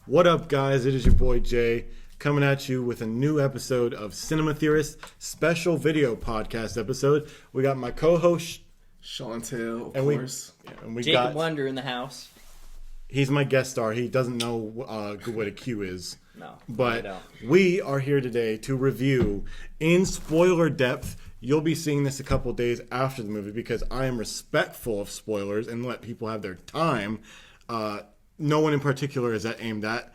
What up, guys? It is your boy Jay coming at you with a new episode of Cinema Theorists special video podcast episode. We got my co-host Shawntel, of course. We Jacob Wonder in the house. He's my guest star. He doesn't know what a Q is. No, but we are here today to review in spoiler depth. You'll be seeing this a couple days after the movie because I am respectful of spoilers and let people have their time. No one in particular is aimed at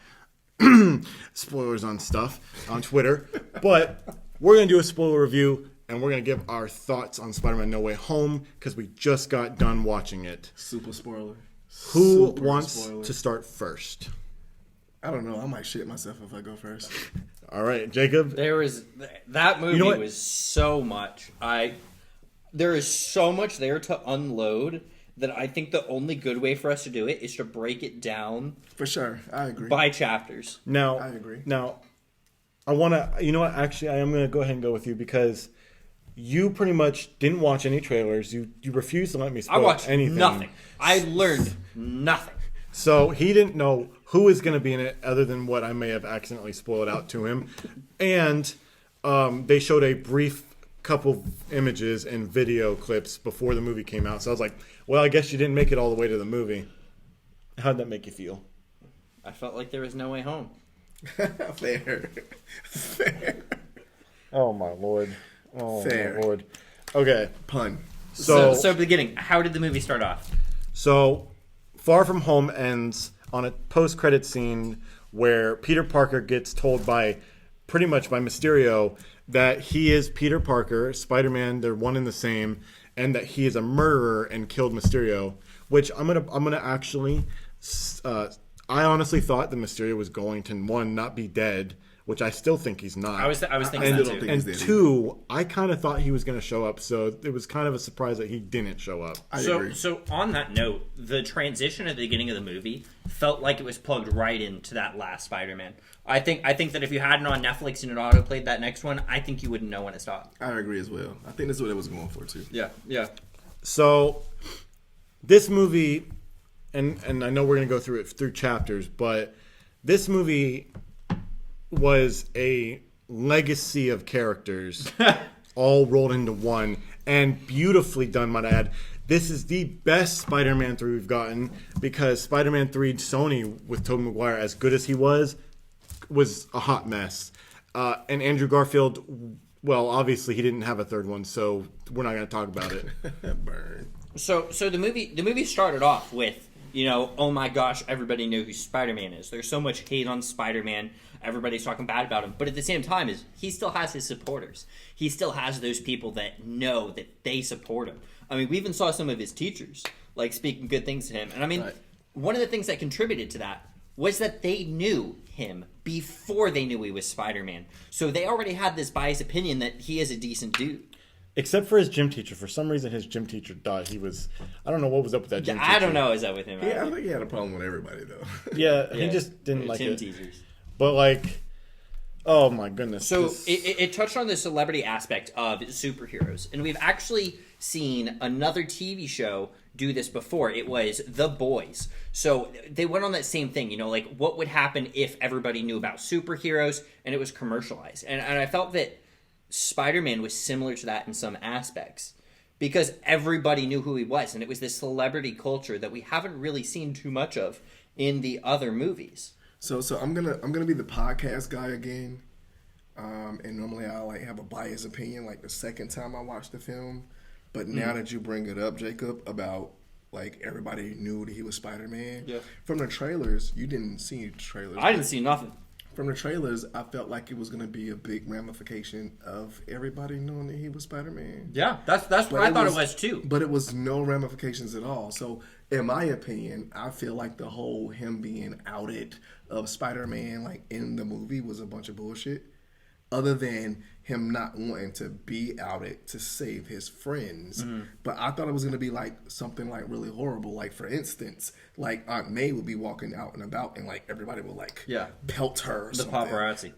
spoilers on stuff on Twitter. But we're going to do a spoiler review and we're going to give our thoughts on Spider-Man No Way Home because we just got done watching it. Super spoiler. Who wants to start first? I don't know. I might shit myself if I go first. All right, Jacob. That movie was so much. There is so much there to unload that I think the only good way for us to do it is to break it down. For sure, I agree. By chapters. Now, I agree. Now, I want to. You know what? Actually, I am going to go ahead and go with you because you pretty much didn't watch any trailers. You refused to let me spoil anything. I watched nothing. I learned nothing. So he didn't know who is going to be in it other than what I may have accidentally spoiled out to him. And they showed a brief couple images and video clips before the movie came out. So I was like, well, I guess you didn't make it all the way to the movie. How'd that make you feel? I felt like there was no way home. Fair. Oh, my Lord. Oh, Fair. my Lord. Okay. Pun. So beginning, how did the movie start off? So, Far From Home ends on a post-credit scene where Peter Parker gets told pretty much by Mysterio that he is Peter Parker, Spider-Man, they're one and the same, and that he is a murderer and killed Mysterio. Which I'm gonna actually, I honestly thought that Mysterio was going to not be dead, which I still think he's not. I was thinking that too. And two, I kind of thought he was going to show up, so it was kind of a surprise that he didn't show up. I agree. So on that note, the transition at the beginning of the movie felt like it was plugged right into that last Spider-Man. I think that if you had it on Netflix and it auto-played that next one, I think you wouldn't know when it stopped. I agree as well. I think that's what it was going for, too. Yeah. So, this movie, and I know we're going to go through chapters, but this movie was a legacy of characters all rolled into one and beautifully done, might I add. This is the best Spider-Man 3 we've gotten because Spider-Man 3 Sony with Tobey Maguire, as good as he was a hot mess. And Andrew Garfield, well, obviously he didn't have a third one, so we're not going to talk about it. Burn. So the movie started off with, oh my gosh, everybody knew who Spider-Man is. There's so much hate on Spider-Man. Everybody's talking bad about him. But at the same time, he still has his supporters. He still has those people that know that they support him. I mean, we even saw some of his teachers, speaking good things to him. And I mean, One of the things that contributed to that was that they knew him before they knew he was Spider-Man. So they already had this biased opinion that he is a decent dude. Except for his gym teacher. For some reason, his gym teacher died. I don't know what was up with that gym teacher. I don't know what was up with him. Yeah, I think he had a problem with everybody, though. Yeah, he just didn't like gym it. teachers. But, oh my goodness. So it touched on the celebrity aspect of superheroes. And we've actually seen another TV show do this before. It was The Boys. So they went on that same thing, what would happen if everybody knew about superheroes and it was commercialized. And I felt that Spider-Man was similar to that in some aspects because everybody knew who he was, and it was this celebrity culture that we haven't really seen too much of in the other movies. So I'm gonna be the podcast guy again, and normally I have a biased opinion the second time I watch the film, but now that you bring it up, Jacob, about everybody knew that he was Spider-Man. Yeah. From the trailers, you didn't see trailers. I didn't see nothing. From the trailers, I felt like it was going to be a big ramification of everybody knowing that he was Spider-Man. Yeah, that's what I thought it was too. But it was no ramifications at all. So, in my opinion, I feel like the whole him being outed of Spider-Man in the movie was a bunch of bullshit. Other than him not wanting to be outed to save his friends. Mm-hmm. But I thought it was going to be something really horrible. For instance, Aunt May would be walking out and about and everybody would pelt her or the something. Paparazzi.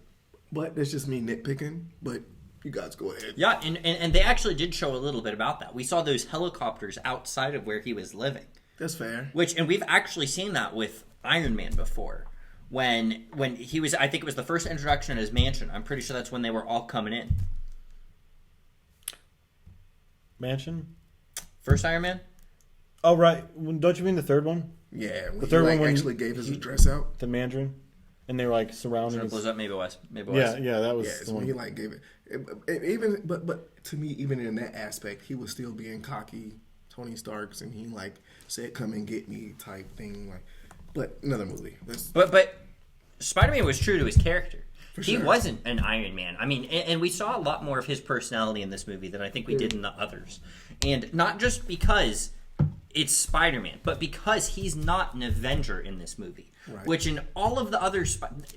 But that's just me nitpicking. But you guys go ahead. Yeah, and they actually did show a little bit about that. We saw those helicopters outside of where he was living. That's fair. And we've actually seen that with Iron Man before. when he was, I think it was the first introduction at his mansion. I'm pretty sure that's when they were all coming in. Mansion? First Iron Man? Oh, right. Don't you mean the third one? Yeah, when The third one when actually gave his address out. The Mandarin? And they were like surrounding Sure, his... blows up maybe West. Maybe Yeah, West. yeah, that was Yeah, the so when one. he like gave it, even but to me, even in that aspect, he was still being cocky, Tony Stark's, and he like said, "Come and get me" type thing. Like, but another movie. But Spider-Man was true to his character. He sure. wasn't an Iron Man. I mean, and we saw a lot more of his personality in this movie than I think we did in the others. And not just because it's Spider-Man, but because he's not an Avenger in this movie. Right. Which in all of the other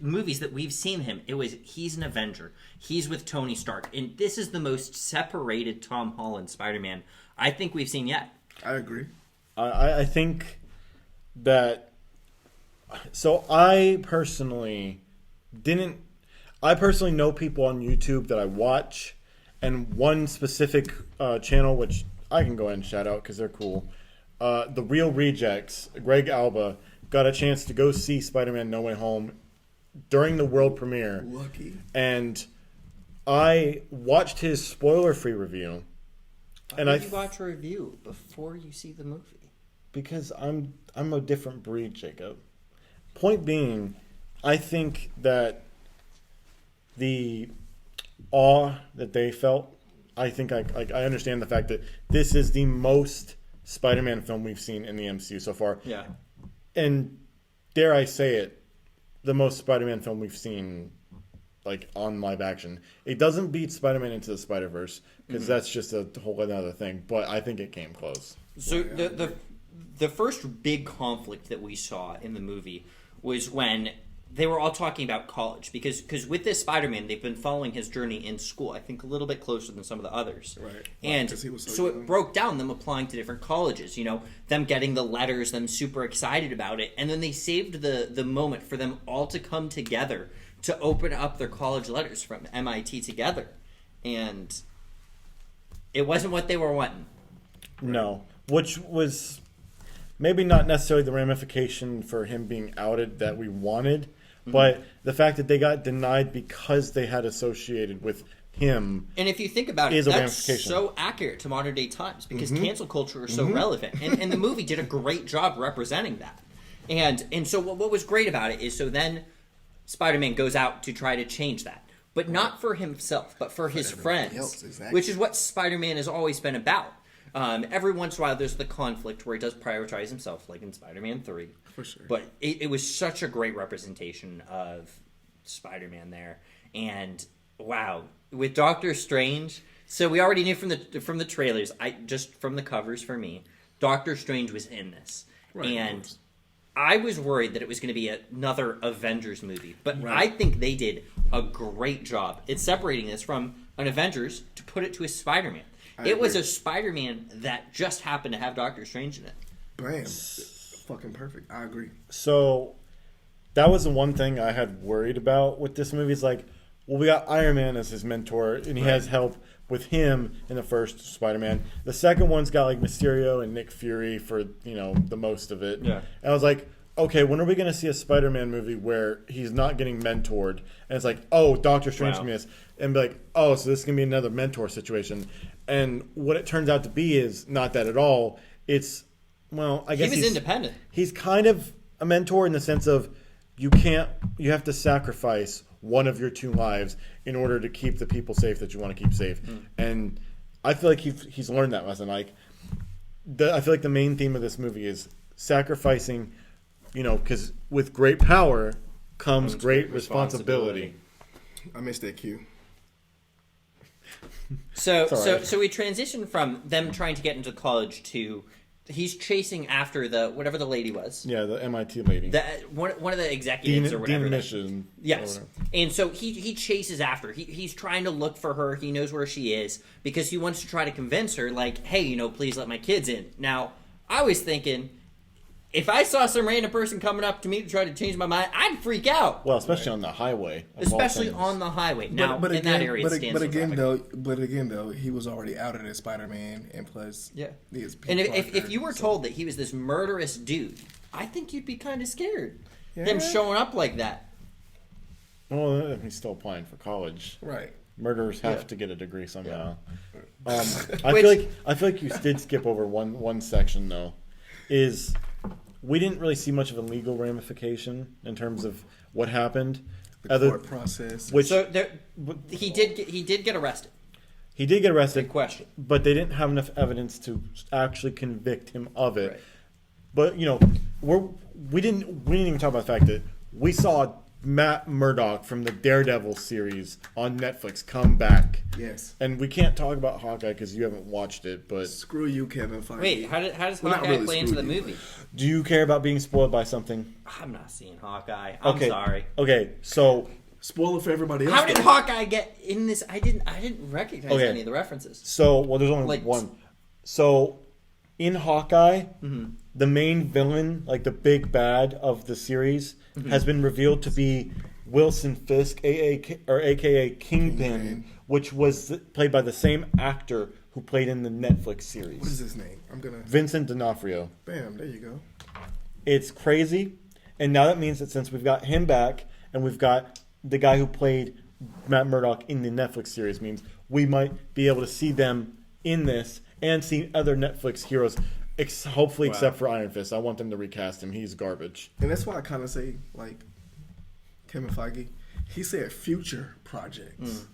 movies that we've seen him, he's an Avenger. He's with Tony Stark. And this is the most separated Tom Holland Spider-Man I think we've seen yet. I agree. I think that... So I personally know people on YouTube that I watch, and one specific channel, which I can go ahead and shout out because they're cool. The Real Rejects, Greg Alba, got a chance to go see Spider-Man No Way Home during the world premiere. Lucky. And I watched his spoiler-free review. Why would you watch a review before you see the movie? Because I'm a different breed, Jacob. Point being, I think that the awe that they felt, I think I understand the fact that this is the most Spider-Man film we've seen in the MCU so far. Yeah. And dare I say it, the most Spider-Man film we've seen, like, on live action. It doesn't beat Spider-Man Into the Spider-Verse, because that's just a whole other thing, but I think it came close. So the first big conflict that we saw in the movie was when they were all talking about college, because with this Spider-Man, they've been following his journey in school, I think a little bit closer than some of the others. Right. And 'cause he was so so young. it broke down them applying to different colleges, them getting the letters, them super excited about it, and then they saved the moment for them all to come together to open up their college letters from MIT together. And it wasn't what they were wanting. No. Which was maybe not necessarily the ramification for him being outed that we wanted, but the fact that they got denied because they had associated with him. And if you think about it, is a that's ramification. so accurate to modern day times because cancel culture is so relevant. And the movie did a great job representing that. And so what was great about it is so then Spider-Man goes out to try to change that. But not for himself, but for his friends. else, exactly. Which is what Spider-Man has always been about. Every once in a while there's the conflict where he does prioritize himself, like in Spider-Man 3. For sure. But it was such a great representation of Spider-Man there. And wow, with Doctor Strange, so we already knew from the trailers, just from the covers for me, Doctor Strange was in this. Right, and I was worried that it was going to be another Avengers movie, but Right. I think they did a great job at separating this from an Avengers to put it to a Spider-Man. It was a Spider-Man that just happened to have Doctor Strange in it. Bam. Fucking perfect. I agree. So that was the one thing I had worried about with this movie. Is like, well, we got Iron Man as his mentor, and he has help with him in the first Spider-Man. The second one's got like Mysterio and Nick Fury for the most of it. Yeah. And I was like, okay, when are we going to see a Spider-Man movie where he's not getting mentored, and it's like, oh, Doctor Strange can be this, and be like, oh, so this is going to be another mentor situation. And what it turns out to be is not that at all. It's, well, I guess He was independent. He's kind of a mentor in the sense of you have to sacrifice one of your two lives in order to keep the people safe that you want to keep safe. And I feel like he's learned that lesson. Like, I feel like the main theme of this movie is sacrificing, because with great power comes great responsibility. I missed that cue. So right. so we transition from them trying to get into college to he's chasing after whatever the lady was. Yeah, the MIT lady. One of the executives or whatever. Dean Mission. Yes. And so he chases after. He's trying to look for her. He knows where she is because he wants to try to convince her, like, hey, please let my kids in. Now, I was thinking, if I saw some random person coming up to me to try to change my mind, I'd freak out. Well, especially on the highway. of all Especially things. on the highway. Now, But in that area, it stands but for again, traffic. though, he was already outed as Spider-Man, and plus, Yeah. he is And Peter if you Parker, were so- told that he was this murderous dude, I think you'd be kind of scared. Him showing up like that. Well, he's still applying for college. Right. Murderers have to get a degree somehow. Yeah. I feel like you did skip over one section though. Is we didn't really see much of a legal ramification in terms of what happened. The court process. Which So he did get arrested. he did get arrested. Big question. But they didn't have enough evidence to actually convict him of it. Right. But we didn't even talk about the fact that we saw Matt Murdock from the Daredevil series on Netflix come back. Yes. And we can't talk about Hawkeye because you haven't watched it. But Screw you, Kevin Feige. Wait, how does Well, not Hawkeye really play into the screw you, movie? do you care about being spoiled by something? I'm not seeing Hawkeye. I'm sorry. Okay, so Spoiler for everybody else. How did though. Hawkeye get in this? I didn't recognize any of the references. there's only one. So in Hawkeye, the main villain, like the big bad of the series, has been revealed to be Wilson Fisk, aka Kingpin, which was played by the same actor who played in the Netflix series. What is his name? Vincent D'Onofrio. Bam, there you go. It's crazy, and now that means that since we've got him back and we've got the guy who played Matt Murdock in the Netflix series, means we might be able to see them in this and see other Netflix heroes. Hopefully, except for Iron Fist. I want them to recast him. He's garbage. And that's why I kind of say, like, Kevin Feige, he said future projects.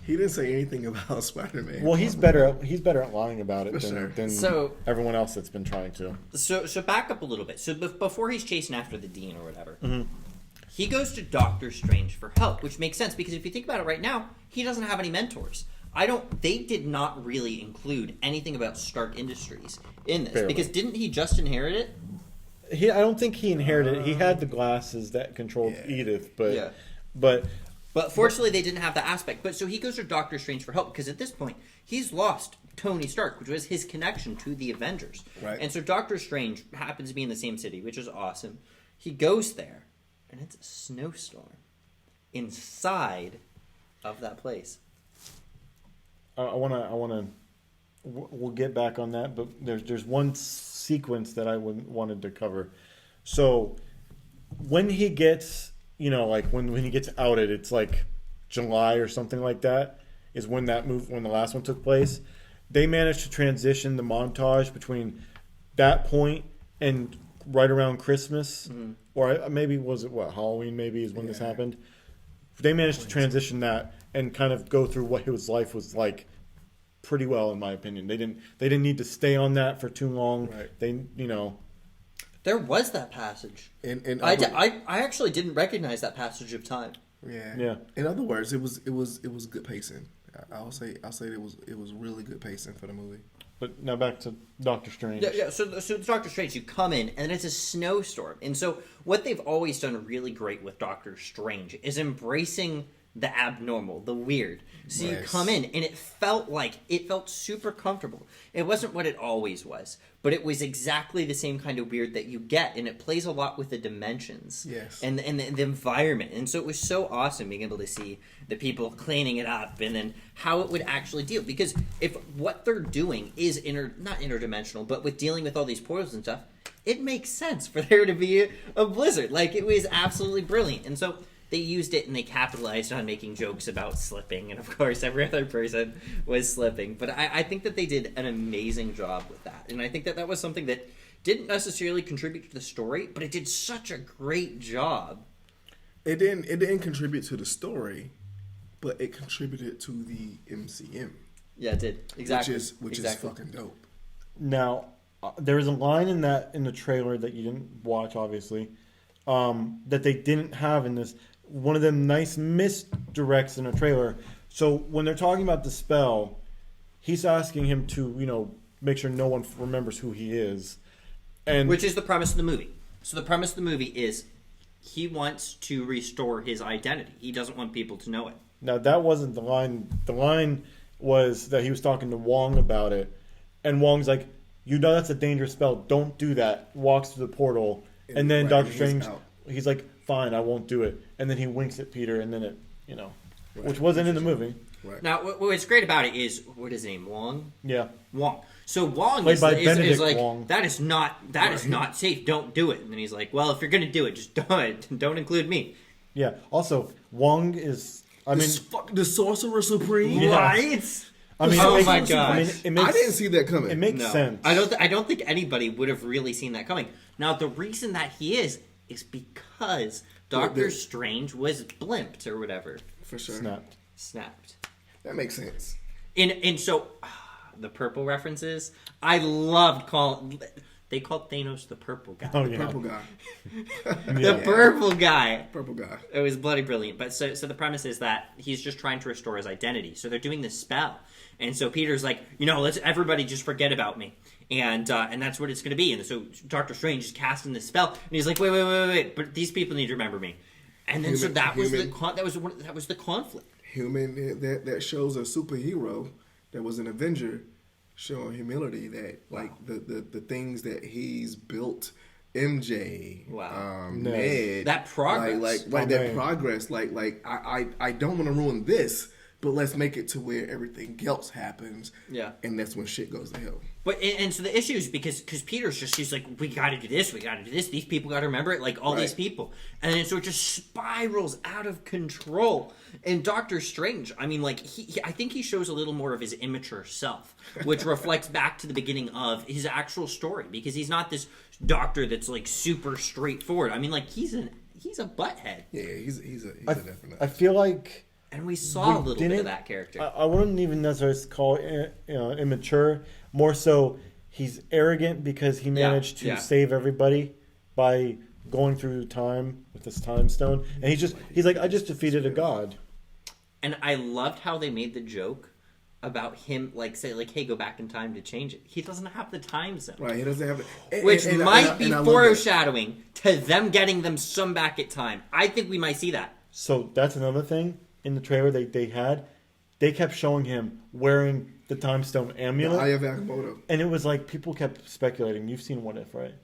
He didn't say anything about Spider-Man. Well, he's better at lying about it than So- everyone else that's been trying to. So back up a little bit. So before he's chasing after the Dean or whatever, he goes to Doctor Strange for help, which makes sense because if you think about it right now, he doesn't have any mentors. They did not really include anything about Stark Industries in this Barely. because didn't he just inherit it? I don't think he inherited it. He had the glasses that controlled Edith, but But fortunately, they didn't have that aspect. But so he goes to Doctor Strange for help because at this point, he's lost Tony Stark, which was his connection to the Avengers. Right. And so Doctor Strange happens to be in the same city, which is awesome. He goes there, and it's a snowstorm inside of that place. We'll get back on that, but there's one sequence that I wanted to cover. So when he gets, when he gets outed, it's like July or something like that is when when the last one took place. They managed to transition the montage between that point and right around Christmas, or maybe was it Halloween? Maybe is when this happened. They managed to transition that and kind of go through what his life was like pretty well, in my opinion. They didn't need to stay on that for too long. Right. There was that passage. And I actually didn't recognize that passage of time. Yeah. In other words, it was good pacing. I'll say it was really good pacing for the movie. But now back to Doctor Strange. Yeah. So Doctor Strange, you come in and it's a snowstorm, and so what they've always done really great with Doctor Strange is embracing the abnormal, the weird. So you come in and it felt super comfortable. It wasn't what it always was, but it was exactly the same kind of weird that you get, and it plays a lot with the dimensions and the environment. And so it was so awesome being able to see the people cleaning it up and then how it would actually deal. Because if what they're doing is not interdimensional, but with dealing with all these portals and stuff, it makes sense for there to be a blizzard. Like, it was absolutely brilliant. And so they used it and they capitalized on making jokes about slipping, and of course every other person was slipping. But I think that they did an amazing job with that, and I think that was something that didn't necessarily contribute to the story, but it did such a great job. It didn't contribute to the story, but it contributed to the MCM. Yeah, it did. Exactly. Which is fucking dope. Now, there was a line in the trailer that you didn't watch, obviously, that they didn't have in this. One of them nice misdirects in a trailer. So when they're talking about the spell, he's asking him to, make sure no one remembers who he is. And which is the premise of the movie. So the premise of the movie is he wants to restore his identity. He doesn't want people to know it. Now, that wasn't the line. The line was that he was talking to Wong about it. And Wong's like, that's a dangerous spell. Don't do that. Walks through the portal. And then Doctor Strange, he's like, fine, I won't do it. And then he winks at Peter, and then it. which wasn't in the movie. Right. Now, what's great about it is, what is his name? Wong? Yeah. Wong. So Wong Played is by is Benedict like, Wong. that is not safe. Don't do it. And then he's like, well, if you're going to do it, just don't include me. Yeah. Also, Wong is. The Sorcerer Supreme. Yeah. Right? I mean, Oh it makes, my I gosh. mean, it makes, I didn't see that coming. It makes No. sense. I don't think anybody would have really seen that coming. Now, the reason that he is because Doctor Strange was blimped or whatever. For sure. Snapped. That makes sense. And so, the purple references, I loved calling... They called Thanos the purple guy. Oh, yeah. Purple guy. The purple guy. Purple guy. It was bloody brilliant. But so the premise is that he's just trying to restore his identity. So they're doing this spell. And so Peter's like, let's everybody just forget about me. And that's what it's going to be. And so Doctor Strange is casting this spell. And he's like, wait. But these people need to remember me. And then that was the conflict. Human, that shows a superhero that was an Avenger showing humility, that like the things that he's built, MJ, Ned, that progress, progress, I don't want to ruin this, but let's make it to where everything else happens. Yeah, and that's when shit goes to hell. But and so the issue is because Peter's she's like, we got to do this, these people got to remember it, like all these people, and then so it just spirals out of control. And Doctor Strange, I mean, like I think he shows a little more of his immature self, which reflects back to the beginning of his actual story, because he's not this doctor that's like super straightforward. I mean, like he's a butthead. Yeah, he's a definite. I feel like. And we saw a little bit of that character. I wouldn't even necessarily call it immature. More so, he's arrogant because he managed to save everybody by going through time with this time stone. And he's like, I just defeated a god. And I loved how they made the joke about him, hey, go back in time to change it. He doesn't have the time zone. Right, he doesn't have it. Which might be foreshadowing to them getting them some back at time. I think we might see that. So that's another thing. In the trailer they kept showing him wearing the Time Stone amulet. The Eye of Agamotto. And it was like people kept speculating. You've seen What If, right?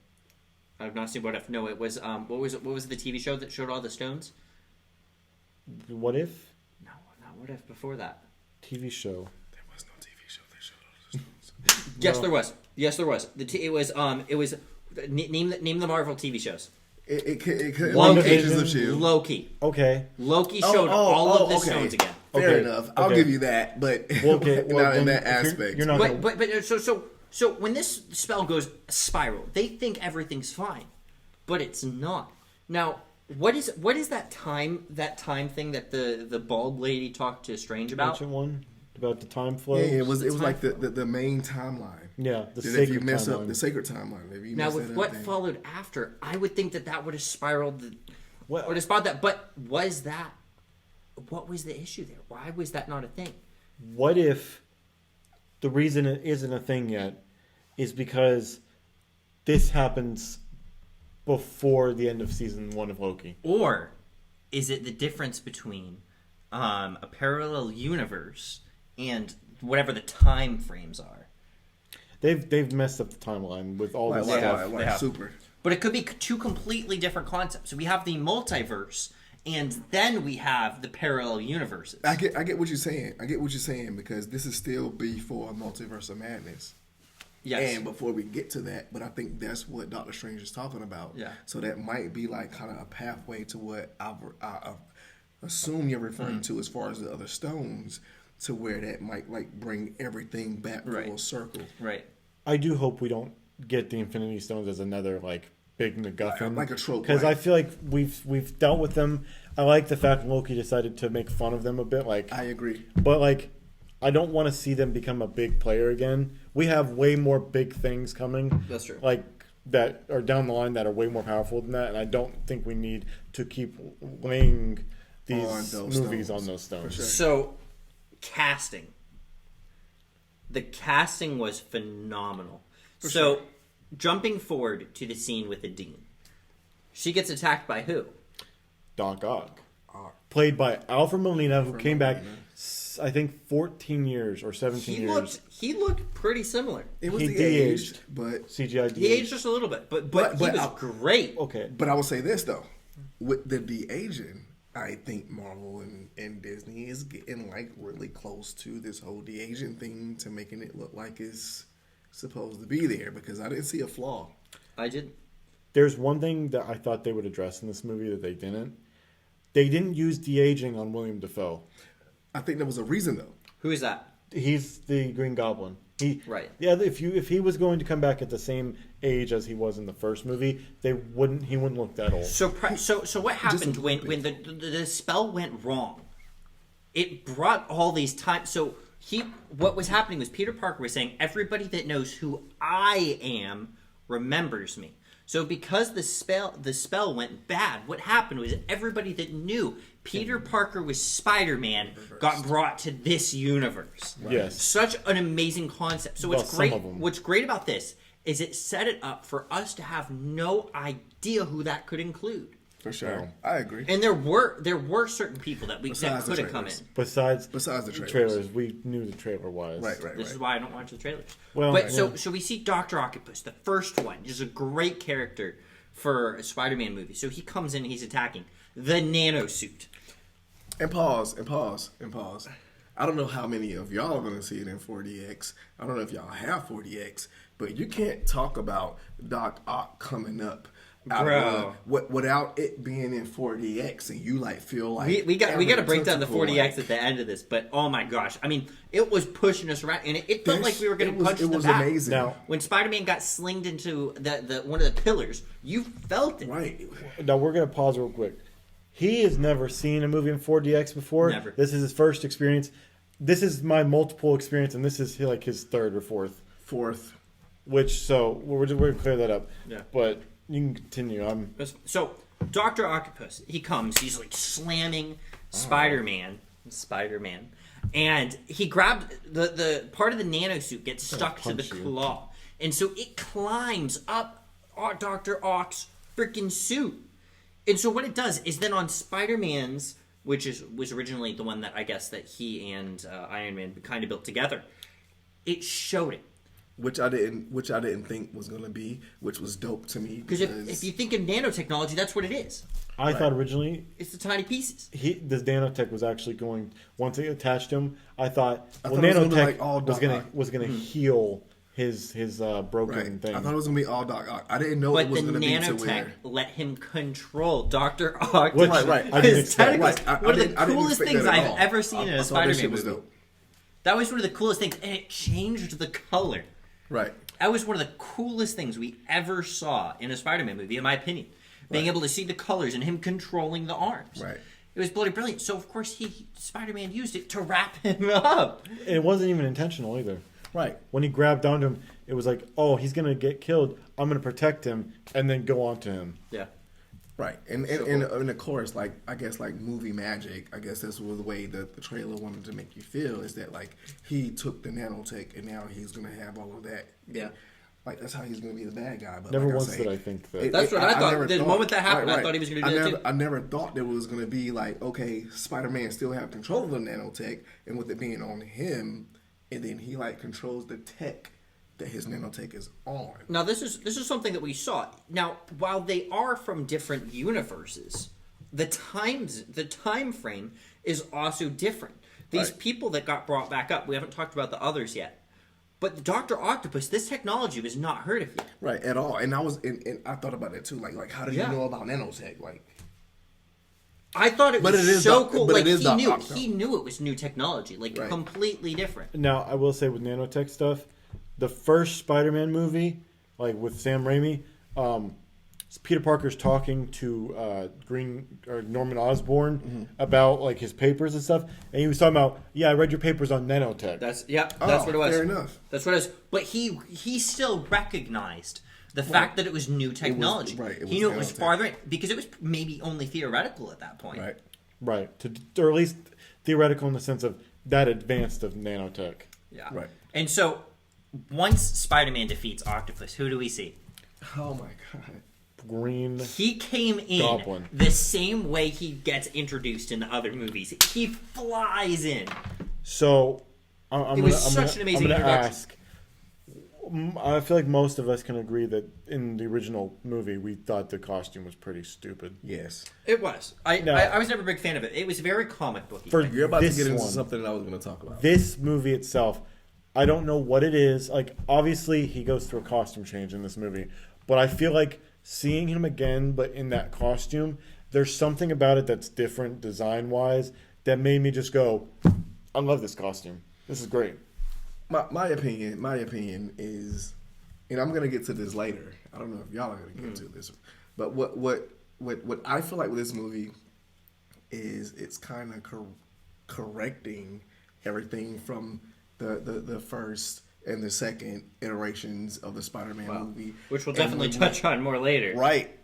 I've not seen What If. No, it was what was the TV show that showed all the stones? What If? No, not What If. Before that, TV show. There was no TV show that showed all the stones. Yes, there was. It was name the Marvel TV shows. It could Loki. Okay. Loki showed all of the stones again. Fair enough. I'll give you that, but not in that aspect. You're not but so when this spell goes spiral, they think everything's fine, but it's not. Now, what is that time thing that the bald lady talked to Strange about? Ancient one about the time flow. Yeah, it was like the main timeline. Yeah, the sacred timeline. If you mess up the sacred timeline, now with what followed after, I would think that would have spiraled. Would have spiraled that. But was that? What was the issue there? Why was that not a thing? What if the reason it isn't a thing yet is because this happens before the end of season 1 of Loki? Or is it the difference between a parallel universe and whatever the time frames are? They've messed up the timeline with all this stuff. Super. But it could be two completely different concepts. So we have the multiverse, and then we have the parallel universes. I get what you're saying. I get what you're saying, because this is still before Multiverse of Madness. Yes. And before we get to that, but I think that's what Doctor Strange is talking about. Yeah. So that might be like kind of a pathway to what I assume you're referring to as far as the other stones, to where that might like bring everything back full circle. Right. I do hope we don't get the Infinity Stones as another like big MacGuffin, like a trope, because I feel like we've dealt with them. I like the fact Loki decided to make fun of them a bit. Like, I agree, but like I don't want to see them become a big player again. We have way more big things coming. That's true. Like that are down the line that are way more powerful than that, and I don't think we need to keep laying these movies on those stones. Sure. So, casting. The casting was phenomenal. Jumping forward to the scene with the Dean. She gets attacked by who? Doc Ock. Played by Alfred Molina, who came back, I think, 14 years or 17 years. He looked pretty similar. It was He the de-aged, age, but CGI He aged just a little bit, but he was great. Okay. But I will say this, though. With the de-aging, I think Marvel and Disney is getting like really close to this whole de-aging thing to making it look like it's supposed to be there, because I didn't see a flaw. I did. There's one thing that I thought they would address in this movie that they didn't. They didn't use de-aging on William Dafoe. I think there was a reason though. Who is that? He's the Green Goblin. Right. Yeah, if he was going to come back at the same age as he was in the first movie, he wouldn't look that old. So what happened when the spell went wrong? It brought all these times. So what was happening was Peter Parker was saying, everybody that knows who I am remembers me. So because the spell went bad, what happened was everybody that knew Peter Parker was Spider-Man got brought to this universe. Right. Yes. Such an amazing concept. So Well, some of them. what's great about this is it set it up for us to have no idea who that could include. For sure. I agree. And there were certain people that could have come in. Besides the trailers, we knew the trailer was. Right. This is why I don't watch the trailers. Well, but yeah. so we see Dr. Octopus, the first one, is a great character for a Spider-Man movie. So he comes in and he's attacking the nanosuit. And pause. I don't know how many of y'all are going to see it in 4DX. I don't know if y'all have 4DX, but you can't talk about Doc Ock coming up without it being in 4DX, and you like feel like we got to break down the 4DX at the end of this. But oh my gosh, I mean, it was pushing us around, and it felt like we were getting punched in the back. It was amazing. Now, when Spider-Man got slinged into the one of the pillars, you felt it. Right. Now we're going to pause real quick. He has never seen a movie in 4DX before. Never. This is his first experience. This is my multiple experience, and this is like his third or fourth. So we're going to clear that up. Yeah. But you can continue. So Dr. Octopus, he comes. He's like slamming Spider-Man, and he grabbed the part of the nanosuit gets stuck to the claw, and so it climbs up Dr. Ock's freaking suit. And so what it does is then on Spider-Man's, which was originally the one that I guess that he and Iron Man kind of built together, it showed it. Which I didn't think was gonna be, which was dope to me. Because if you think of nanotechnology, that's what it is. I thought originally It's the tiny pieces. this nanotech was actually going, once it attached him, I thought it was gonna be nanotech like all was gonna heal his broken thing. I thought it was gonna be all Doc Ock. I didn't know it was gonna be to where. But the nanotech let him control Dr. Octopus. Which, right. I didn't expect. One of the coolest things I've ever seen in a I thought this Spider-Man shit was movie. dope. That was one of the coolest things, and it changed the color. Right. That was one of the coolest things we ever saw in a Spider-Man movie, in my opinion. Being able to see the colors and him controlling the arms. Right. It was bloody brilliant. So, of course, Spider-Man used it to wrap him up. It wasn't even intentional either. Right. When he grabbed onto him, it was like, oh, he's going to get killed. I'm going to protect him and then go on to him. Yeah. Right. And of course, like, I guess, like, movie magic, I guess that's the way that the trailer wanted to make you feel, is that, like, he took the nanotech and now he's going to have all of that. Yeah. Like, that's how he's going to be the bad guy. But Never like once did I think that. That's what I thought. The moment that happened, right. I thought he was going to do that too. I never thought there was going to be, like, okay, Spider-Man still have control of the nanotech, and with it being on him, and then he, like, controls the tech that his nanotech is on. Now, this is something that we saw. Now, while they are from different universes, the time frame is also different. These people that got brought back up, we haven't talked about the others yet. But Dr. Octopus, this technology was not heard of yet. Right, at all. And I thought about that too. Like how did you know about nanotech? Like, I thought it was cool. But like, it is he knew it was new technology, like completely different. Now, I will say with nanotech stuff, the first Spider-Man movie, like with Sam Raimi, Peter Parker's talking to Norman Osborn about like his papers and stuff, and he was talking about, I read your papers on nanotech. That's what it was. Fair enough. That's what it was. But he still recognized the fact that it was new technology. He knew it was farther in, because it was maybe only theoretical at that point. Right. Or at least theoretical in the sense of that advanced of nanotech. Yeah. Right. And so once Spider-Man defeats Octopus, who do we see? Oh my god. Green. He came in Goblin. the same way he gets introduced in the other movies. He flies in. So I'm It was such an amazing I'm gonna introduction. ask, I feel like most of us can agree that in the original movie, we thought the costume was pretty stupid. Yes. It was. I was never a big fan of it. It was very comic booky. You're about to get into one, something that I was going to talk about. This movie itself, I don't know what it is. Like, obviously, he goes through a costume change in this movie, but I feel like seeing him again, but in that costume, there's something about it that's different design-wise that made me just go, I love this costume. This is great. My opinion is, and I'm gonna get to this later. I don't know if y'all are gonna get into this, but what I feel like with this movie is it's kind of correcting everything from the first and the second iterations of the Spider-Man movie, which we'll definitely touch on more later. Right.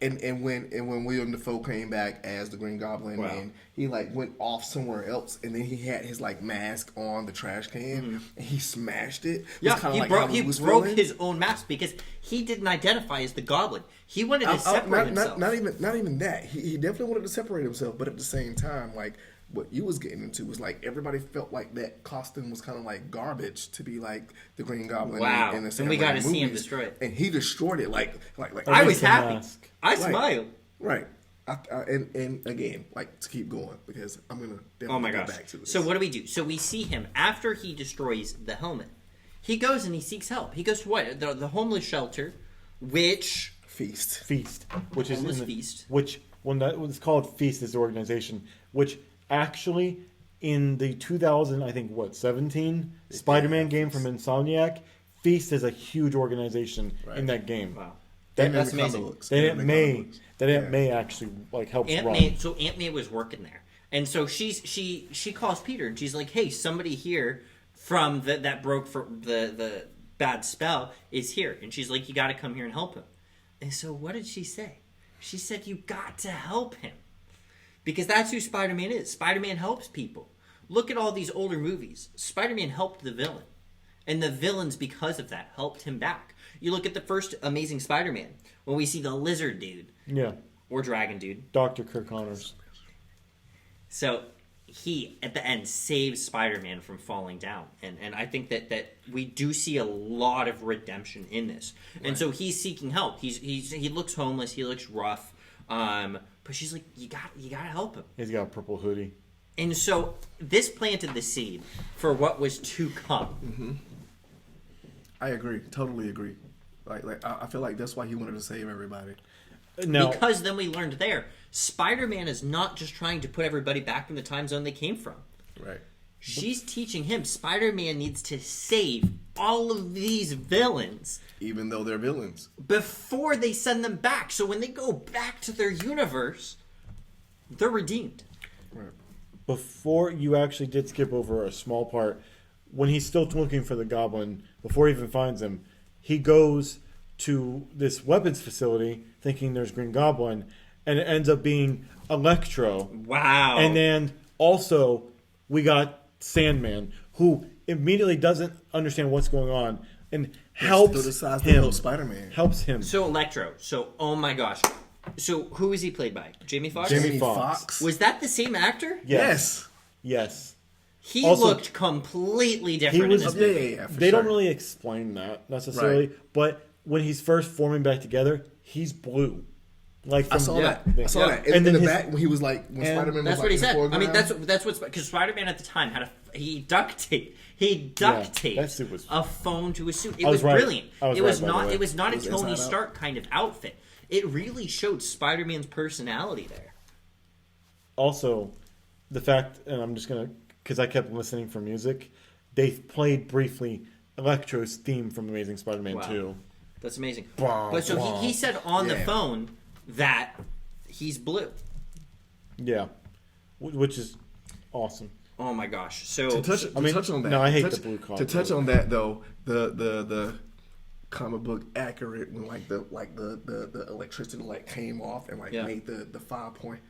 And when William Dafoe came back as the Green Goblin, and he like went off somewhere else, and then he had his like mask on the trash can, and he smashed it. Yeah, he broke his own mask because he didn't identify as the Goblin. He wanted to separate himself. Not even that. He definitely wanted to separate himself, but at the same time, like what you was getting into was like everybody felt like that costume was kind of like garbage to be like the Green Goblin. Wow! In the and we got to see him destroy it, and he destroyed it. Like I was happy. I smiled. Right. And again, like to keep going because I'm gonna definitely go back to this. So what do we do? So we see him after he destroys the helmet. He goes and he seeks help. He goes to what? The homeless shelter, which Feast, which is Feast. Which when that was called Feast, this organization, which actually in the 17 Spider-Man game from Insomniac, Feast is a huge organization in that game. Wow. That's amazing. Aunt May actually like helps run. So Aunt May was working there, and so she calls Peter and she's like, "Hey, somebody here from that broke for the bad spell is here," and she's like, "You got to come here and help him." And so what did she say? She said, "You got to help him," because that's who Spider-Man is. Spider-Man helps people. Look at all these older movies. Spider-Man helped the villain, and the villains because of that helped him back. You look at the first Amazing Spider-Man when we see the lizard dude. Yeah. Or dragon dude. Dr. Kirk Connors. So he, at the end, saves Spider-Man from falling down. And I think that we do see a lot of redemption in this. And so he's seeking help. He looks homeless. He looks rough. But she's like, you got to help him. He's got a purple hoodie. And so this planted the seed for what was to come. Mm-hmm. I agree. Totally agree. Like I feel like that's why he wanted to save everybody. No. Because then we learned there, Spider-Man is not just trying to put everybody back in the time zone they came from. Right. She's teaching him Spider-Man needs to save all of these villains. Even though they're villains. Before they send them back. So when they go back to their universe, they're redeemed. Right. Before you actually did skip over a small part, when he's still looking for the Goblin, before he even finds him, he goes to this weapons facility thinking there's Green Goblin, and it ends up being Electro. Wow. And then also we got Sandman, who immediately doesn't understand what's going on and helps him. Spider-Man. Helps him. So Electro. So, oh my gosh. So who is he played by? Jamie Foxx? Jamie Foxx. Was that the same actor? Yes. He Also, looked completely different in this movie. Yeah, they don't really explain that necessarily, but when he's first forming back together, he's blue. Like from, I saw that. And in then the back when he was like, when Spider-Man that's was what he like said. in the I mean, foreground. that's what's because Spider-Man at the time had he duct taped that suit was, a phone to his suit. It I was right. brilliant. I was it right, was by the not. way. It was not It was a Tony Inside Out. Stark kind of outfit. It really showed Spider-Man's personality there. Also, the fact, and I'm just gonna, because I kept listening for music, they played briefly Electro's theme from Amazing Spider-Man 2. That's amazing. But so he said on the phone that he's blue. Yeah, which is awesome. Oh my gosh! So To touch on that. No, I hate the blue collar. To touch on that though, the comic book accurate when the electricity came off and made the 5 point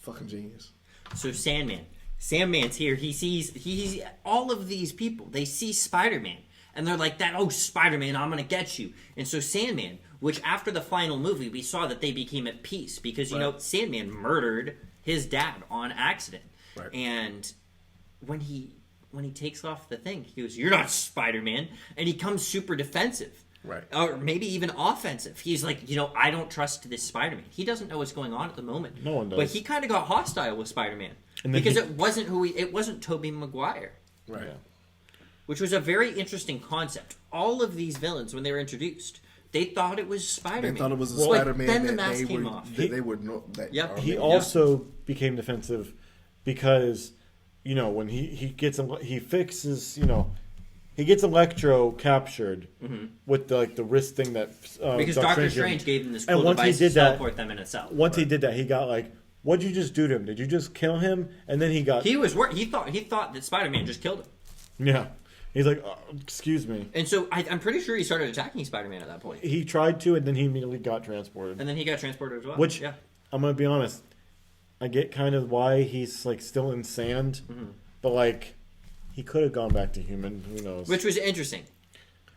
fucking genius. So Sandman's here. He sees all of these people. They see Spider-Man. And they're like, Spider-Man, I'm going to get you. And so Sandman, which after the final movie, we saw that they became at peace. Because, Sandman murdered his dad on accident. Right. And when he when he takes off the thing, he goes, "You're not Spider-Man," and he comes super defensive. Right. Or maybe even offensive. He's like, I don't trust this Spider-Man. He doesn't know what's going on at the moment. No one does. But he kind of got hostile with Spider-Man. Because it wasn't Tobey Maguire. Right. Yeah. Which was a very interesting concept. All of these villains, when they were introduced, they thought it was Spider-Man. They thought it was a But Spider-Man then the that mask they came were, off. that they would know. That, Yep. He Yeah. also became defensive because, when he gets he fixes, he gets Electro captured with the wrist thing that Because Doctor Strange gave him this And cool once he device to did that- teleport them in a cell. Once he did that, he got like, "What'd you just do to him? Did you just kill him?" And then he got He thought that Spider-Man just killed him. yeah. He's like, "Excuse me." And so I'm pretty sure he started attacking Spider-Man at that point. He tried to, and then he immediately got transported. And then he got transported as well. Which yeah. I'm gonna be honest, I get kind of why he's like still in sand, but like he could have gone back to human. Who knows? Which was interesting.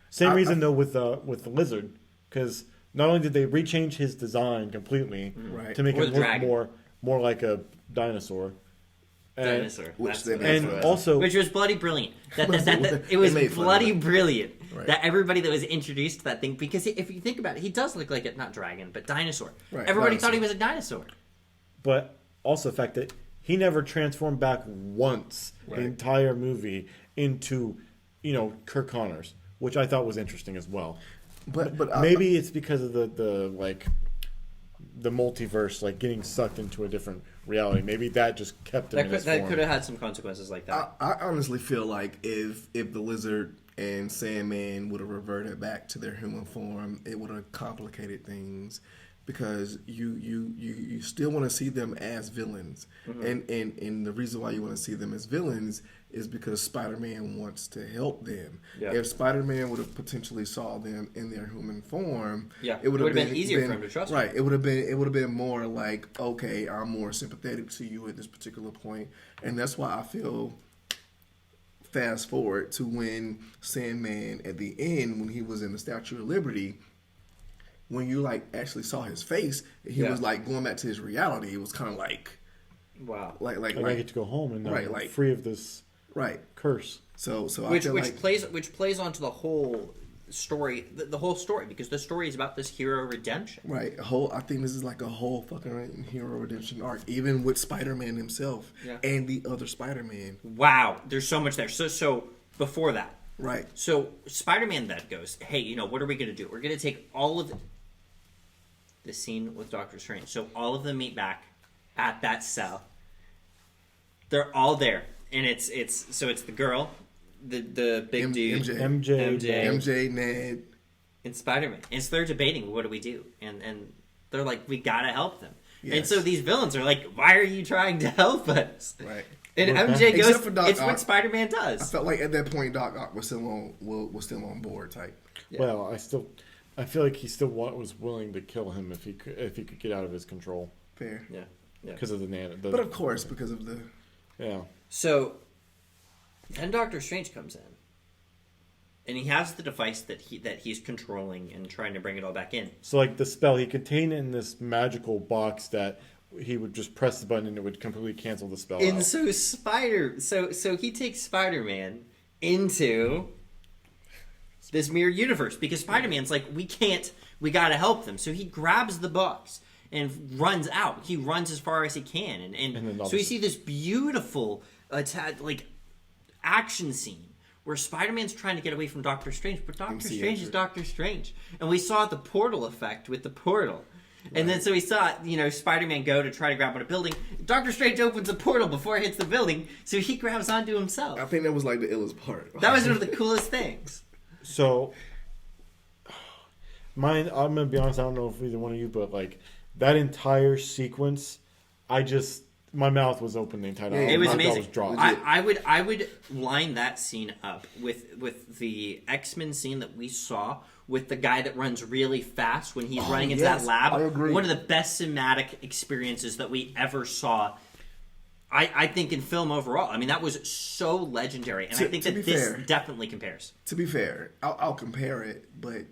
Same reason though with the lizard, because not only did they rechange his design completely Right. to make Or him the look dragon. more like a dinosaur, Dinosaur. Which That's they what made it and was. also Which was bloody brilliant. It They was made fun bloody of it. brilliant Right. that everybody that was introduced to that thing, because if you think about it, he does look like not dragon, but dinosaur. Right, Everybody dinosaur. thought he was a dinosaur. but also the fact that he never transformed back once the Right. entire movie into Kirk Connors, which I thought was interesting as well. But Maybe it's because of the multiverse, like getting sucked into a different reality. Maybe that just kept him in his That form. could have had some consequences like that. I honestly feel like if the Lizard and Sandman would have reverted back to their human form, it would have complicated things, because you still want to see them as villains, and the reason why you want to see them as villains is because Spider-Man wants to help them. Yeah. If Spider-Man would have potentially saw them in their human form, Yeah, it would have been easier for him to trust them. Right. It would have been more like, okay, I'm more sympathetic to you at this particular point, and that's why I feel. Fast forward to when Sandman at the end, when he was in the Statue of Liberty, when you actually saw his face, he was going back to his reality. It was kind of like Wow. I get to go home and I'm free of this right. curse. So Which I feel plays onto the whole story, the whole story, because the story is about this hero redemption. right. I think this is like a whole fucking hero redemption arc, even with Spider-Man himself and the other Spider-Man. Wow, there's so much there. So before that, Right. so Spider-Man then goes, hey, what are we going to do? We're going to take all of the scene with Doctor Strange. So all of them meet back at that cell. They're all there, and it's the girl, the big dude, MJ, Ned. and Spider-Man. And so they're debating, what do we do? And they're like, we gotta help them. And Yes. so these villains are like, why are you trying to help us? Right. And We're MJ back. goes, Except for Doc it's what Ock. Spider-Man I does. felt like at that point Doc Ock was still on board type. Yeah. Well, I feel like he still was willing to kill him if he could get out of his control Fair. Yeah. because of the nano. But of course, because of the Yeah. So then Doctor Strange comes in, and he has the device that he's controlling and trying to bring it all back in. So like the spell, he contained it in this magical box that he would just press the button and it would completely cancel the spell And out. so he takes Spider-Man into this mirror universe, because Spider-Man's like, we gotta help them. So he grabs the box and runs out. He runs as far as he can, and then so you obviously- see this beautiful action scene where Spider-Man's trying to get away from Doctor Strange, but Doctor MC Strange is exit. Doctor Strange, and we saw the portal effect with the portal. And then so we saw, Spider-Man go to try to grab on a building. Doctor Strange opens a portal before it hits the building, so he grabs onto himself. I think that was like the illest part. That was one of the coolest things. So I'm gonna be honest, I don't know if either one of you, but like that entire sequence, my mouth was open the entire time. Yeah, It was My jaw amazing. dropped. I would line that scene up with the X-Men scene that we saw with the guy that runs really fast when he's running into yes, that lab. I agree. One of the best cinematic experiences that we ever saw. I think in film overall. I mean, that was so legendary, and I think To that be this fair. definitely compares. To be fair, I'll compare it, but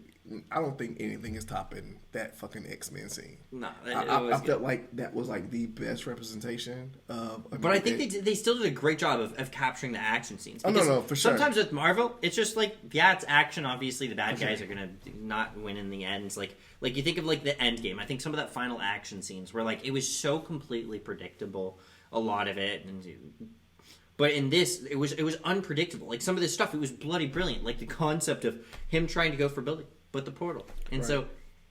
I don't think anything is topping that fucking X-Men scene. No, I felt like that was like the best representation of. But I think they still did a great job of capturing the action scenes. Oh, no, for sure. Sometimes with Marvel, it's just like, yeah, it's action. Obviously, the bad guys are gonna not win in the end. It's like you think of like the end game. I think some of that final action scenes where like it was so completely predictable. A lot of it, but in this, it was unpredictable. Like some of this stuff, it was bloody brilliant. Like the concept of him trying to go for Billy, but the portal, and so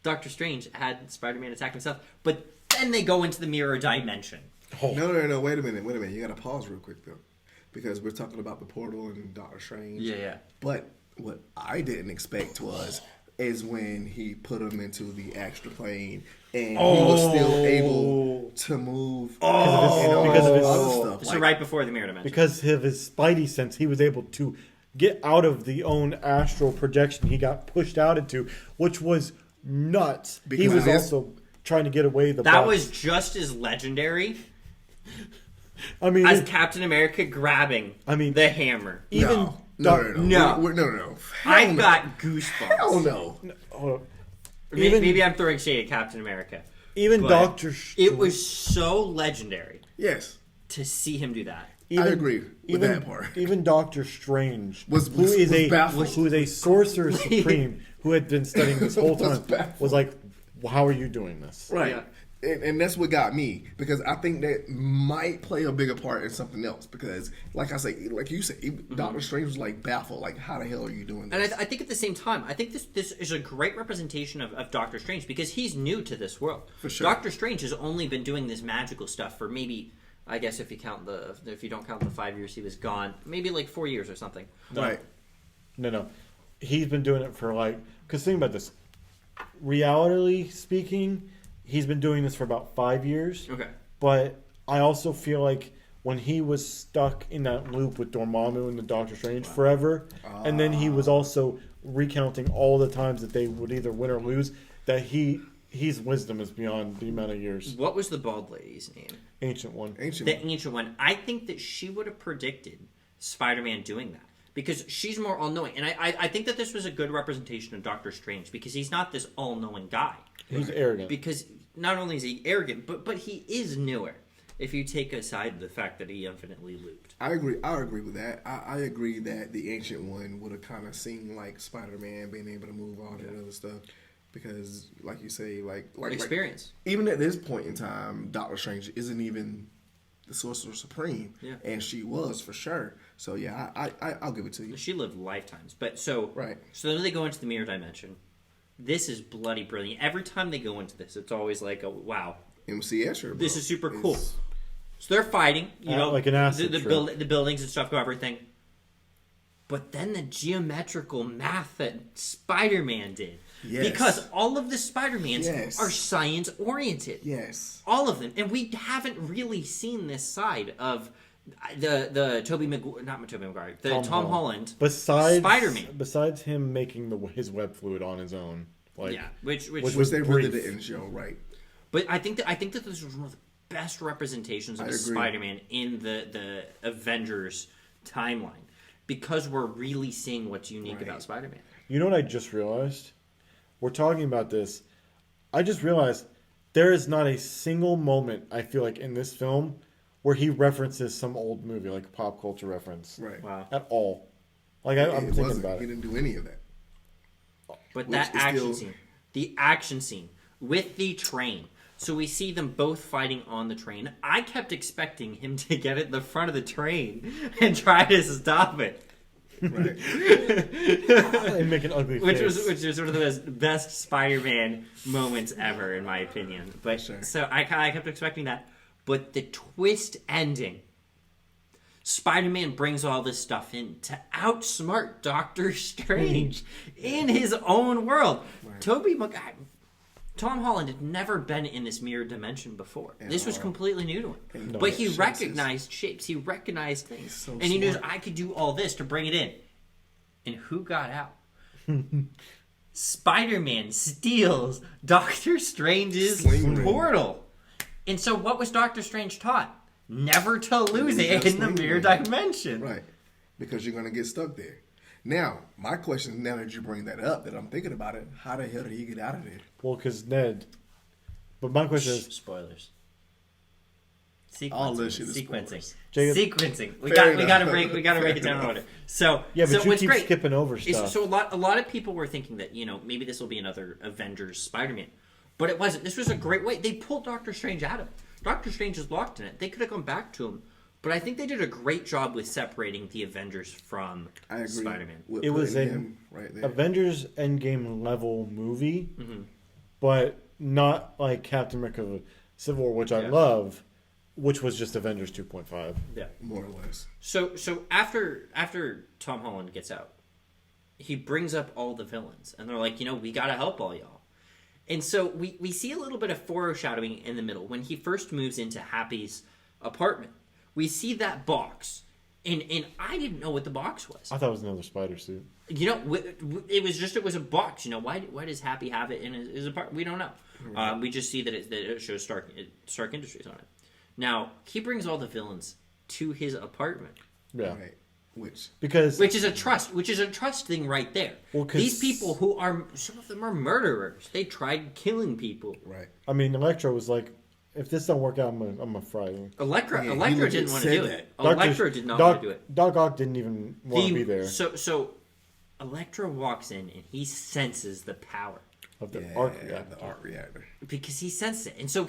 Doctor Strange had Spider-Man attack himself. But then they go into the mirror dimension. Oh. No. Wait a minute. You got to pause real quick though, because we're talking about the portal and Doctor Strange. Yeah. But what I didn't expect is when he put him into the astral plane and he was still able to move because of his other stuff. So right before the mirror dimension. Because of his spidey sense, he was able to get out of the own astral projection he got pushed out into, which was nuts. He was also trying to get away the That box. was just as legendary I mean, as Captain America grabbing the hammer. Even No. I've got goosebumps. Hell no. hold up. Maybe I'm throwing shade at Captain America. Even Doctor It was so legendary. Yes. To see him do that. I agree with that part. Even Doctor Strange, was who is baffled. a sorcerer supreme who had been studying this whole time, was like, well, how are you doing this? Right. Yeah. And that's what got me, because I think that might play a bigger part in something else. Because, like I say, like you said, Doctor Strange was like baffled, like, how the hell are you doing this? And I think at the same time, I think this is a great representation of Doctor Strange, because he's new to this world. For sure. Doctor Strange has only been doing this magical stuff for maybe, I guess if you don't count the 5 years he was gone, maybe like 4 years or something. Right. No. He's been doing it for because think about this. Reality speaking, he's been doing this for about 5 years. Okay. But I also feel like when he was stuck in that loop with Dormammu and the Doctor Strange forever, and then he was also recounting all the times that they would either win or lose, that his wisdom is beyond the amount of years. What was the bald lady's name? Ancient One. Ancient One. I think that she would have predicted Spider-Man doing that, because she's more all-knowing. And I think that this was a good representation of Doctor Strange, because he's not this all-knowing guy. He's arrogant. Because not only is he arrogant, but he is newer, if you take aside the fact that he infinitely looped. I agree with that. I agree that the Ancient One would have kind of seemed like Spider-Man, being able to move all that other stuff. Because, like you say, like experience. Even at this point in time, Doctor Strange isn't even the Sorcerer Supreme, and she was for sure. So yeah, I'll give it to you. She lived lifetimes, but so right. So then they go into the mirror dimension. This is bloody brilliant. Every time they go into this, it's always like, oh, wow, MC Escher, bro. This is super cool. So they're fighting, like an acid the buildings and stuff, go everything. But then the geometrical math that Spider-Man did. Yes. Because all of the Spider-Mans are science-oriented. Yes. All of them. And we haven't really seen this side of the Tom Holland besides Spider-Man. Besides him making his web fluid on his own. Which they really didn't show, right. But I think that this was one of the best representations of Spider-Man in the Avengers timeline. Because we're really seeing what's unique about Spider-Man. You know what I just realized? We're talking about this. I just realized there is not a single moment, I feel like, in this film where he references some old movie, like a pop culture reference. Right. Wow. At all. Like, I'm thinking about it. He didn't do any of that. But that action scene. The action scene with the train. So we see them both fighting on the train. I kept expecting him to get at the front of the train and try to stop it. Right. And make an ugly face. Which was one of the best Spider-Man moments ever, in my opinion. But so I kept expecting that. But the twist ending, Spider-Man brings all this stuff in to outsmart Doctor Strange in his own world. Right. Tom Holland had never been in this mirror dimension before. This was completely new to him. But he recognized shapes. He recognized things. So and he knew I could do all this to bring it in. And who got out? Spider-Man steals Doctor Strange's portal. And so what was Doctor Strange taught? Never to lose it in the mirror dimension. Right. Because you're going to get stuck there. Now, my question, now that you bring that up, that I'm thinking about it, how the hell did he get out of there? Well, because Ned. But my question is, Spoilers. All this shit is Sequencing. spoilers. Jacob- Sequencing. We Fair gotta enough. break it down in order. So yeah, but so you what's keep great skipping over is, stuff. so a lot of people were thinking that maybe this will be another Avengers Spider-Man, but it wasn't. This was a great way. They pulled Doctor Strange out of it. Doctor Strange is locked in it. They could have gone back to him, but I think they did a great job with separating the Avengers from I agree. Spider-Man. with It was putting a him right there. Avengers Endgame level movie, but not like Captain America Civil War, which I Yeah. love, which was just Avengers 2.5. Yeah. More or less. So after Tom Holland gets out, he brings up all the villains, and they're like, we gotta help all y'all. And so we see a little bit of foreshadowing in the middle when he first moves into Happy's apartment. We see that box, and I didn't know what the box was. I thought it was another spider suit. It was a box. Why does Happy have it in his apartment? We don't know. We just see that it shows Stark Industries on it. Now he brings all the villains to his apartment. Yeah, Right. Which Which is a trust thing right there. Well, 'cause- these people some of them are murderers. They tried killing people. right. I mean, Electro was like, if this don't work out, I'm gonna fry you. Electra Yeah, he didn't legit want to said do that. it. Electra did not want to do it. Doc Ock didn't even want to be there So Electra walks in and he senses the power of the Yeah, arc reactor. the arc reactor. because he sensed it, and so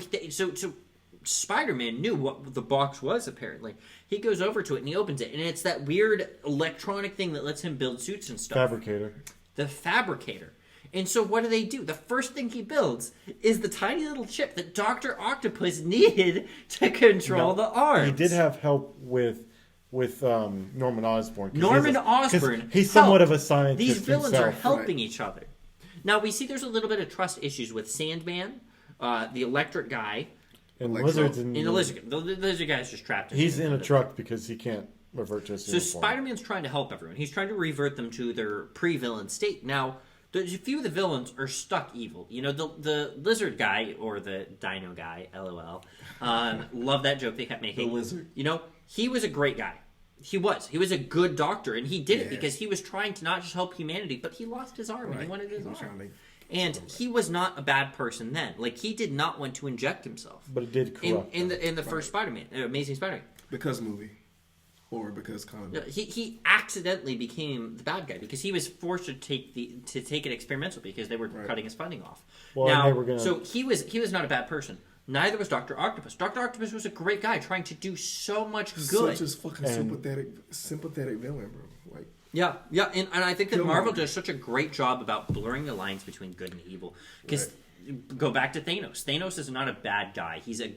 Spider-Man knew what the box was. Apparently, he goes over to it and he opens it, and it's that weird electronic thing that lets him build suits and stuff. Fabricator. The fabricator. And so what do? The first thing he builds is the tiny little chip that Dr. Octopus needed to control the arms. He did have help with Norman Osborn. 'Cause Norman 'cause Osborn. He's somewhat helped. of a scientist. These villains are himself. helping each other. Now we see there's a little bit of trust issues with Sandman, the electric guy, And Electro. Lizards and the lizard. The lizard guy's just trapped. He's in a the- truck because he can't revert to his So uniform. Spider-Man's trying to help everyone. He's trying to revert them to their pre-villain state. Now, there's a few of the villains are stuck evil. The lizard guy or the dino guy, LOL. Love that joke they kept making. The lizard. He was a great guy. He was a good doctor, and he did it Yeah. because he was trying to not just help humanity, but he lost his arm and he Right. wanted his He was arm. trying to- And he was not a bad person then. Like, he did not want to inject himself. But it did corrupt in the first Spider-Man, Amazing Spider-Man. Because movie. Or because comic book. He accidentally became the bad guy because he was forced to take it experimental because they were cutting his funding off. Well, and they were gonna- So he was not a bad person. Neither was Dr. Octopus. Dr. Octopus was a great guy trying to do so much good. Such a fucking sympathetic villain, bro. Like, Yeah, and I think that Killmonger. Marvel does such a great job about blurring the lines between good and evil. Because go back to Thanos. Thanos is not a bad guy. He's a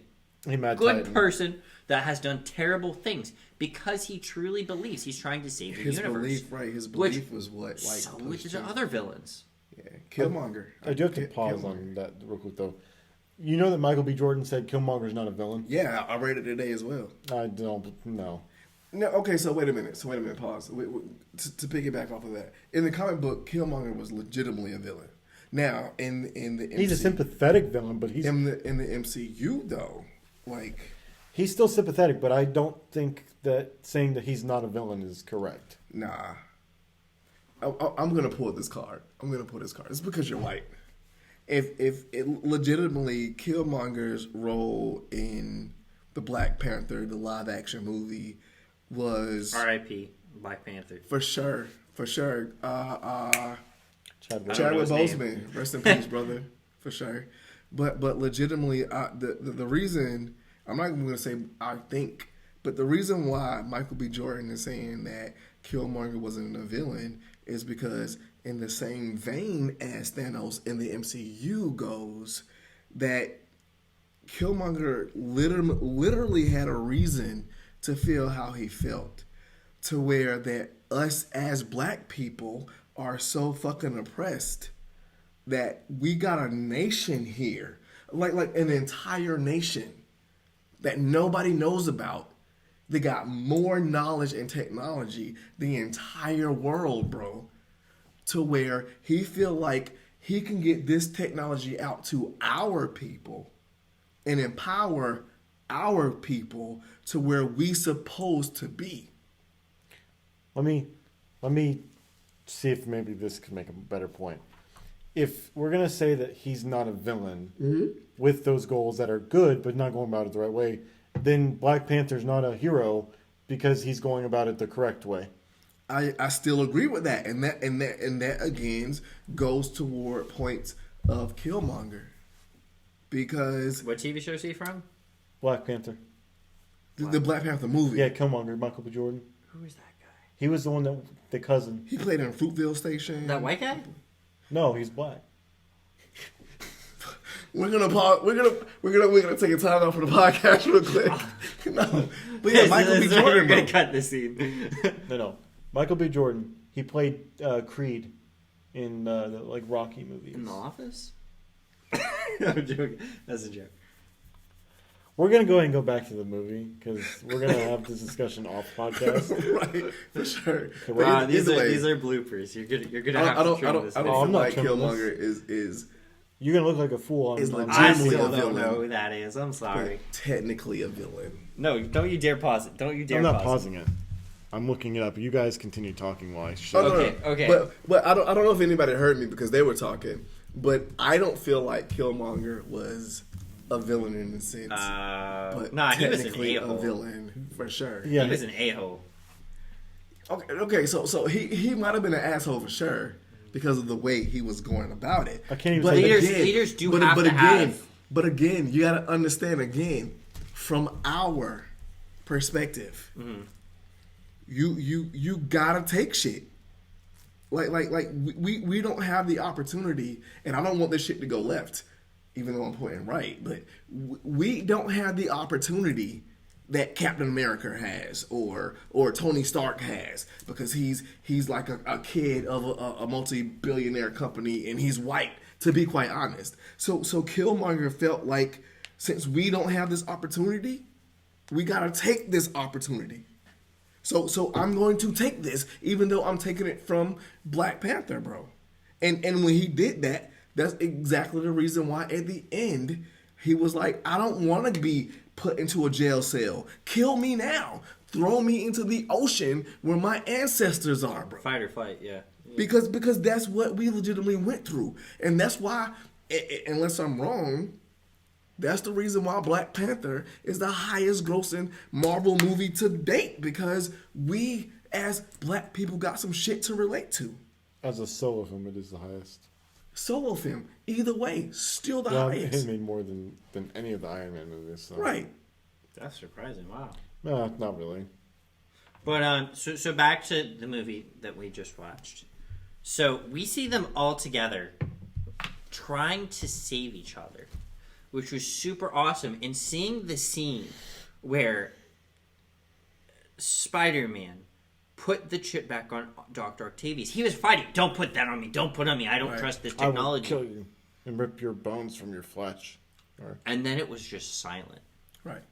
He mad good Titan. person that has done terrible things because he truly believes he's trying to save the his universe. belief, right? His Which- belief was what, like, So pushed which is him. other villains. Yeah, Killmonger. I do have to pause Killmonger. on that real quick though. You know that Michael B. Jordan said Killmonger's not a villain? Yeah, I read it today as well. I don't know. No, okay, so wait a minute. Pause. To piggyback off of that, in the comic book, Killmonger was legitimately a villain. Now, in the MCU, He's a sympathetic villain, but he's in the MCU though, like, he's still sympathetic, but I don't think that saying that he's not a villain is correct. nah. I'm gonna pull this card. It's because you're white. If it legitimately Killmonger's role in the Black Panther, the live action movie, was R.I.P. Black Panther. for sure. Chadwick. know Chadwick his name. Boseman, rest in peace, brother, for sure. But legitimately, the reason I'm not even going to say I think, but the reason why Michael B. Jordan is saying that Killmonger wasn't a villain is because in the same vein as Thanos in the MCU goes, that Killmonger literally had a reason to feel how he felt, to where that us as black people are so fucking oppressed that we got a nation here, like an entire nation that nobody knows about. They got more knowledge and technology than the entire world, bro, to where he feel like he can get this technology out to our people and empower our people to where we supposed to be. Let me see if maybe this could make a better point. If we're gonna say that he's not a villain with those goals that are good but not going about it the right way, then Black Panther's not a hero because he's going about it the correct way. I still agree with that, and that again goes toward points of Killmonger, because What TV show is he from? Black Panther. the Black Panther movie. Yeah, Killmonger, Michael B. Jordan. Who is that guy? He was the one that the cousin. He played in Fruitville Station. That white guy? No, he's black. We're gonna pause. We're gonna take a time out for the podcast real quick. No, but yeah, Michael B. Jordan. You're gonna Bro. cut this scene. No. Michael B. Jordan. He played Creed in the Rocky movies. In The Office? I'm joking. That's a joke. We're gonna go ahead and go back to the movie because we're gonna have this discussion off podcast. Right, for sure. But Wow, these either are way, these are bloopers. You're gonna have I to don't trim this. I out. don't I'm feel not like trimming Killmonger is You're gonna look like a fool on. It's on legit. I Genuinely still a don't villain. know who that is. I'm sorry. technically a villain. No, don't you dare pause it. Don't you dare I'm not pause pausing it. I'm looking it up. You guys continue talking while I Oh, shut no, up. Okay, no. okay. But I don't know if anybody heard me because they were talking. But I don't feel like Killmonger was a villain in a sense. But Nah, he was an technically a a-hole. villain for sure. Yeah, He was an a-hole. Okay. So he might have been an asshole for sure because of the way he was going about it. I can't even But say Leaders do have to have- But again, you got to understand again from our perspective. Mm-hmm. You gotta take shit. Like we don't have the opportunity, and I don't want this shit to go left, even though I'm pointing right. But we don't have the opportunity that Captain America has, or Tony Stark has, because he's like a kid of a multi-billionaire company, and he's white. To be quite honest, so Killmonger felt like since we don't have this opportunity, we gotta take this opportunity. So I'm going to take this, even though I'm taking it from Black Panther, bro. And when he did that, that's exactly the reason why at the end he was like, I don't want to be put into a jail cell. Kill me now. Throw me into the ocean where my ancestors are, bro. Fight or flight, yeah. Because that's what we legitimately went through. And that's why, unless I'm wrong, that's the reason why Black Panther is the highest grossing Marvel movie to date, because we as black people got some shit to relate to. as a solo film, it is the highest. Solo film, either way, still the Well, highest. it made more than any of the Iron Man movies. So. Right. That's surprising. Wow. No, not really. But so back to the movie that we just watched. So we see them all together trying to save each other, which was super awesome. And seeing the scene where Spider-Man put the chip back on Dr. Octavius. He was fighting. Don't put that on me. Don't put it on me. I don't trust this I will technology. kill you and rip your bones from your flesh. Or, And then it was just silent. Right.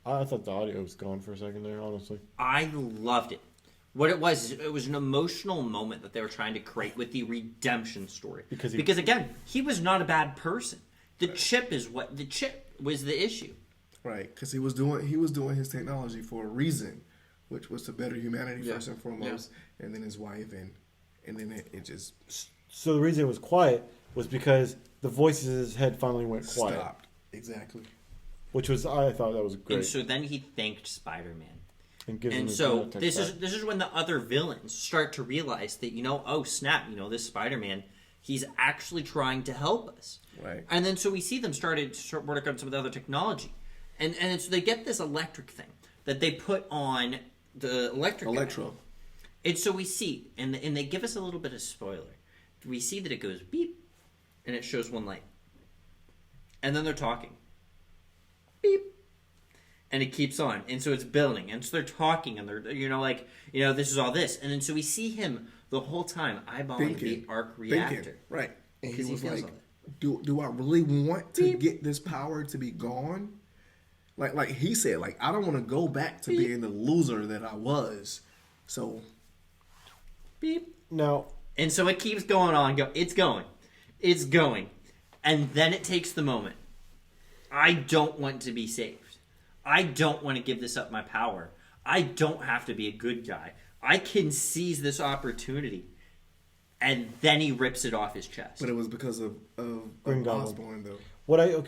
I thought the audio was gone for a second there, honestly. I loved it. What it was an emotional moment that they were trying to create with the redemption story. Because again, he was not a bad person. The chip was the issue. Right. Because he was doing his technology for a reason, which was to better humanity first and foremost, and then his wife, and then it just So the reason it was quiet was because the voices in his head finally went quiet. stopped. Exactly. Which was, I thought that was great. And so then he thanked Spider-Man. gives him And his so nanotech this back. is when the other villains start to realize that, oh snap, this Spider-Man, he's actually trying to help us. Right. And then so we see them start working on some of the other technology. And so they get this electric thing that they put on the electric guy. Electro. And so we see, and they give us a little bit of spoiler. We see that it goes beep, and it shows one light. And then they're talking. Beep. And it keeps on. And so it's building. And so they're talking, and they're, this is all this. And then so we see him the whole time eyeballing the arc reactor. Thinking. Right. And he Because he was feels like, all that. do I really want to get this power to be gone? Like he said, I don't want to go back to being the loser that I was. So Beep. Now, And so it keeps going on. It's going. It's going. And then it takes the moment. I don't want to be saved. I don't want to give this up my power. I don't have to be a good guy. I can seize this opportunity. and then he rips it off his chest. But it was because of Green Goblin. Osborn, though.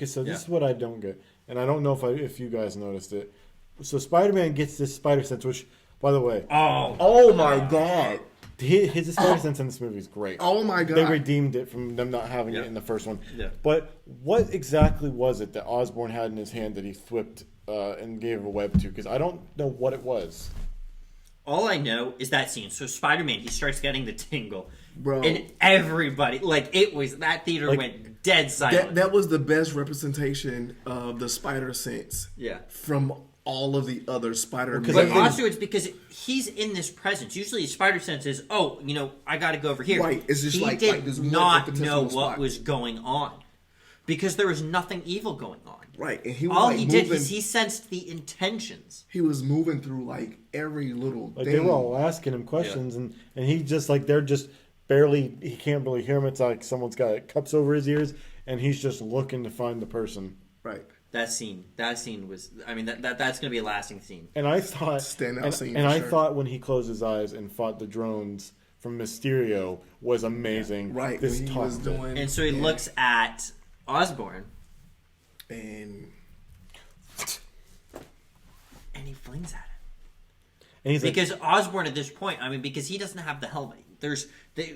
So this is what I don't get, and I don't know if you guys noticed it. So Spider-Man gets this spider sense, which, by the way, Oh my god! his spider sense in this movie is great. Oh my god! They redeemed it from them not having it in the first one. Yeah. But what exactly was it that Osborn had in his hand that he flipped and gave a web to? Because I don't know what it was. All I know is that scene. So Spider-Man, he starts getting the tingle. Bro. And everybody, that theater went dead silent. That was the best representation of the spider sense. Yeah. From all of the other Spider-Man. But also it's because he's in this presence. Usually spider sense is, I got to go over here. Right. It's just he did there's not know what spot. was going on. Because there was nothing evil going on. Right. And he was All like he moving, did is he sensed the intentions. He was moving through like every little thing. They were all asking him questions, and he just they're just barely, he can't really hear him. It's like someone's got cups over his ears, and he's just looking to find the person. Right. That scene was, that's going to be a lasting scene. And I thought, Standout scene. And I sure. thought when he closed his eyes and fought the drones from Mysterio was amazing. Right. This when he top was bit. doing. And so he looks at Osborn, and he flings at him. And he's Because Osborn at this point, because he doesn't have the helmet.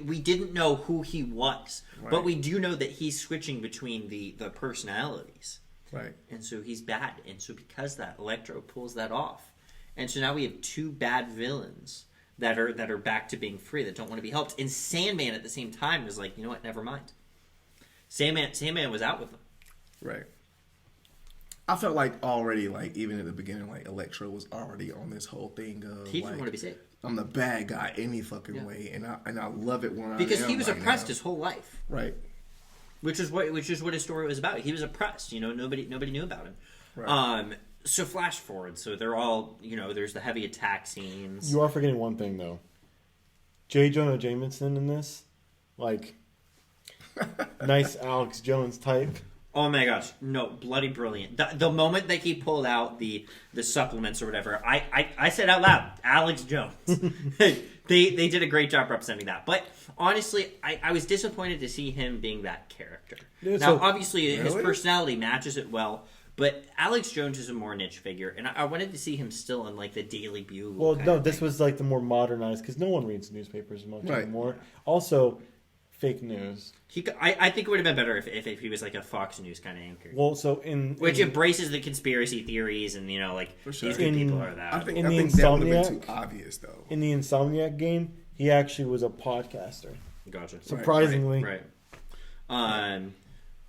We didn't know who he was, Right. but we do know that he's switching between the personalities, right. and so he's bad. And so because of that, Electro pulls that off, and so now we have two bad villains that are back to being free, that don't want to be helped. And Sandman at the same time was like, you know what? Never mind. Sandman was out with them. Right. I felt like already, even at the beginning, Electro was already on this whole thing of He didn't want to be saved I'm the bad guy any fucking way, and I love it when because I am he was right oppressed now. his whole life. Right. Which is what his story was about. He was oppressed. Nobody knew about him. Right. So flash forward. So they're all, there's the heavy attack scenes. You are forgetting one thing though. J. Jonah Jameson in this, nice Alex Jones type. Oh my gosh, no, bloody brilliant. The moment that he pulled out the supplements or whatever, I said out loud, Alex Jones. They did a great job representing that. But honestly, I was disappointed to see him being that character. Yeah, now, so- obviously, his Really? personality matches it well. But Alex Jones is a more niche figure, and I wanted to see him still in the Daily Bugle. Well, kind no, of this thing. was the more modernized because no one reads newspapers much Right. anymore. Also, fake news. I think it would have been better if he was a Fox News kind of anchor. Well, so Which embraces the conspiracy theories and, For sure. these good In- people are that. I think In the that would have been Insomniac- too obvious, though. in the Insomniac game, he actually was a podcaster. Gotcha. Surprisingly, Right.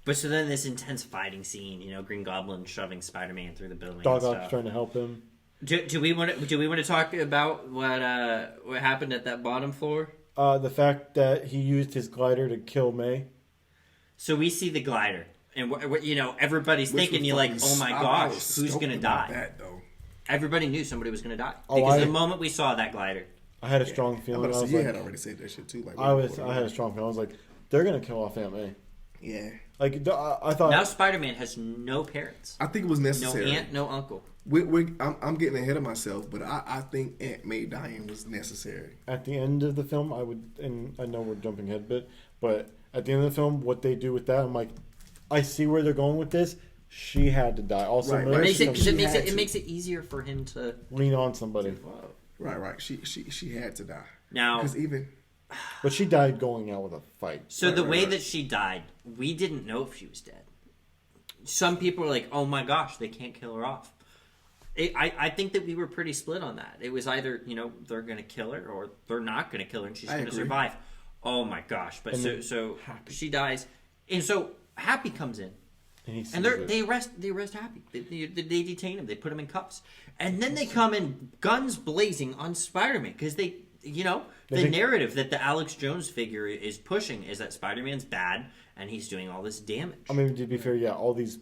But so then this intense fighting scene, Green Goblin shoving Spider-Man through the building. Dog and Ock's stuff. trying to help him. Do we want to talk about what happened at that bottom floor? The fact that he used his glider to kill May. So we see the glider, and everybody's Which thinking, was oh my fucking- I gosh, was who's stoked gonna about die? That, though. Everybody knew somebody was gonna die Oh, because I- the moment we saw that glider. I had a strong feeling. I was You like, had already said that shit too. I had a strong feeling. I was like, they're gonna kill off Aunt May. Yeah. I thought. Now Spider-Man has no parents, I think it was no necessary. aunt, no uncle. I'm getting ahead of myself, but I think Aunt May dying was necessary. At the end of the film, I would, and I know we're jumping ahead a bit, but at the end of the film, what they do with that, I'm like, I see where they're going with this. She had to die. Also, Right, It right. makes it because She it makes had it to. makes it easier for him to. lean on somebody. Right. She had to die. Now, Because even But she died going out with a fight. so the right, way right. that she died, we didn't know if she was dead. Some people were like, "Oh my gosh, they can't kill her off." I think that we were pretty split on that. It was either they're going to kill her or they're not going to kill her and she's I going to agree. survive. Oh my gosh! But And so then so Happy. she dies, and so Happy comes in. And he sees And it. they arrest Happy. They detain him. They put him in cuffs, and then they come in guns blazing on Spider-Man because the think- narrative that the Alex Jones figure is pushing is that Spider-Man's bad and he's doing all this damage. I mean, to be fair, yeah, all these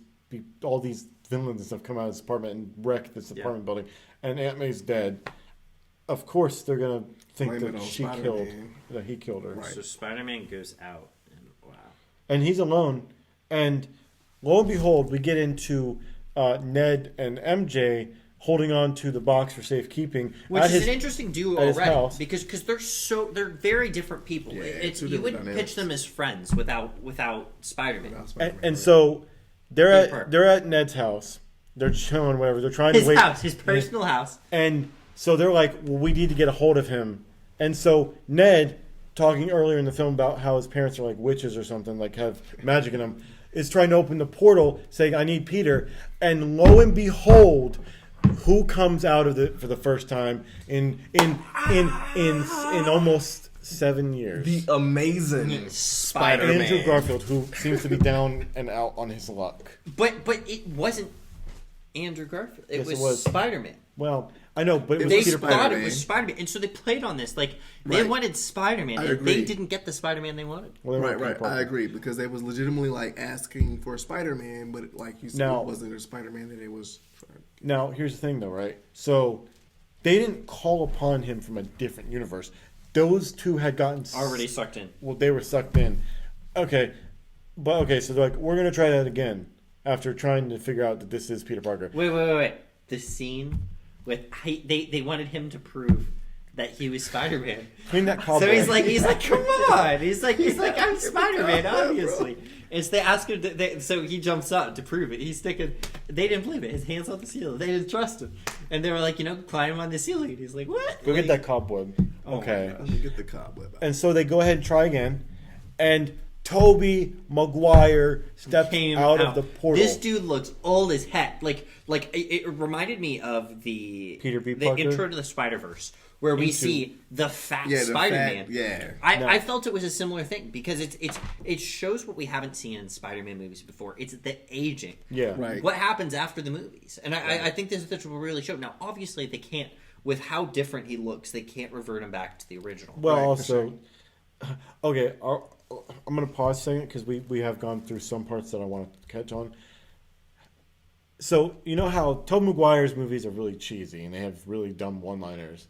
villains and stuff come out of this apartment and wreck this apartment building, and Aunt May's dead. Of course, they're gonna think Blame it that on he killed her, Right. So Spider-Man goes out, and wow. and he's alone. And lo and behold, we get into Ned and MJ holding on to the box for safekeeping. Which is an interesting duo at his already, house. because they're very different people. Yeah, It's two you different wouldn't dynamics. pitch them as friends without Spider-Man. And so Peter Parker. they're at Ned's house. They're chilling, whatever. They're trying to His wait. house, his personal house. And so they're like, well, we need to get a hold of him. And so Ned, talking earlier in the film about how his parents are like witches or something, like have magic in them, is trying to open the portal, saying, I need Peter. And lo and behold, who comes out of it for the first time in almost 7 years? The amazing Spider-Man. Andrew Garfield, who seems to be down and out on his luck. But it wasn't Andrew Garfield. It Yes, was it was. Spider-Man. Well, I know, but it was They Peter thought Parker. it was Spider-Man, and so they played on this. Like they Right. wanted Spider-Man, I and agree. they didn't get the Spider-Man they wanted. Well, they Right, were right. Peter I Parker. agree because they was legitimately like asking for Spider-Man, but like you said, Now- it wasn't a Spider-Man that it was. Now, here's the thing, though, right? So they didn't call upon him from a different universe. Those two had gotten Already sucked in. Well, they were sucked in. Okay, so they're like, we're gonna try that again after trying to figure out that this is Peter Parker. Wait. The scene with they wanted him to prove that he was Spider-Man. Clean that cobweb. So he's like, come on. He's like, I'm Spider-Man, obviously. And so they ask him, so he jumps up to prove it. He's sticking. They didn't believe it. His hands on the ceiling. They didn't trust him. And they were like, climb on the ceiling. And he's like, what? Go get Like, that cobweb. Oh Okay. Let me get the cobweb out. And so they go ahead and try again, and Tobey Maguire steps came out of the portal. This dude looks old as heck. Like it reminded me of the Peter B. the Parker? intro to the Spider-Verse, where we Into- see the fat Yeah, the Spider-Man. fat- yeah. I felt it was a similar thing because it shows what we haven't seen in Spider-Man movies before. It's the aging. Yeah. Right. What happens after the movies, and I think this will really show. Now, obviously, they can't. With how different he looks, they can't revert him back to the original. Well, Right, for also, okay, I'm going to pause a second because we have gone through some parts that I want to catch on. So, you know how Tobey Maguire's movies are really cheesy and they have really dumb one-liners.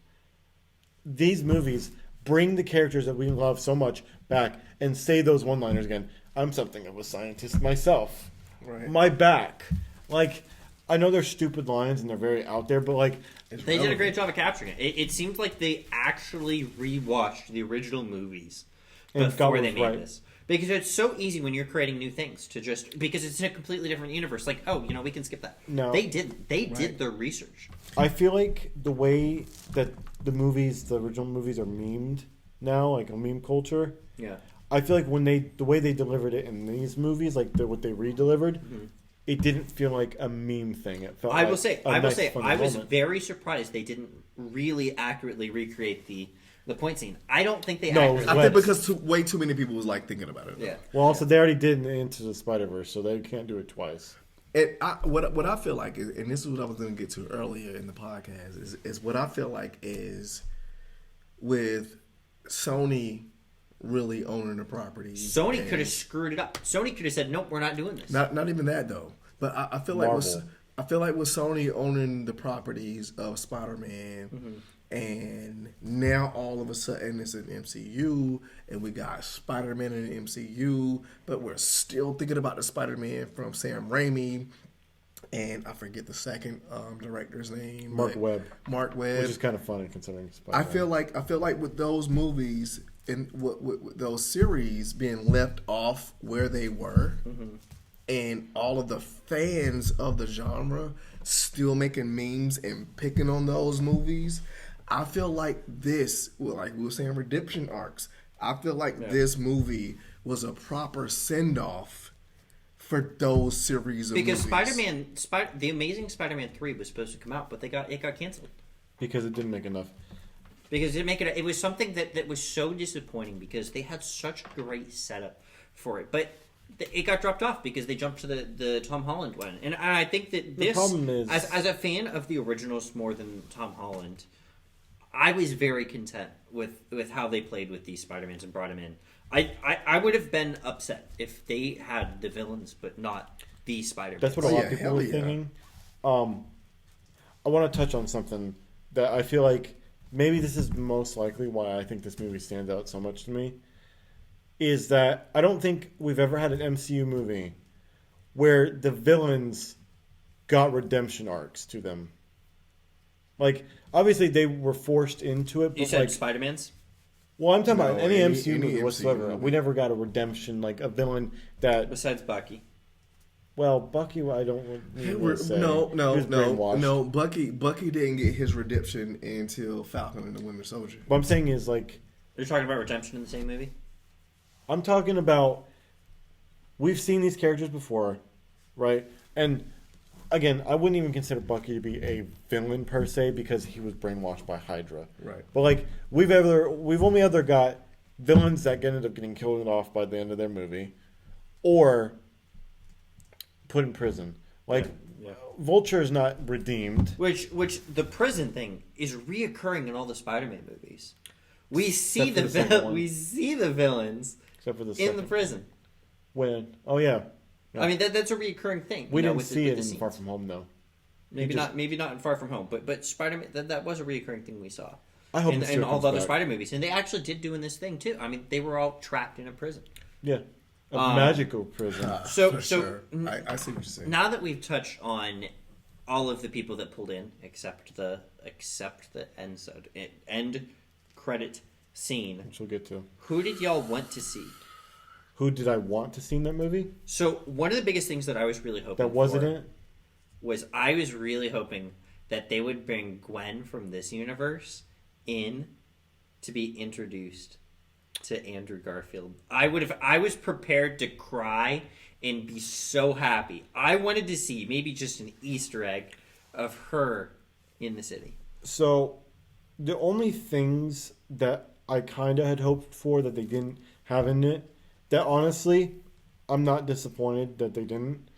These movies bring the characters that we love so much back and say those one-liners again. I'm something of a scientist myself. Right. My back. Like, I know they're stupid lines and they're very out there, but like, They did a great job of capturing it. It seemed like they actually rewatched the original movies And got before what they was made right. this. Because it's so easy when you're creating new things to just because it's in a completely different universe. Like, oh, we can skip that. No. They did their research. I feel like the way that the original movies are memed now, like a meme culture, Yeah. I feel like the way they delivered it in these movies, like what they re-delivered, it didn't feel like a meme thing. It felt. I will like say, a I will nice, say, funny I was moment. very surprised they didn't really accurately recreate the point scene. I don't think they. No, it accurately- was I wet. think because way too many people was like thinking about it. Yeah. Well, also they already did Into the Spider-Verse, so they can't do it twice. What I feel like is, and this is what I was going to get to earlier in the podcast, is what I feel like is with Sony really owning the properties. Sony and could have screwed it up. Sony could have said, "Nope, we're not doing this." not even that though. But I feel like Marvel. I feel like with Sony owning the properties of Spider-Man, and now all of a sudden it's an MCU, and we got Spider-Man in the MCU, but we're still thinking about the Spider-Man from Sam Raimi, and I forget the second director's name. Mark but- Webb. Mark Webb. Which is kind of funny considering I Spider-Man. feel like with those movies and with those series being left off where they were, and all of the fans of the genre still making memes and picking on those movies, I feel like this, like we were saying, redemption arcs. I feel like this movie was a proper send off for those series of Because movies. The Amazing Spider-Man 3 was supposed to come out, but it got canceled. Because it didn't make enough. Because it didn't make it. It was something that was so disappointing because they had such great setup for it, but it got dropped off because they jumped to the Tom Holland one. And I think that The problem is- as a fan of the originals more than Tom Holland, I was very content with how they played with these Spider-Mans and brought him in. I would have been upset if they had the villains but not the Spider-Man. That's what a Oh, lot yeah, of people hell were yeah. thinking. I want to touch on something that I feel like maybe this is most likely why I think this movie stands out so much to me. Is that I don't think we've ever had an MCU movie where the villains got redemption arcs to them. Like, obviously they were forced into it, but You said like, Spider-Man's? well, I'm talking about any MCU any movie MCU whatsoever. movie. We never got a redemption, like a villain that. Besides Bucky. Well, Bucky, I don't really say. No, He was brainwashed. no. Bucky didn't get his redemption until Falcon and the Winter Soldier. What I'm saying is, like, You're talking about redemption in the same movie? I'm talking about. We've seen these characters before, right? And again, I wouldn't even consider Bucky to be a villain per se because he was brainwashed by Hydra. Right. But like we've only ever got villains that ended up getting killed off by the end of their movie, or put in prison. Like Yeah. Vulture is not redeemed. Which the prison thing is reoccurring in all the Spider-Man movies. We see Except for the second one. we see the villains Except for the in second. the prison. When? Oh yeah. Yeah. I mean that's a reoccurring thing. We you know, didn't with see the it in scenes. Far From Home though. Maybe just- not in Far From Home, but Spider-Man that was a reoccurring thing we saw. I hope in Mysterio all comes the other back. Spider movies, and they actually did do in this thing too. I mean, they were all trapped in a prison. Yeah. A Um, magical prison. So- For so- sure. I see what you're saying. Now that we've touched on all of the people that pulled in, except the end credit scene, Which we'll get to. who did y'all want to see? Who did I want to see in that movie? So one of the biggest things that I was really hoping That wasn't for it? was I was really hoping that they would bring Gwen from this universe in to be introduced to Andrew Garfield. I was prepared to cry and be so happy. I wanted to see maybe just an Easter egg of her in the city. So, the only things that I kind of had hoped for that they didn't have in it, that honestly, I'm not disappointed that they didn't,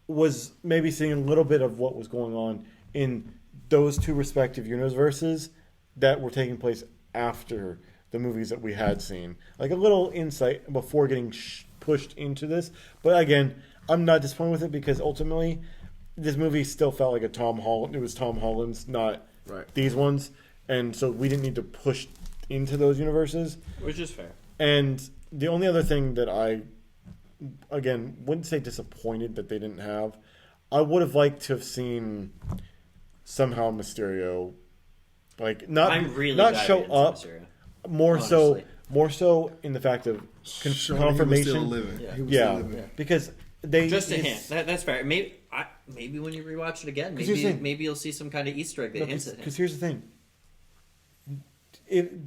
was maybe seeing a little bit of what was going on in those two respective universes that were taking place after the movies that we had seen. Like a little insight before getting pushed into this. But again, I'm not disappointed with it because ultimately, this movie still felt like a Tom Holland. It was Tom Holland's, not Right. these ones, and so we didn't need to push into those universes. Which is fair. And the only other thing that I, again, wouldn't say disappointed that they didn't have, I would have liked to have seen somehow Mysterio, like not I'm really not diving show into up, Mysterio. more honestly. so in the fact of Showing he was confirmation. still living. Yeah. He was Yeah, still living. because they Just a it's- hint. That's fair. Maybe when you rewatch it again, 'Cause here's the thing. maybe you'll see some kind of Easter egg that hints at him. Because here's the thing.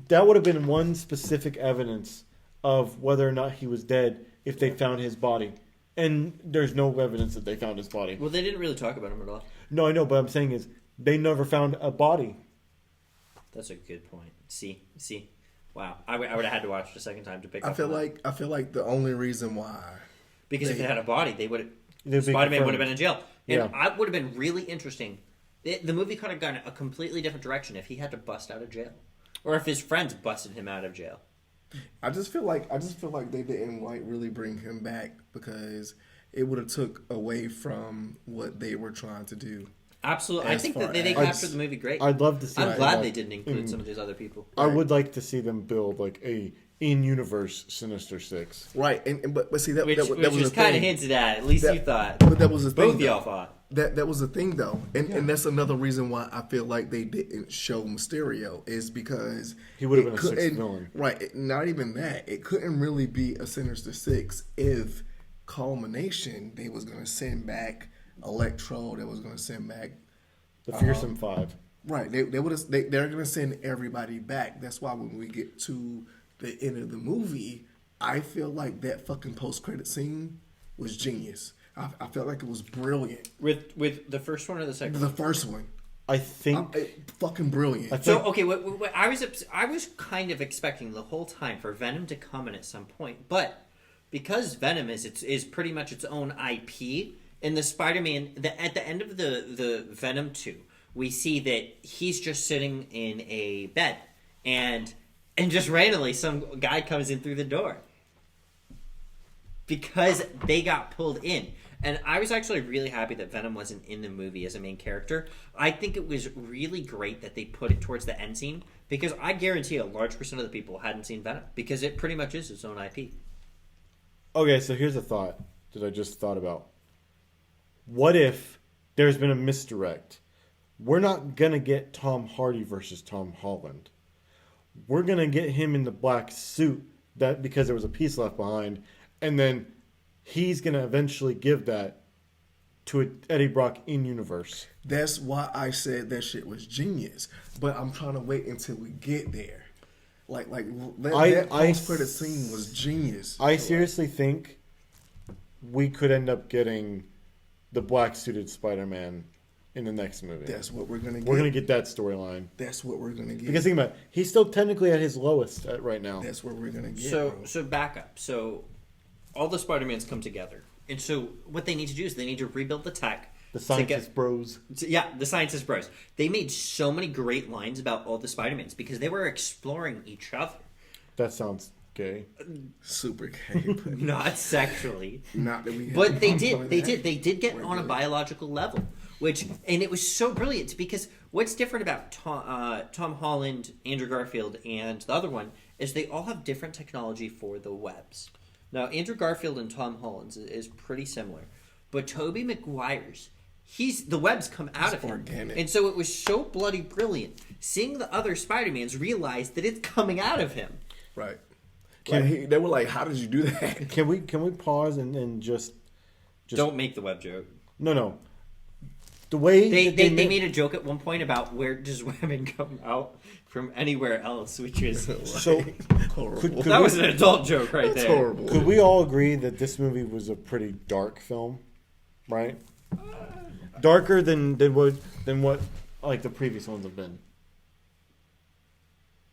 That would have been one specific evidence of whether or not he was dead if they found his body. And there's no evidence that they found his body. Well, they didn't really talk about him at all. No, I know, but I'm saying is they never found a body. That's a good point. See, wow. I would have had to watch it a second time to pick up. I feel on that. like the only reason why Because if they- they had a body, they would They'd have. be Spider-Man would confirmed. have been in jail, and Yeah. I would have been really interesting. The movie could have gone a completely different direction if he had to bust out of jail, or if his friends busted him out of jail. I just feel like they didn't like really bring him back because it would have took away from what they were trying to do. Absolutely, I As think far that they as- captured the movie great. I'd love to see. I'm them glad like, they didn't include some of these other people. I would like to see them build like a in-universe Sinister Six. Right, but see that Which that was was the kind of thing. hinted at. At least That- you thought. But that was the Both thing. of y'all though. thought. That was the thing though, and that's another reason why I feel like they didn't show Mysterio is because He would have it been a sixth couldn't- villain. Right, not even that. It couldn't really be a Sinister Six if culmination they was gonna send back Electro. They was gonna send back The Fearsome Five. right. They're gonna send everybody back. That's why when we get to the end of the movie, I feel like that fucking post credit scene was genius. I felt like it was brilliant. With the first one or the second? The first one. I think Fucking brilliant. I So think okay, what I was kind of expecting the whole time for Venom to come in at some point, but because Venom is pretty much its own IP in the Spider-Man, at the end of the Venom 2, we see that he's just sitting in a bed, and just randomly some guy comes in through the door because they got pulled in. And I was actually really happy that Venom wasn't in the movie as a main character. I think it was really great that they put it towards the end scene because I guarantee a large percent of the people hadn't seen Venom because it pretty much is its own IP. Okay, so here's a thought that I just thought about. What if there's been a misdirect? we're not gonna get Tom Hardy versus Tom Holland. We're gonna get him in the black suit that because there was a piece left behind, and then he's gonna eventually give that to Eddie Brock in universe. That's why I said that shit was genius. But I'm trying to wait until we get there. That post-credit scene was genius. I seriously think we could end up getting the black suited Spider-Man in the next movie. That's what we're gonna get. We're gonna get that storyline. That's what we're gonna get. Because think about it, he's still technically at his lowest right now. That's what we're gonna get. So back up. So all the Spider-Mans come together, and so what they need to do is they need to rebuild the tech. The scientist bros. The scientist bros. They made so many great lines about all the Spider-Mans because they were exploring each other. That sounds gay. Super gay, but Not sexually. not that we. But they did get on a biological level, and it was so brilliant because what's different about Tom Holland, Andrew Garfield, and the other one is they all have different technology for the webs. Now, Andrew Garfield and Tom Holland's is pretty similar, but Tobey Maguire's, the webs come out of him, organic. and so it was so bloody brilliant seeing the other Spider-Mans realize that it's coming out of him. Right. They were like, "How did you do that?" Can we pause and just Don't make the web joke. No. The way They made a joke at one point about where does women come out from anywhere else, which is so Horrible. that was an adult joke right That's there. horrible. could we all agree that this movie was a pretty dark film, right? Darker than what like the previous ones have been.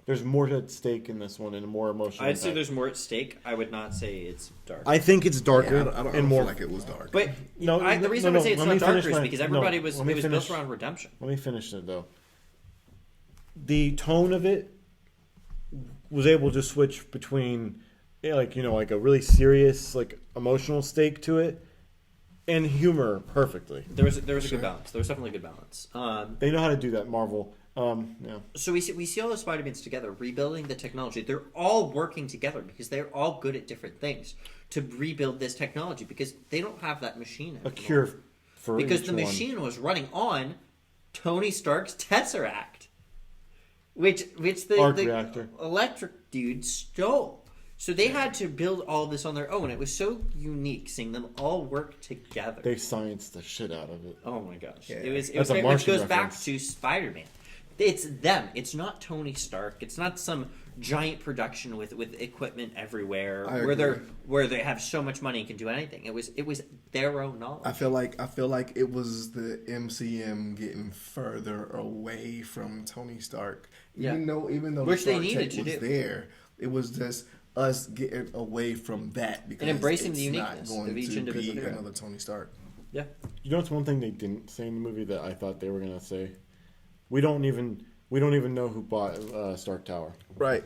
There's more at stake in this one and more emotional. I'd say there's more at stake. I would not say it's dark. I think it's darker I don't and more. feel like it was dark. But the reason I would say it's not darker is because everybody was built around redemption. Let me finish it though. The tone of it was able to switch between like a really serious like emotional stake to it and humor perfectly. There was a good balance. There was definitely a good balance. They know how to do that, Marvel. Yeah. So we see all the Spider-Mans together rebuilding the technology. They're all working together because they're all good at different things to rebuild this technology because they don't have that machine anymore. A cure for because each the machine was running on Tony Stark's Tesseract, which Arc the reactor. electric dude stole. So they had to build all this on their own. It was so unique seeing them all work together. They scienced the shit out of it. Oh my gosh! Yeah. It was That's a which Martian goes back reference. to Spider-Man. It's them. It's not Tony Stark. It's not some giant production with equipment everywhere where they have so much money and can do anything. It was their own knowledge. I feel like it was the MCM getting further away from Tony Stark. Even though Which the they Stark needed tech to was do. there, it was just us getting away from that because And embracing it's the uniqueness not going of each to individual be hero. another Tony Stark. Yeah. You know what's one thing they didn't say in the movie that I thought they were gonna say? We don't even know who bought Stark Tower. Right.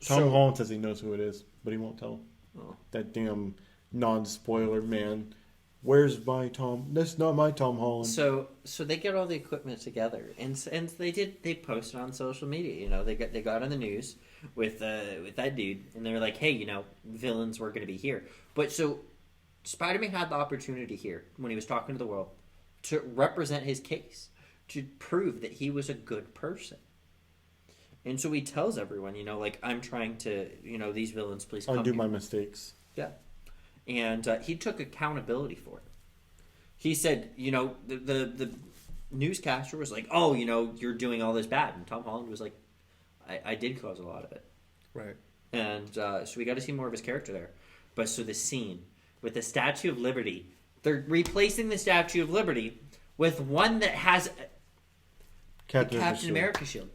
Tom Holland says he knows who it is, but he won't tell. Oh. That damn non-spoiler man. Where's my Tom? That's not my Tom Holland. So they get all the equipment together, and they posted on social media. They got on the news with that dude, and they were like, hey, villains were going to be here. But so Spider-Man had the opportunity here when he was talking to the world to represent his case, to prove that he was a good person. And so he tells everyone, I'm trying to, these villains, please come Undo here. my mistakes. Yeah. And he took accountability for it. He said, the newscaster was like, oh, you're doing all this bad. And Tom Holland was like, I did cause a lot of it. Right. And so we got to see more of his character there. But so the scene with the Statue of Liberty, they're replacing the Statue of Liberty with one that has Captain America shield.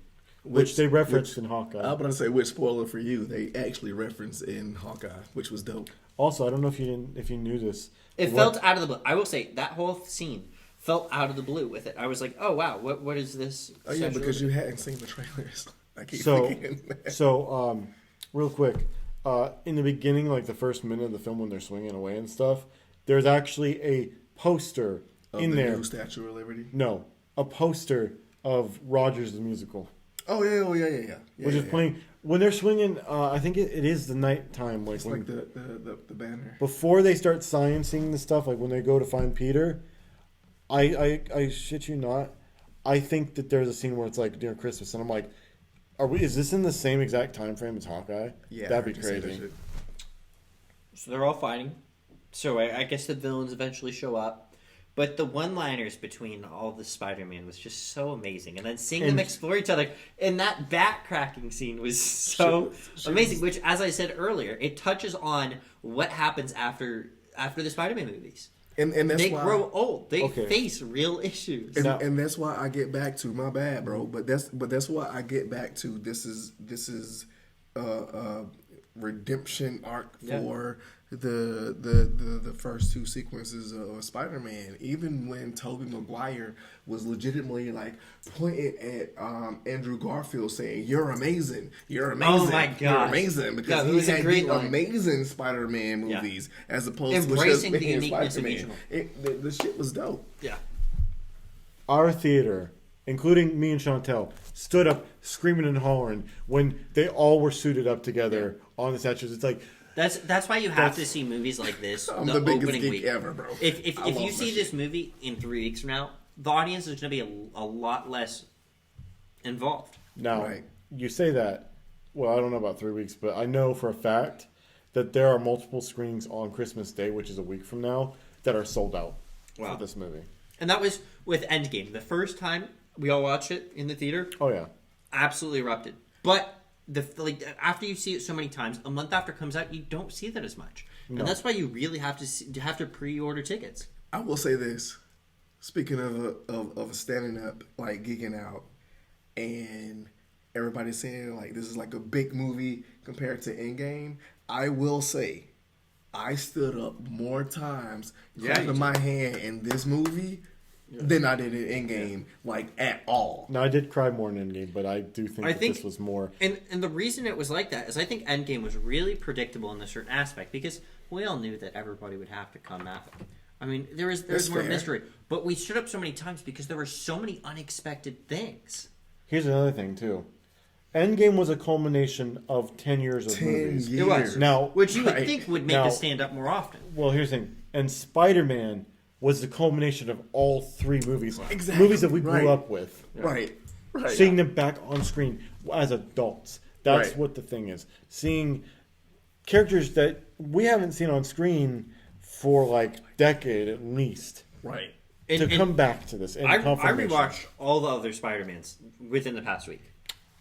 Which they referenced in Hawkeye. I'm going to say, which spoiler for you, they actually referenced in Hawkeye, which was dope. Also, I don't know if you knew this. It felt out of the blue. I will say that whole scene felt out of the blue with it. I was like, oh wow, what is this? Oh yeah, because you hadn't seen the trailers. I keep So, thinking that. real quick, in the beginning, like the first minute of the film when they're swinging away and stuff, there's actually a poster in the there. new Statue of Liberty. No, a poster of Rogers the musical. Oh yeah. Which is playing when they're swinging. I think it is the nighttime, like It's when, like the banner. before they start sciencing the stuff. Like when they go to find Peter, I shit you not. I think that there's a scene where it's like near Christmas, and I'm like, is this in the same exact time frame as Hawkeye? Yeah, That'd be crazy. So they're all fighting. So I guess the villains eventually show up. But the one-liners between all the Spider-Man was just so amazing. And then seeing them explore each other. And that back-cracking scene was so amazing. Which, as I said earlier, it touches on what happens after the Spider-Man movies. And that's they why, grow old. They face real issues. And that's why I get back to my bad, bro. But that's why I get back to this is redemption arc for the first two sequences of Spider-Man. Even when Tobey Maguire was legitimately like pointing at Andrew Garfield saying, "You're amazing, you're amazing, oh my gosh, you're amazing," because he had the amazing Spider-Man movies as opposed to just the uniqueness of each one. The shit was dope. Yeah. Our theater, including me and Shawntel, stood up screaming and hollering when they all were suited up together on the statues. It's like that's why you have to see movies like this. I'm the biggest opening geek week ever, bro. If you see this movie in 3 weeks from now, the audience is going to be a lot less involved. Now, you say that. Well, I don't know about 3 weeks, but I know for a fact that there are multiple screenings on Christmas Day, which is a week from now, that are sold out for this movie. And that was with Endgame. The first time we all watched it in the theater. Oh yeah, absolutely erupted. But after you see it so many times, a month after it comes out, you don't see that as much, and that's why you really have to pre-order tickets. I will say this: speaking of standing up, like geeking out, and everybody's saying like this is like a big movie compared to Endgame, I will say I stood up more times clapping my hand in this movie than I did in Endgame, like at all. No, I did cry more in Endgame, but I do think this was more. And the reason it was like that is I think Endgame was really predictable in a certain aspect because we all knew that everybody would have to come out. I mean, there's more mystery, but we stood up so many times because there were so many unexpected things. Here's another thing too. Endgame was a culmination of 10 years of movies. It was. Now, which you would think would make us stand up more often. Well, here's the thing. And Spider-Man was the culmination of all 3 movies. Exactly. Movies that we grew up with. Right. Seeing them back on screen as adults. That's what the thing is. Seeing characters that we haven't seen on screen for like a decade at least. Right. To come back to this. I rewatched all the other Spider-Mans within the past week.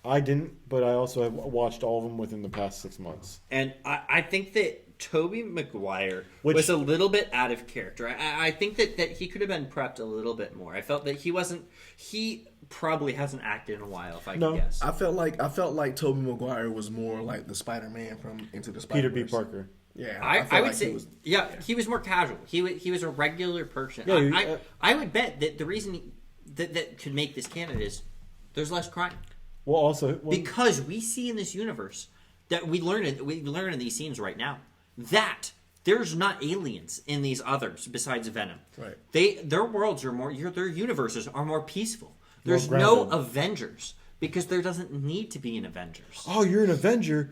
I didn't, but I also have watched all of them within the past 6 months. And I think that Tobey Maguire was a little bit out of character. I think that he could have been prepped a little bit more. I felt that he probably hasn't acted in a while, if I can guess. I felt like Tobey Maguire was more like the Spider-Man from Into the Spider-Verse. Peter B. Parker. Yeah, I would say he was more casual. He was a regular person. Yeah, I would bet that the reason that could make this canon is there's less crime. Well, also because we see in this universe that we learn in these scenes right now that there's not aliens in these others besides Venom. Right. Their worlds are more their universes are more peaceful. There's no Avengers because there doesn't need to be an Avengers. Oh, you're an Avenger.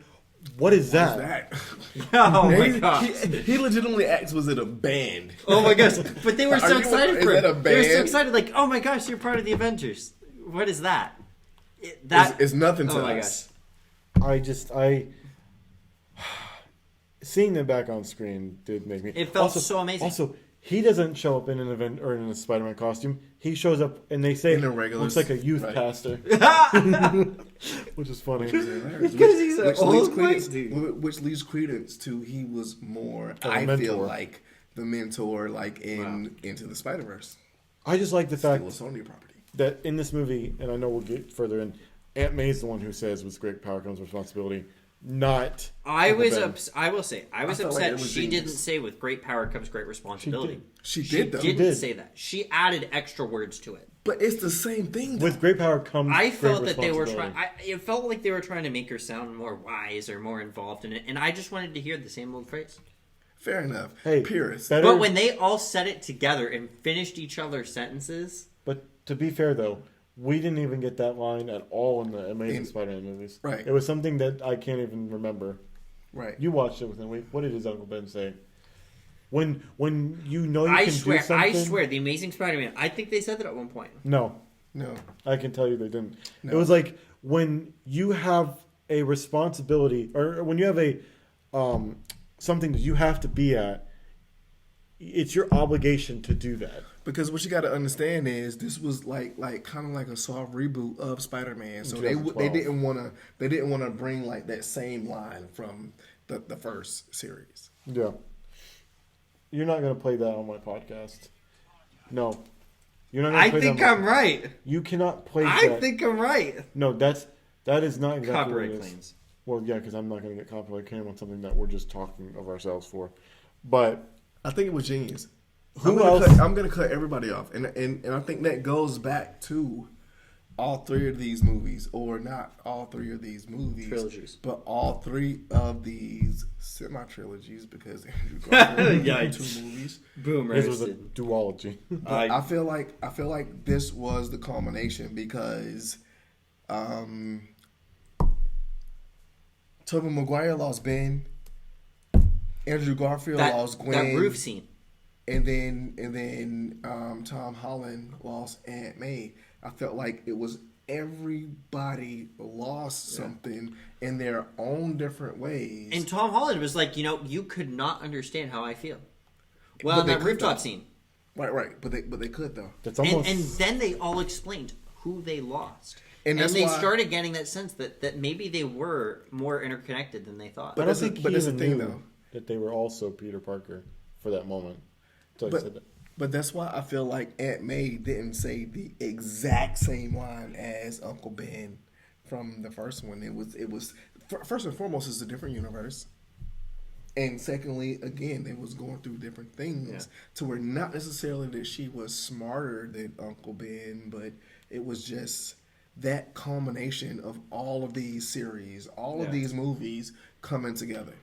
What is that? Oh my gosh. He legitimately asked, was it a band? Oh my gosh. But they were so excited for it. Is that a band? They were so excited, like, oh my gosh, you're part of the Avengers. What is that? It's nothing to us. My gosh. Seeing them back on screen did make me. It felt so amazing. Also, he doesn't show up in an event or in a Spider-Man costume. He shows up and they say in a regular, looks like a youth pastor, which is funny. Because he's an old white dude. Which leads credence to he was more. I feel like the mentor, like in Into the Spider-Verse. I just like the fact Sony property. That in this movie, and I know we'll get further in, Aunt May's the one who says, "With great power comes responsibility." Not. I will say, I was upset like she didn't say, "With great power comes great responsibility." She did though. She didn't say that. She added extra words to it. But it's the same thing. Though. With great power comes. I felt that they were trying. It felt like they were trying to make her sound more wise or more involved in it, and I just wanted to hear the same old phrase. Fair enough. Hey, purist. But when they all said it together and finished each other's sentences. But to be fair, though, we didn't even get that line at all in the Amazing Spider-Man movies. Right. It was something that I can't even remember. Right. You watched it within a week. What did his Uncle Ben say? When you know you I can swear, do something. I swear, the Amazing Spider-Man. I think they said that at one point. No, No. I can tell you they didn't. No. It was like when you have a responsibility, or when you have a something that you have to be at. It's your obligation to do that. Because what you got to understand is this was like kind of like a soft reboot of Spider-Man. So they didn't want to bring like that same line from the first series. Yeah. You're not gonna play that on my podcast. No. You're not gonna I play think that I'm right. You cannot play that. I think I'm right. No, that is not exactly Copyright what it is. claims. Well, yeah, because I'm not gonna get copyright claim on something that we're just talking of ourselves for. But I think it was genius. Who else? I'm gonna cut everybody off, and I think that goes back to all three of these movies, or not all three of these movies, Trilogies. but all three of these semi-trilogies, because Andrew Garfield did two movies. Boom, This was a roasted. duology. I feel like this was the culmination because Tobey Maguire lost Ben, Andrew Garfield lost Gwen, that roof scene. and then Tom Holland lost Aunt May. I felt like it was everybody lost something in their own different ways. And Tom Holland was like, you could not understand how I feel. Well, But they that could, rooftop though. scene. Right. But they could though. That's almost. And then they all explained who they lost. And And that's they why- started getting that sense that maybe they were more interconnected than they thought. I don't that's think the- but he that's the even thing, knew though. that they were also Peter Parker for that moment. So I said that. But that's why I feel like Aunt May didn't say the exact same line as Uncle Ben from the first one. It was first and foremost, it's a different universe, and secondly, again, they was going through different things to where not necessarily that she was smarter than Uncle Ben, but it was just that culmination of all of these series, all of these movies coming together.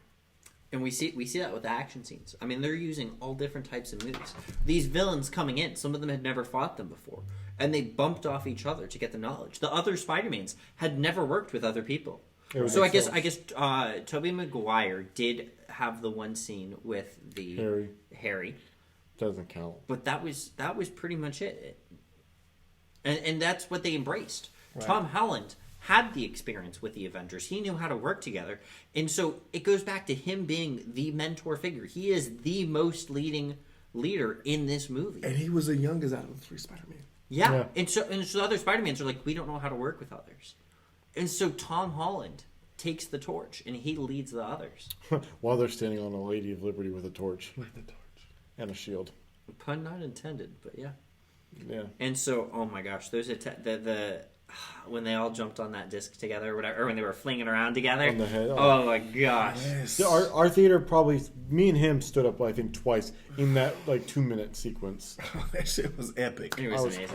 And we see that with the action scenes. I mean, they're using all different types of moves. These villains coming in, some of them had never fought them before, and they bumped off each other to get the knowledge. The other Spider-Mans had never worked with other people. So I guess Tobey Maguire did have the one scene with the Harry. Doesn't count. But that was pretty much it. And that's what they embraced. Right. Tom Holland had the experience with the Avengers. He knew how to work together. And so it goes back to him being the mentor figure. He is the most leading leader in this movie. And he was the youngest out of the three Spider-Man. Yeah. And so the other Spider-Mans are like, we don't know how to work with others. And so Tom Holland takes the torch and he leads the others. While they're standing on a Lady of Liberty with a torch. And a shield. Pun not intended, but yeah. Yeah. And so, oh my gosh, those when they all jumped on that disc together, or whatever, or when they were flinging around together. On the head. Oh my gosh. Yes. Yeah, our theater probably, me and him stood up, I think, twice in that 2-minute sequence. That shit was epic. It was amazing.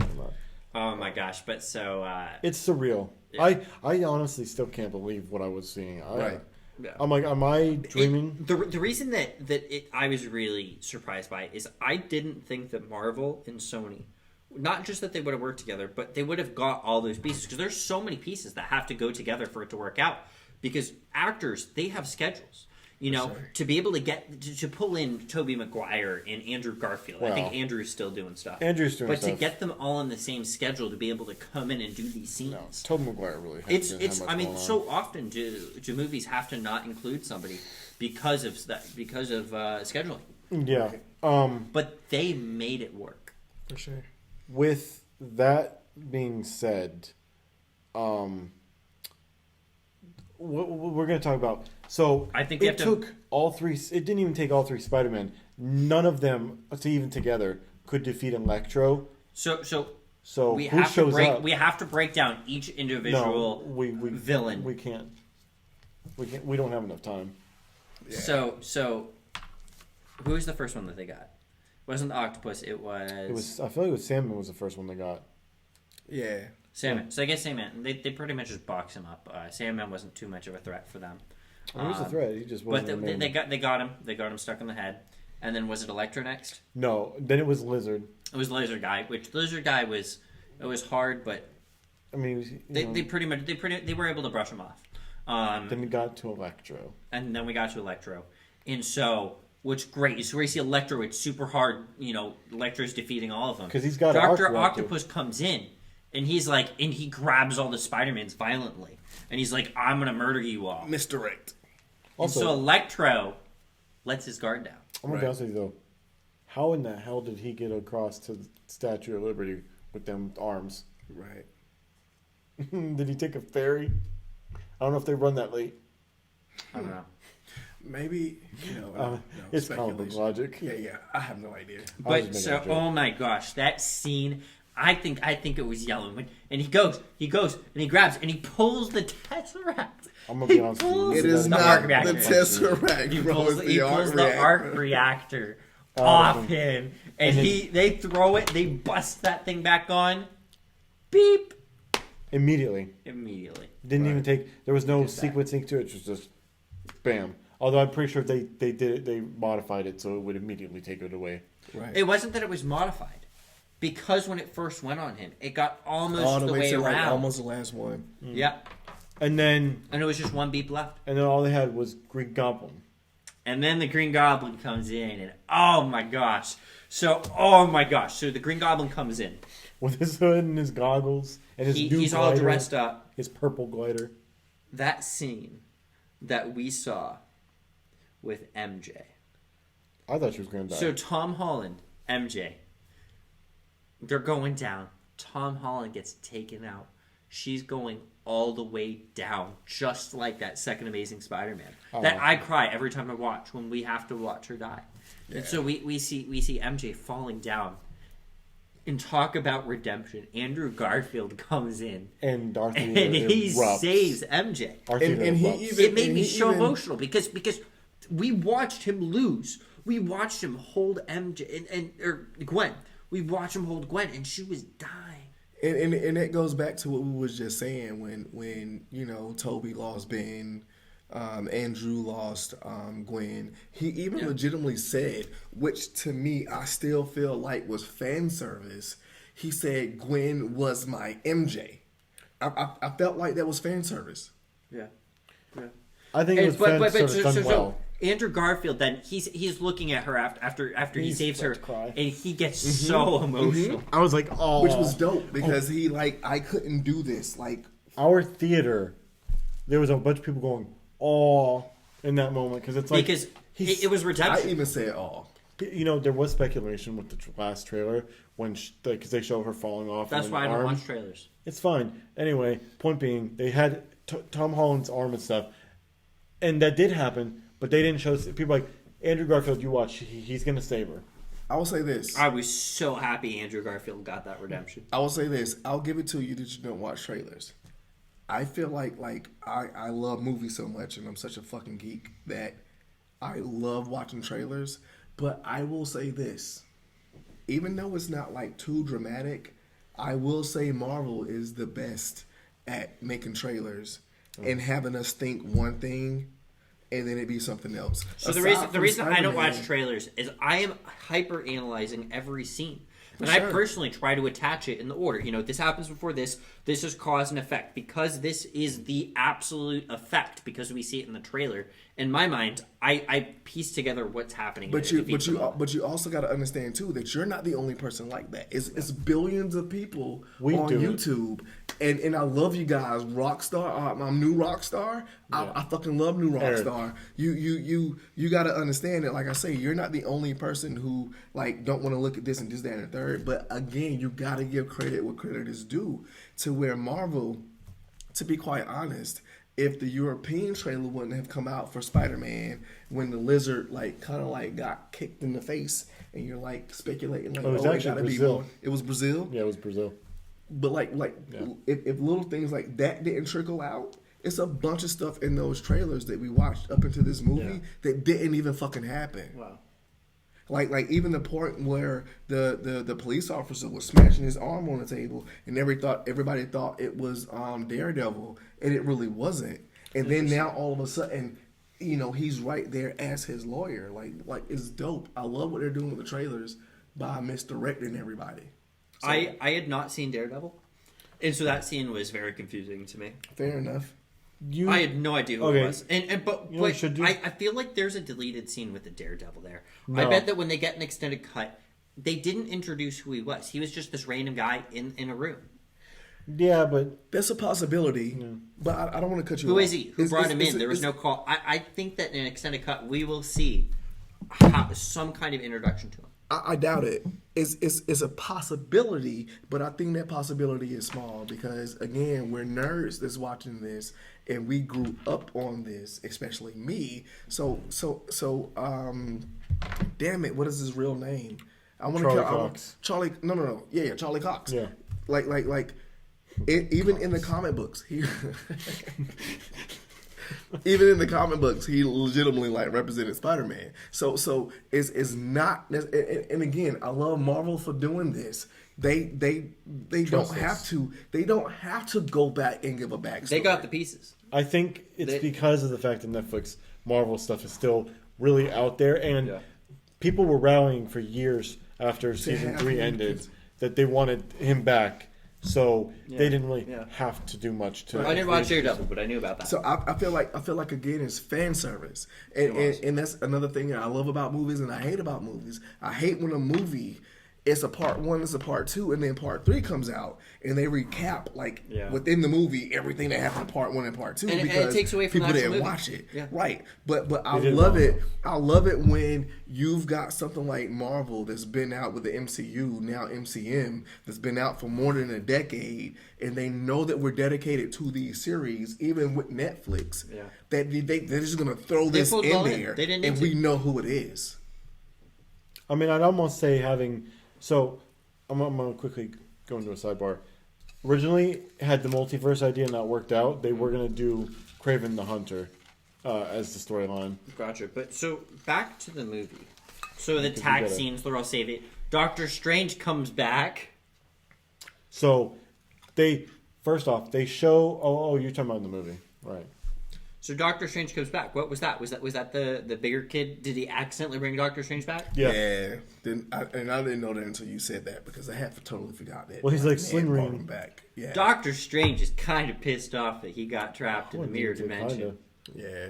Oh my gosh, but so... it's surreal. Yeah. I honestly still can't believe what I was seeing. Right. Yeah. I'm like, am I dreaming? The reason that I was really surprised by it is I didn't think that Marvel and Sony, not just that they would have worked together, but they would have got all those pieces, because there's so many pieces that have to go together for it to work out, because actors, they have schedules. To be able to get to pull in Tobey Maguire and Andrew Garfield. Wow. I think Andrew's still doing stuff. Andrew's doing stuff. But to get them all on the same schedule to be able to come in and do these scenes. No, Tobey Maguire really It's I mean, so often do movies have to not include somebody because of scheduling. Yeah. But they made it work. For sure. With that being said, we're going to talk about. So I think it took all three. It didn't even take all three Spider-Man. None of them, even together, could defeat Electro. So we who have shows to break. up? We have to break down each individual villain. We can't. We don't have enough time. Yeah. So who was the first one that they got? It wasn't the octopus. It was. I feel like it was Sandman was the first one they got. Yeah. Sandman. So I guess Sandman. They pretty much just box him up. Sandman wasn't too much of a threat for them. He was a threat. He just wasn't. But they got him. They got him stuck in the head. And then was it Electro next? No. Then it was Lizard. It was Lizard Guy. Which Lizard Guy was. It was hard, but. I mean, they were able to brush him off. Then we got to Electro. And then we got to Electro. And so which great. It's where you see Electro. It's super hard. Electro's defeating all of them. 'Cause he's got an Dr. arc reactor. Octopus comes in, and he's like, and he grabs all the Spider-Mans violently. And he's like, I'm going to murder you all. Misdirect. And so Electro lets his guard down. I'm going to be honest with you, though. How in the hell did he get across to the Statue of Liberty with them arms? Right. Did he take a ferry? I don't know if they run that late. I don't know. Maybe, It's comic book logic. Yeah. I have no idea. But so, oh my gosh, that scene, I think it was yelling. And he goes, and he grabs, and he pulls the Tesseract. I'm going to be honest with you. It is not the Tesseract. He pulls the arc reactor off him, and they throw it, they bust that thing back on. Beep. Immediately. Didn't even take, there was no sequencing to it, it was just bam. Although I'm pretty sure they did it, they modified it so it would immediately take it away. Right. It wasn't that it was modified. Because when it first went on him, it got almost all the way to around. Almost the last one. Yep. And it was just one beep left. And then all they had was Green Goblin. And then the Green Goblin comes in, and oh my gosh. So the Green Goblin comes in. With his hood and his goggles and his new he's glider, all dressed up. His purple glider. That scene that we saw with MJ. I thought she was going to die. So Tom Holland, MJ, they're going down. Tom Holland gets taken out. She's going all the way down, just like that second Amazing Spider-Man. That I cry every time I watch when we have to watch her die. Yeah. And so we see MJ falling down. And talk about redemption. Andrew Garfield comes in. And Darth Vader and he erupts. saves MJ. It made me so emotional because we watched him lose. We watched him hold MJ or Gwen. We watched him hold Gwen, and she was dying. And it goes back to what we was just saying when Toby lost Ben, Andrew lost Gwen. He even legitimately said, which to me I still feel like was fan service. He said Gwen was my MJ. I felt like that was fan service. Yeah. I think it was fan service done well. Andrew Garfield, then he's looking at her after he saves her, and he gets so emotional. I was like, oh, which was dope because he I couldn't do this. Like our theater, there was a bunch of people going, oh, in that moment because it's like because it was redemption. I even said, oh. There was speculation with the last trailer when because they show her falling off. That's why I don't watch trailers. It's fine. Anyway, point being, they had Tom Holland's arm and stuff, and that did happen. But they didn't show people like Andrew Garfield. You watch, he's gonna save her. I will say this. I was so happy Andrew Garfield got that redemption. I will say this. I'll give it to you that you don't watch trailers. I feel like I love movies so much, and I'm such a fucking geek that I love watching trailers. But I will say this. Even though it's not too dramatic, I will say Marvel is the best at making trailers and having us think one thing and then it be something else. So the reason I don't watch trailers is I am hyper analyzing every scene. And I personally try to attach it in the order. This happens before this. This is cause and effect. Because this is the absolute effect, because we see it in the trailer, in my mind, I piece together what's happening. But you also got to understand, too, that you're not the only person like that. It's billions of people on YouTube. And I love you guys. Rockstar, I'm new Rockstar. Yeah. I fucking love new Rockstar. You got to understand that, like I say, you're not the only person who don't want to look at this and this, that, and the third. But again, you got to give credit where credit is due. To where Marvel, to be quite honest, if the European trailer wouldn't have come out for Spider-Man when the lizard got kicked in the face, and you're speculating it was actually Brazil. It was Brazil. Yeah, it was Brazil. But if little things like that didn't trickle out, it's a bunch of stuff in those trailers that we watched up into this movie that didn't even fucking happen. Wow. Like even the point where the police officer was smashing his arm on the table, and everybody thought it was Daredevil, and it really wasn't. And then now all of a sudden, he's right there as his lawyer. Like it's dope. I love what they're doing with the trailers by misdirecting everybody. So, I had not seen Daredevil, and so that scene was very confusing to me. Fair enough. I had no idea who it was. But You know what you should do? I feel like there's a deleted scene with the Daredevil there. No. I bet that when they get an extended cut, they didn't introduce who he was. He was just this random guy in a room. Yeah, but That's a possibility, but I don't want to cut you off. Who is he? Who brought him in? There was no call. I think that in an extended cut, we will see some kind of introduction to him. I doubt it. It's a possibility, but I think that possibility is small because, again, we're nerds that's watching this, and we grew up on this, especially me. So, damn it, what is his real name? I want Charlie Cox. Charlie. No. Yeah, Charlie Cox. Yeah. Even in the comic books, even in the comic books, he legitimately represented Spider-Man. So it's not. And again, I love Marvel for doing this. They don't have to. They don't have to go back and give a backstory. They got the pieces. I think it's because of the fact that Netflix Marvel stuff is still really out there, and people were rallying for years after season 3 ended that they wanted him back. So they didn't really have to do much to. I didn't watch Daredevil, but I knew about that. So I feel like again it's fan service, and that's another thing that I love about movies and I hate about movies. I hate when a movie it's a part 1, it's a part 2, and then part 3 comes out and they recap within the movie everything that happened in part 1 and part 2 and because it takes away from people the didn't movie. watch it. Yeah. Right. But I love it. I love it when you've got something like Marvel that's been out with the MCU, now MCM, that's been out for more than a decade, and they know that we're dedicated to these series, even with Netflix. Yeah. That they're just gonna throw this in there, and we know who it is. I mean, I'd almost say having. So, I'm going to quickly go into a sidebar. Originally, had the multiverse idea not worked out, they were going to do Kraven the Hunter as the storyline. Gotcha. But so, back to the movie. So, the tag scenes, they're all saving. Doctor Strange comes back. So, first off, they show... Oh, you're talking about the movie. Right. So Doctor Strange comes back. What was that? Was that the bigger kid? Did he accidentally bring Doctor Strange back? Yeah. I didn't know that until you said that because I had totally forgot that. Well, he's like Sling Ring back. Yeah. Doctor Strange is kind of pissed off that he got trapped in the mirror dimension. Yeah.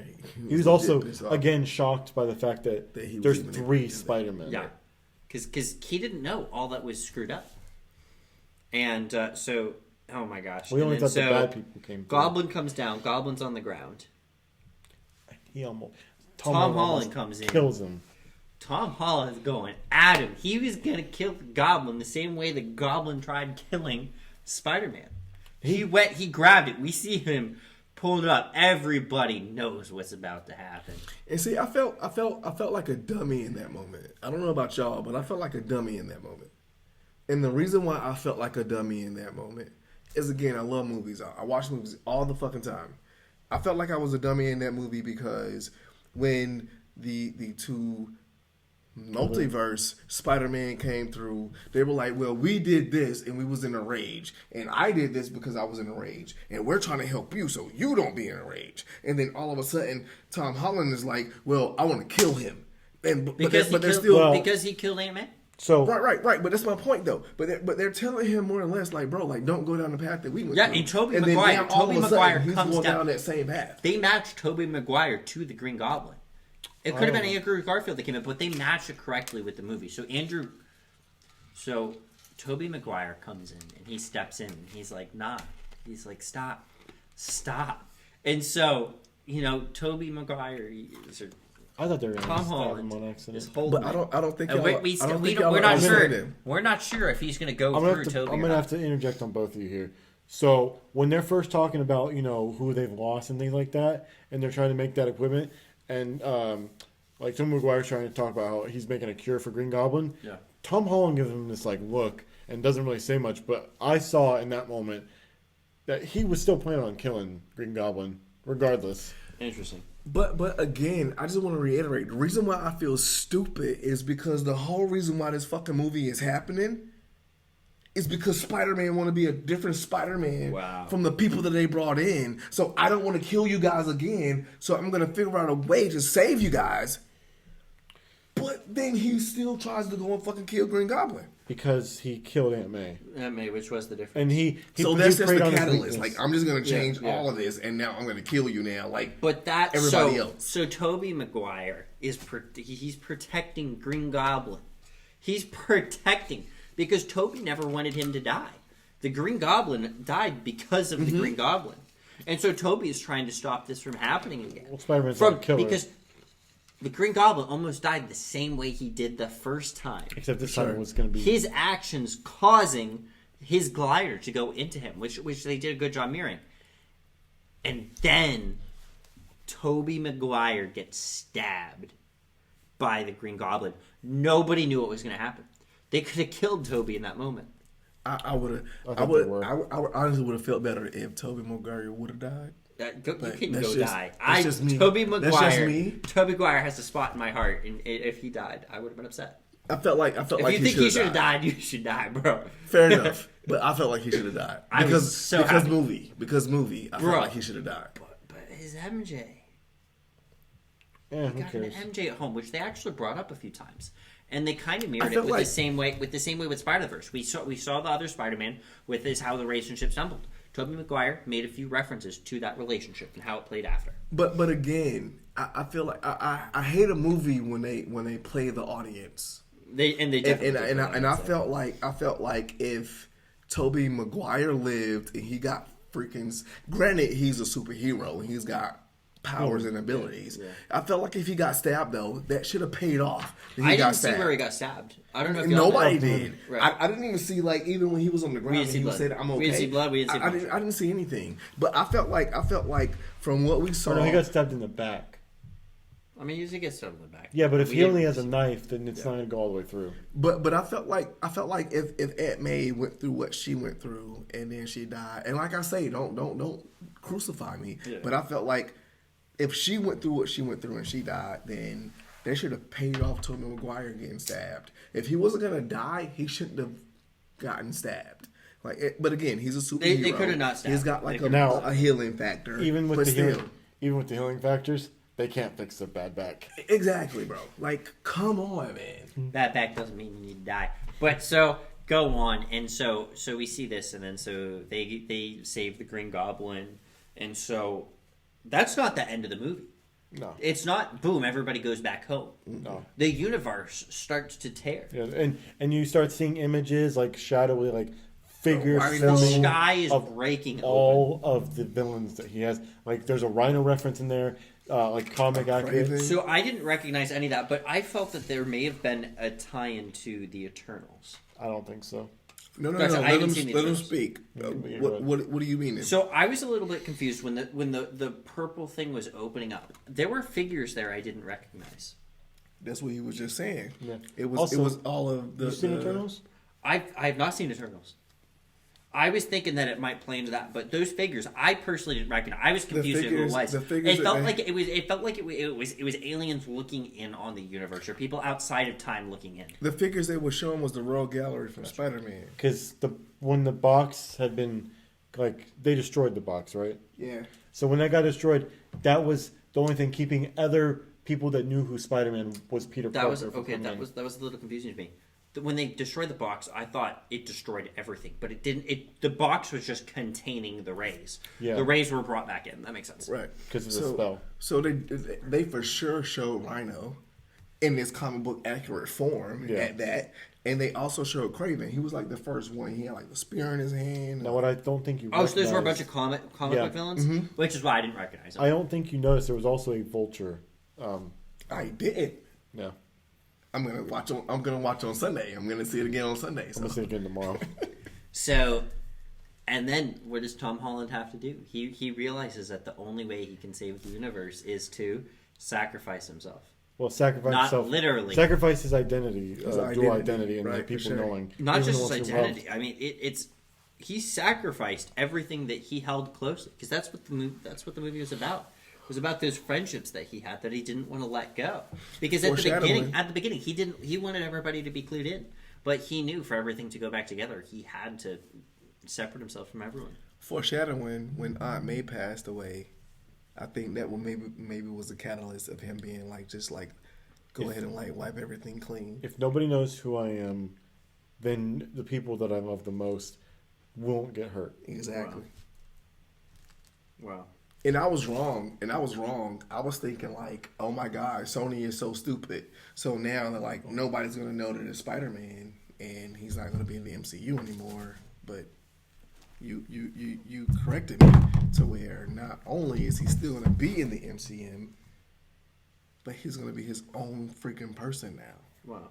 He was also again shocked by the fact that there's 3 Spider-Men. Yeah. Because he didn't know all that was screwed up. And so, oh my gosh. We only thought the bad people came. Goblin comes down. Goblin's on the ground. He almost Tom Holland comes in, kills him. Tom Holland's going at him. He was gonna kill the Goblin the same way the Goblin tried killing Spider-Man. He grabbed it. We see him pull it up. Everybody knows what's about to happen. And see, I felt like a dummy in that moment. I don't know about y'all, but I felt like a dummy in that moment. And the reason why I felt like a dummy in that moment is, again, I love movies. I watch movies all the fucking time. I felt like I was a dummy in that movie because when the 2 Multiverse Spider-Man came through, they were like, well, we did this and we was in a rage, and I did this because I was in a rage, and we're trying to help you so you don't be in a rage. And then all of a sudden Tom Holland is like, well, I want to kill him, and because he killed Ant-Man. So right. But that's my point, though. But they're telling him more or less, like, bro, like, don't go down the path that we went. Yeah, and Tobey Maguire comes down that same path. They matched Tobey Maguire to the Green Goblin. It could have been Andrew Garfield that came in, but they matched it correctly with the movie. So Tobey Maguire comes in and he steps in and he's like, nah. He's like, stop. And so, Tobey Maguire I thought they were going to Tom stab Holland him on accident. But I don't think we're not sure. We're not sure if he's going to go through Tobey. I'm going to have to interject on both of you here. So when they're first talking about who they've lost and things like that, and they're trying to make that equipment, and like Tom McGuire's trying to talk about how he's making a cure for Green Goblin. Yeah. Tom Holland gives him this look and doesn't really say much, but I saw in that moment that he was still planning on killing Green Goblin regardless. Interesting. But again, I just want to reiterate, the reason why I feel stupid is because the whole reason why this fucking movie is happening is because Spider-Man want to be a different Spider-Man from the people that they brought in. So I don't want to kill you guys again, so I'm going to figure out a way to save you guys. But then he still tries to go and fucking kill Green Goblin. because he killed Aunt May. Aunt May, which was the difference. And he So that's just preyed the on his catalyst. weakness. Like, I'm just gonna change Yeah. all of this, and now I'm gonna kill you now. Like, But that's everybody else. So Tobey Maguire is he's protecting Green Goblin. He's protecting because Tobey never wanted him to die. The Green Goblin died because of the Green Goblin, and so Tobey is trying to stop this from happening again. Well, Spider-Man's not a killer. Because the Green Goblin almost died the same way he did the first time. Except this time it was going to be... His actions causing his glider to go into him, which they did a good job mirroring. And then Tobey Maguire gets stabbed by the Green Goblin. Nobody knew what was going to happen. They could have killed Tobey in that moment. I would honestly would have felt better if Tobey Maguire would have died. You can that's go just- die. that's just me. Tobey That's Maguire. just me. Tobey Maguire has a spot in my heart, and if he died, I would have been upset. I felt like If you think he should have died, you should die, bro. Fair enough, but I felt like he should have died I was so happy. because movie. I Bro. felt like he should have died. But his MJ. Yeah, who Got an cares? MJ at home, which they actually brought up a few times, and they kind of mirrored it felt with like- the same way with Spider-Verse. We saw the other Spider-Man with how the relationship stumbled. Tobey Maguire made a few references to that relationship and how it played after. But again, I feel like I hate a movie when they play the audience. They definitely And I felt like if Tobey Maguire lived and he got freaking, granted he's a superhero and he's got powers and abilities. Yeah. I felt like if he got stabbed though, that should have paid off. That he I got didn't see stabbed. where he got stabbed. I don't know if y'all Nobody know. did. Right. I didn't even see, like, even when he was on the ground didn't and see he blood. said, "I'm okay." We didn't see blood. We didn't see I didn't see anything. But I felt like from what we saw, Oh, no, he got stabbed in the back. I mean, he usually gets stabbed in the back. Yeah, but if We he only didn't- has a knife, then it's not going to go all the way through. But I felt like if Aunt May went through what she went through and then she died, and like I say, don't crucify me. Yeah. But I felt like if she went through what she went through and she died, then they should have paid off Tobey Maguire getting stabbed. If he wasn't gonna die, he shouldn't have gotten stabbed. But again, he's a superhero. They could have not stabbed. He's got like Now, a healing factor. Even with but the still, healing, healing factors, they can't fix the bad back. exactly, bro. Like, come on, man. That back doesn't mean you need to die. But so go on, and so we see this, and then so they save the Green Goblin, and so that's not the end of the movie. No. It's not boom, everybody goes back home. No. The universe starts to tear. Yeah, and you start seeing images like shadowy, like figures Rhino. The forming sky is of breaking open. all of the villains that he has. Like there's a Rhino reference in there, like comic accurate. Craven. So I didn't recognize any of that, but I felt that there may have been a tie-in to the Eternals. I don't think so. No. Gotcha, I haven't Let seen the him Eternals. speak. you're What do you mean? So I was a little bit confused when the purple thing was opening up. There were figures there I didn't recognize. That's what he was just saying. Yeah. It was Also, all of the. You seen the- Eternals? I have not seen Eternals. I was thinking that it might play into that, but those figures I personally didn't recognize. I was confused figures- who it was. the figures It that felt they- like it was aliens looking in on the universe, or people outside of time looking in. The figures they were showing was the Royal Gallery from Spider-Man. Because when the box had been, like, they destroyed the box, right? Yeah. So when that got destroyed, that was the only thing keeping other people that knew who Spider-Man was, Peter That Parker. was from okay. coming That in. was a little confusing to me. When they destroyed the box, I thought it destroyed everything, but it didn't. The box was just containing the rays. Yeah. The rays were brought back in. That makes sense. Right. 'Cause of the spell. So they for sure showed Rhino in this comic book accurate form Yeah. at that. And they also showed Craven. He was like the first one. He had like the spear in his hand. Now, what I don't think you Oh, so those were a bunch recognized- of comic Yeah. book villains, which is why I didn't recognize them. I don't think you noticed there was also a vulture. I did. Yeah. I'm gonna watch on Sunday. I'm gonna see it again on Sunday. I'm So. going to see it again tomorrow. So, and then what does Tom Holland have to do? He realizes that the only way he can save the universe is to sacrifice himself. Well, sacrifice Not himself. literally. Sacrifice his identity, dual identity, identity, and right, the people for sure. knowing. Not even just the his ones who loved. identity. I mean, it's he sacrificed everything that he held closely because that's what the movie was about. It was about those friendships that he had that he didn't want to let go. Because at the beginning, he wanted everybody to be clued in, but he knew for everything to go back together, he had to separate himself from everyone. Foreshadowing when Aunt May passed away, I think that one maybe was a catalyst of him being like just like go ahead and like wipe everything clean. If nobody knows who I am, then the people that I love the most won't get hurt. Exactly. Wow. And I was wrong. I was thinking like, oh my God, Sony is so stupid. So now they're like, nobody's gonna know that it's Spider-Man, and he's not gonna be in the MCU anymore. But you corrected me to where not only is he still gonna be in the MCM, but he's gonna be his own freaking person now. Wow.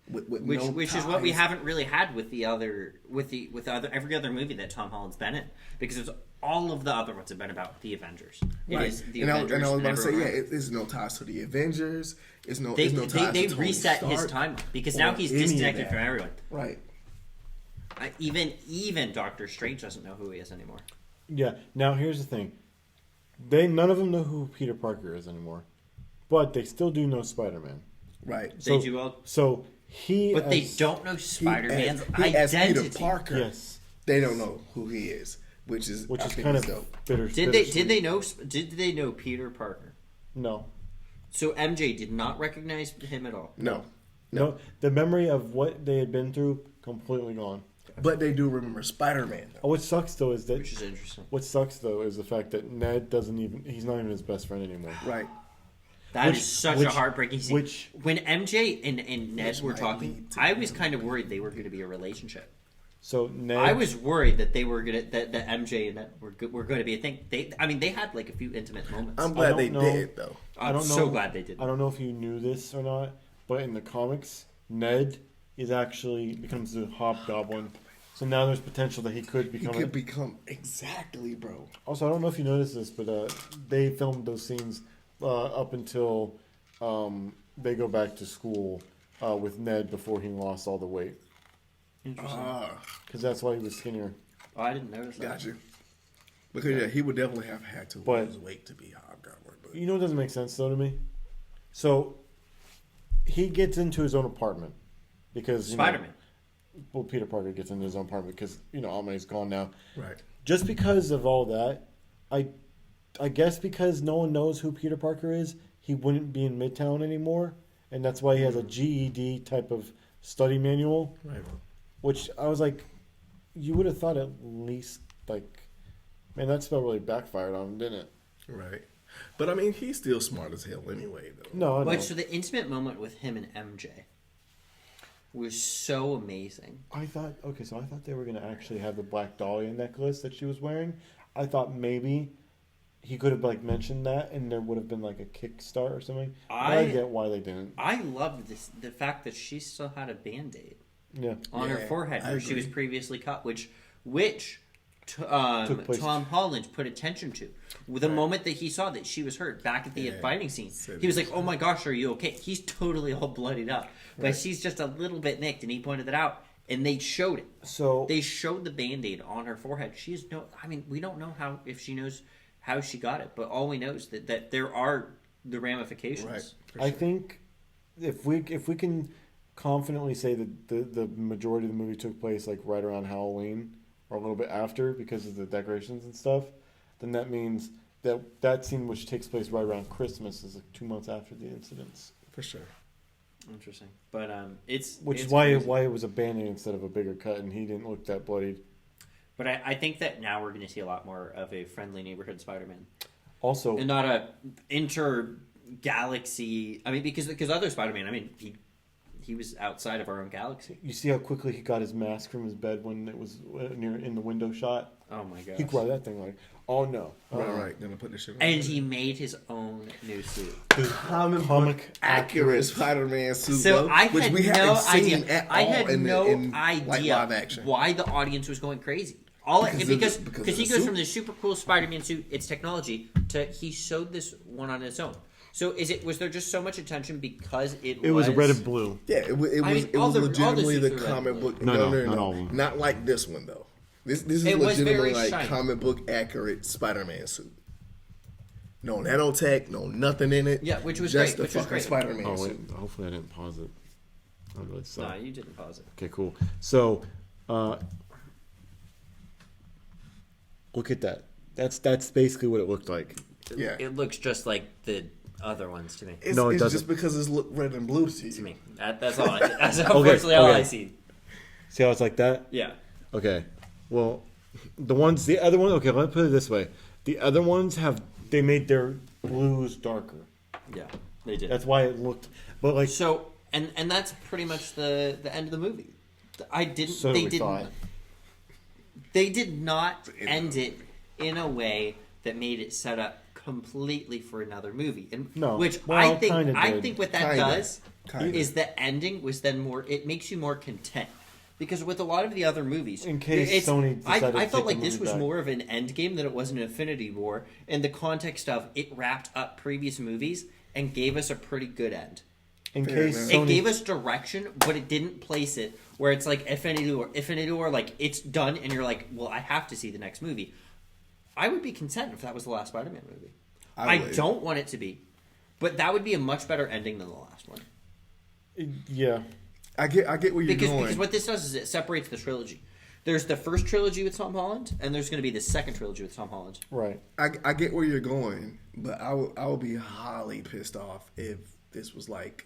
With Which is what we haven't really had with every other movie that Tom Holland's been in, because all of the other ones have been about the Avengers. Right. It is the and Avengers. I was about to say, everyone else. there's no ties to the Avengers. There's no They ties to Tony reset his Stark timeline because or now he's any of disconnected that. from everyone. Right. Even Doctor Strange doesn't know who he is anymore. Yeah. Now here's the thing: none of them know who Peter Parker is anymore, but they still do know Spider-Man. Right. They do all, So he, but they don't know Spider-Man's as identity. Peter Parker. Yes. They don't know who he is, which is kind of dope. bitter. Did they know Peter Parker? No. So MJ did not recognize him at all. No. No. The memory of what they had been through completely gone. But they do remember Spider-Man, though. What sucks though is that Which is interesting. What sucks though is the fact that Ned he's not even his best friend anymore. Right. That is such a heartbreaking scene. When MJ and Ned were talking, I was kind of worried they were going to be a relationship. So Ned, I was worried that they were that MJ and Ned were going to be a thing. They had like a few intimate moments. I'm glad they know. did, though. I'm so glad they did. I don't know if you knew this or not, but in the comics, Ned becomes the Hobgoblin. So now there's potential that he could become. Exactly, bro. Also, I don't know if you noticed this, but they filmed those scenes up until they go back to school with Ned before he lost all the weight. Interesting. Because that's why he was skinnier. Oh, I didn't notice that. Gotcha. Because he would definitely have had to lose weight to be Hobgoblin. But You know what doesn't make sense though to me? So he gets into his own apartment because Spider-Man. Well, Peter Parker gets into his own apartment because Aunt May's gone now. right. Just because of all that, I guess because no one knows who Peter Parker is, he wouldn't be in Midtown anymore, and that's why he has a GED type of study manual. Right. Which I was like, you would have thought at least man, that spell really backfired on him, didn't it? Right. But I mean, he's still smart as hell anyway, though. No, I know. Wait, so the intimate moment with him and MJ was so amazing. I thought they were gonna actually have the Black Dahlia necklace that she was wearing. I thought maybe he could have mentioned that, and there would have been a kickstart or something. I get why they didn't. I loved the fact that she still had a Band-Aid on her Yeah, forehead I where she agree. was previously cut, which Took place. Tom Holland put attention to. The moment that he saw that she was hurt back at the fighting scene, he was like, "Oh my gosh, are you okay?" He's totally all bloodied up, but she's just a little bit nicked, and he pointed it out, and they showed it. So They showed the Band-Aid on her forehead. We don't know if she knows how she got it, but all we know is that there are the ramifications. Right. I think if we can confidently say that the majority of the movie took place right around Halloween or a little bit after because of the decorations and stuff, then that means that scene which takes place right around Christmas is 2 months after the incidents. For sure. Interesting, but it's Which it's is why crazy. it was a Band-Aid instead of a bigger cut, and he didn't look that bloodied. But I think that now we're going to see a lot more of a friendly neighborhood Spider-Man, Also, and not a inter-galaxy. I mean, because other Spider-Man, he was outside of our own galaxy. you see how quickly he got his mask from his bed when it was in the window shot? Oh my gosh! He grabbed that thing oh no. Right. Gonna put this shit on. And he made his own new suit. Comic accurate Spider-Man suit, So though, I which had we no haven't seen idea. at I all had in no idea live action. why the audience was going crazy. Because of Because the he goes suit. from the super cool Spider-Man suit, it's technology, to he showed this one on its own. So was there just so much attention because it It was red and blue. Yeah, it was all the legitimately the suits were comic red. book. No, No, not all of them. not like this one though. This is It was legitimately very shiny. comic book accurate Spider-Man suit. No nanotech, no nothing in it. Yeah, which was just great, the which was fucking great. Spider-Man Oh suit. wait, hopefully I didn't pause it. I really suck. No, you didn't pause it. Okay, cool. So, look at that. That's basically what it looked like. Yeah. It looks just like the other ones to me. It's, No, it it's doesn't. just because it's look red and blue to you. To me, that's all. That's unfortunately all okay. I see. See how it's like that? Yeah. Okay. Well, the other one. Okay, let me put it this way: the other ones they made their blues darker. Yeah, they did. That's why it looked. But like so, and that's pretty much the end of the movie. I didn't. So they we didn't. thought. They did not end it in a way that made it set up completely for another movie. And No. which Well, I kinda think what that Kinda. does Kinda. is the ending was then more. It makes you more content. Because with a lot of the other movies, In case Sony decided I to felt take like the this movie was back. more of an end game than it was an Infinity War in the context of it wrapped up previous movies and gave us a pretty good end. in Fair case enough. Sony It gave us direction, but it didn't place it where it's like Infinity War, like it's done, and you're like, well, I have to see the next movie. I would be content if that was the last Spider-Man movie. I would. don't want it to be, but that would be a much better ending than the last one. Yeah. I get where you're going. Because what this does is it separates the trilogy. There's the first trilogy with Tom Holland, and there's going to be the second trilogy with Tom Holland. Right. I get where you're going, but I would be highly pissed off if this was like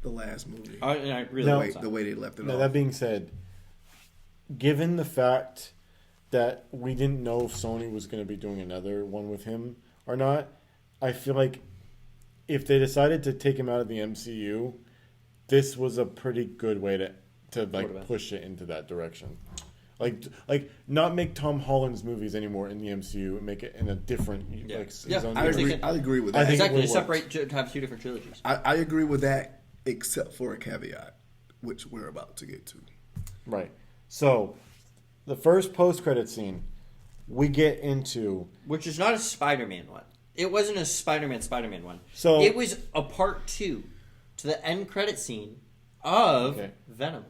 the last movie. I really No. hope so. The way they left it Now off. that being said, given the fact that we didn't know if Sony was going to be doing another one with him or not, I feel like if they decided to take him out of the MCU, this was a pretty good way to like push it into that direction. Like not make Tom Holland's movies anymore in the MCU and make it in a different his own I universe. agree with I that. think Exactly, it to would separate to have two different trilogies. I agree with that, except for a caveat, which we're about to get to. Right. So, the first post-credit scene, we get into Which is not a Spider-Man one. It wasn't a Spider-Man one. So- it was a part 2 to the end credit scene of Okay. Venom.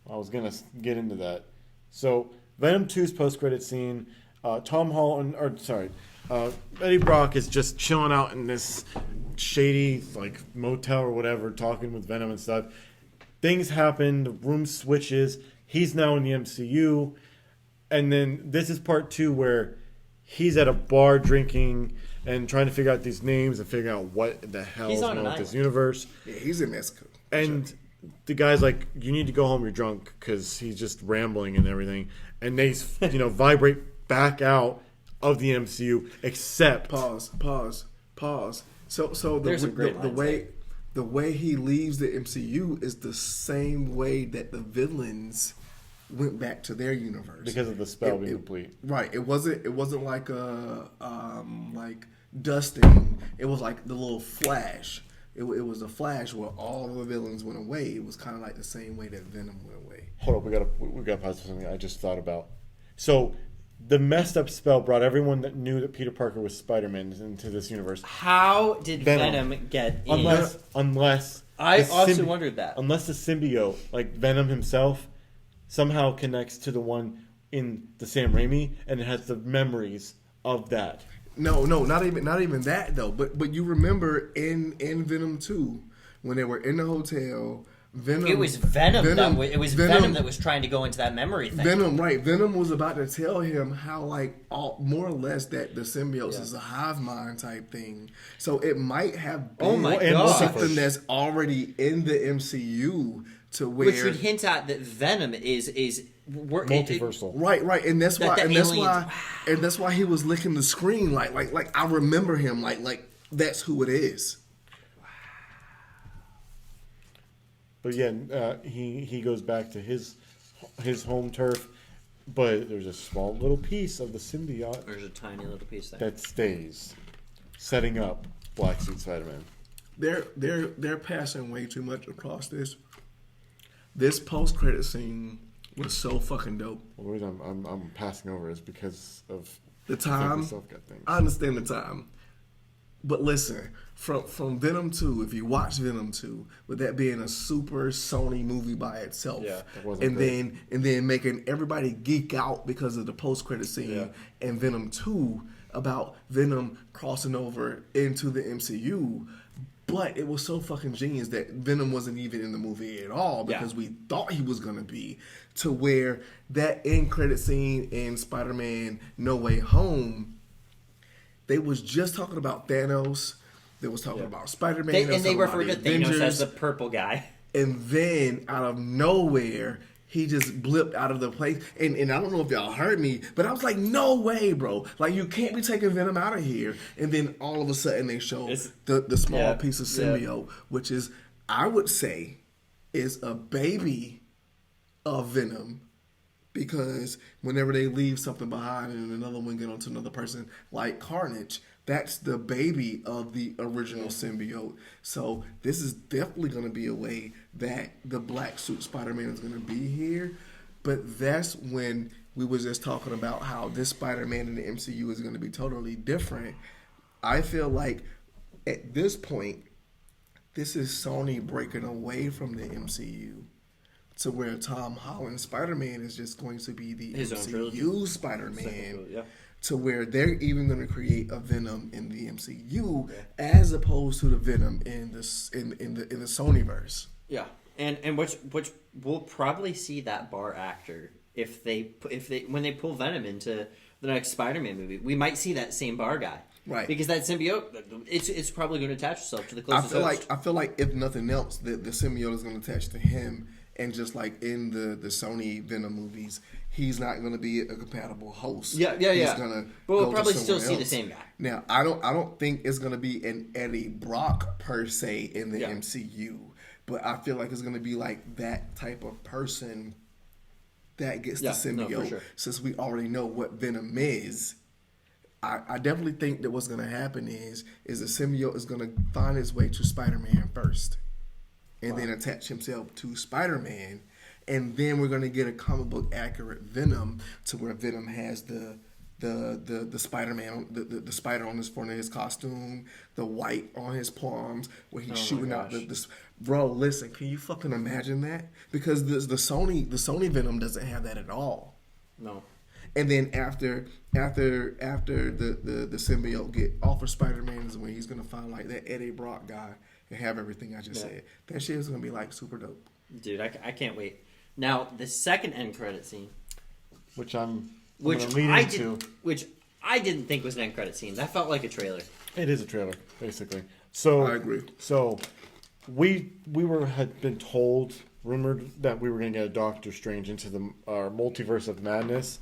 I was gonna get into that. So Venom 2's post-credit scene, Tom Holland, Eddie Brock is just chilling out in this shady like motel or whatever, talking with Venom and stuff. Things happen. The room switches. He's now in the MCU, and then this is part 2 where he's at a bar drinking and trying to figure out these names and figure out what the hell He's is on going an on with this island. universe. Yeah, he's in Mexico. And the guy's like, "You need to go home. You're drunk," because he's just rambling and everything. And they, vibrate back out of the MCU. Except, Pause. So There's some great the lines way the way he leaves the MCU is the same way that the villains went back to their universe because of the spell being complete. Right. It wasn't like a like dusting. It was like the little flash. It was a flash where all the villains went away. It was kind of like the same way that Venom went away. Hold up, we got to pause for something I just thought about. So, the messed up spell brought everyone that knew that Peter Parker was Spider-Man into this universe. How did Venom. Venom get in? Unless I the also wondered that. Unless the symbiote, like Venom himself, somehow connects to the one in the Sam Raimi, and it has the memories of that. No, not even that though. But you remember in Venom 2 when they were in the hotel, Venom. It was Venom that was trying to go into that memory thing. Venom was about to tell him how more or less that the symbiote is a hive mind type thing. So it might have been Oh my God. something that's already in the MCU to where Which would hint at that Venom is Multiversal. Right, and that's why, the aliens- and that's why he was licking the screen like I remember him like that's who it is. But yeah, he goes back to his home turf, but there's a small little piece of the symbiote There's a tiny little piece there. that stays, setting up Black Suit Spider-Man. They're passing way too much across this. This post credit scene was so fucking dope. Well, the reason I'm passing over is because of The fact we time, still got things. I understand the time, but listen, from Venom 2, if you watch Venom 2, with that being a super Sony movie by itself, Yeah, that wasn't great. and then making everybody geek out because of the post credit scene and Venom 2 about Venom crossing over into the MCU. But it was so fucking genius that Venom wasn't even in the movie at all because we thought he was going to be, to where that end credit scene in Spider-Man No Way Home, they was just talking about Thanos, they was talking about Spider-Man, And they referred to Thanos Avengers, as the purple guy. and then out of nowhere he just blipped out of the place. And I don't know if y'all heard me, but I was like, no way, bro. Like, you can't be taking Venom out of here. And then all of a sudden they show the small piece of symbiote, which is, I would say, is a baby of Venom. Because whenever they leave something behind and another one get onto another person, like Carnage, that's the baby of the original symbiote. So this is definitely going to be a way that the black suit Spider-Man is going to be here. But that's when we was just talking about how this Spider-Man in the MCU is going to be totally different. I feel like at this point, this is Sony breaking away from the MCU. To where Tom Holland's Spider-Man is just going to be the MCU Spider-Man. To where they're even going to create a Venom in the MCU as opposed to the Venom in the Sonyverse. Yeah, and which we'll probably see that bar actor if they when they pull Venom into the next Spider-Man movie, we might see that same bar guy. Right. Because that symbiote, it's probably going to attach itself to the closest host. I feel like if nothing else, the symbiote is going to attach to him. And just like in the Sony Venom movies, he's not going to be a compatible host. Yeah. He's gonna but we'll go probably to still someone see else. the same guy. Now, I don't think it's going to be an Eddie Brock per se in the MCU, but I feel like it's going to be like that type of person that gets the symbiote. No, for sure. Since we already know what Venom is, I definitely think that what's going to happen is the symbiote is going to find its way to Spider-Man first. And then attach himself to Spider-Man, and then we're gonna get a comic book accurate Venom to where Venom has the Spider-Man the spider on his front of his costume, the white on his palms, where he's shooting out the bro. Listen, can you fucking imagine that? Because the Sony Venom doesn't have that at all. No. And then after the symbiote get off of Spider-Man is when he's gonna find like that Eddie Brock guy. And have everything I just said. That shit is gonna be like super dope, dude. I can't wait. Now the second end credit scene, which I didn't think was an end credit scene. That felt like a trailer. It is a trailer, basically. So I agree. So we had been rumored that we were gonna get a Doctor Strange into our Multiverse of Madness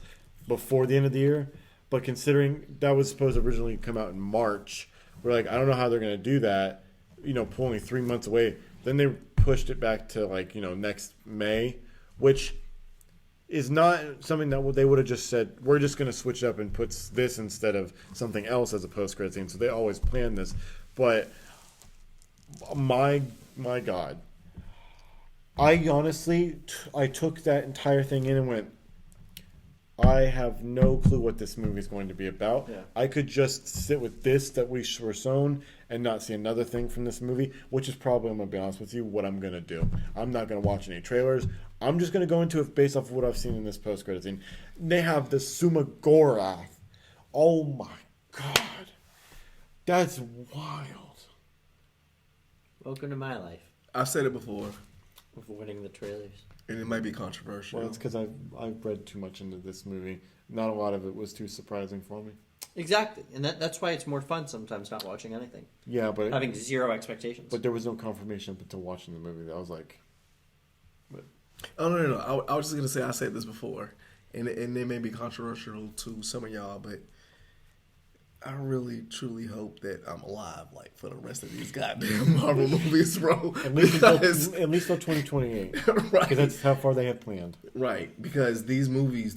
before the end of the year, but considering that was supposed to originally come out in March, we're like, I don't know how they're gonna do that. Only 3 months away. Then they pushed it back to next May, which is not something that they would have just said, we're just going to switch up and put this instead of something else as a post-credit scene. So they always plan this. But my God, I honestly, I took that entire thing in and went, I have no clue what this movie is going to be about. Yeah. I could just sit with this that we were shown and not see another thing from this movie, which is probably, I'm going to be honest with you, what I'm going to do. I'm not going to watch any trailers. I'm just going to go into it based off of what I've seen in this post-credit scene. They have the Sumagorath. Oh my God. That's wild. Welcome to my life. I've said it before. Avoiding the trailers. And it might be controversial. Well, it's because I've read too much into this movie. Not a lot of it was too surprising for me. Exactly, and that's why it's more fun sometimes not watching anything. Yeah, but having zero expectations. But there was no confirmation up until watching the movie. I was like, but. Oh no! I was just gonna say I said this before, and it may be controversial to some of y'all, but I really truly hope that I'm alive like for the rest of these goddamn Marvel movies, bro. At least until 2028, right? Because that's how far they have planned. Right, because these movies.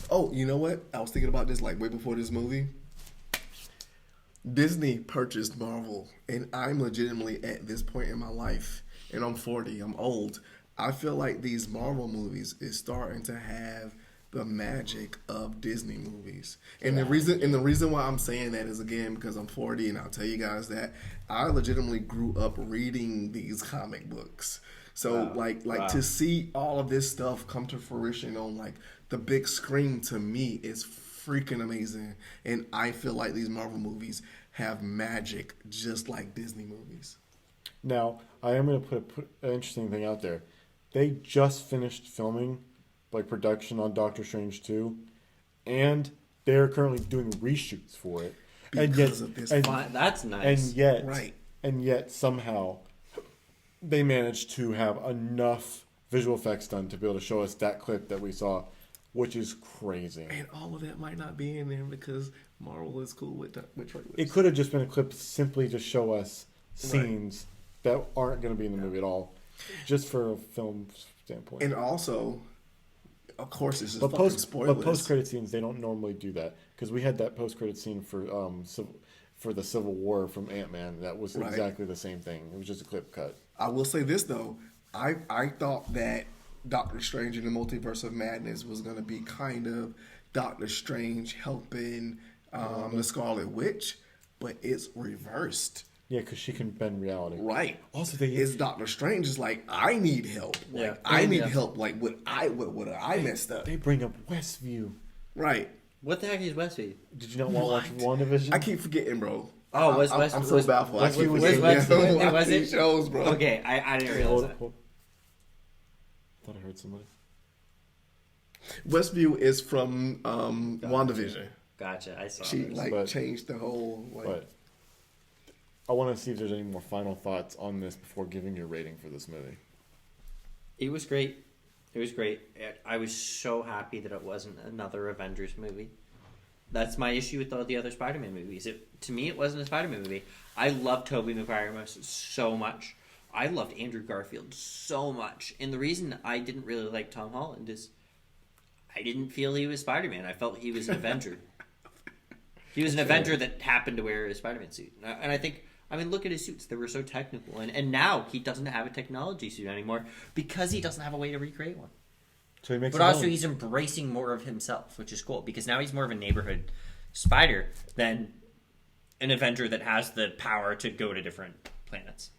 Oh, you know what? I was thinking about this like way before this movie. Disney purchased Marvel, and I'm legitimately at this point in my life, and I'm 40. I'm old. I feel like these Marvel movies is starting to have the magic of Disney movies. And the reason why I'm saying that is, again, because I'm 40, and I'll tell you guys that I legitimately grew up reading these comic books. So to see all of this stuff come to fruition on like the big screen, to me is freaking amazing. And I feel like these Marvel movies have magic just like Disney movies. Now, I am going to put an interesting thing out there. They just finished filming production on Doctor Strange 2, and they're currently doing reshoots for it. That's nice. And yet somehow they managed to have enough visual effects done to be able to show us that clip that we saw, which is crazy. And all of that might not be in there because Marvel is cool with trailers. It could have just been a clip simply to show us scenes that aren't going to be in the movie at all, just for a film standpoint. And also, of course, this is but fucking spoilers. But post-credit scenes, they don't normally do that. Because we had that post-credit scene for the Civil War from Ant-Man. That was exactly the same thing. It was just a clip cut. I will say this, though. I thought that Doctor Strange in the Multiverse of Madness was going to be kind of Doctor Strange helping the Scarlet Witch, but it's reversed. Yeah, because she can bend reality. Right. Also, it's Doctor Strange is like, I need help. Like, I need help. Like, what I messed up. They bring up Westview. Right. What the heck is Westview? Did you not watch WandaVision? I keep forgetting, bro. Oh, I'm so baffled. Westview was was it? Shows, bro. Okay, I didn't realize that. I thought I heard somebody. Westview is from WandaVision. Gotcha, I saw She this. changed the whole But I want to see if there's any more final thoughts on this before giving your rating for this movie. It was great. It was great. I was so happy that it wasn't another Avengers movie. That's my issue with all the other Spider-Man movies. To me, it wasn't a Spider-Man movie. I loved Tobey Maguire so much. I loved Andrew Garfield so much. And the reason I didn't really like Tom Holland is I didn't feel he was Spider-Man. I felt he was an Avenger. He was an Avenger that happened to wear a Spider-Man suit. And I think, look at his suits. They were so technical. And now he doesn't have a technology suit anymore because he doesn't have a way to recreate one. So he makes But also he's embracing more of himself, which is cool. Because now he's more of a neighborhood spider than an Avenger that has the power to go to different planets.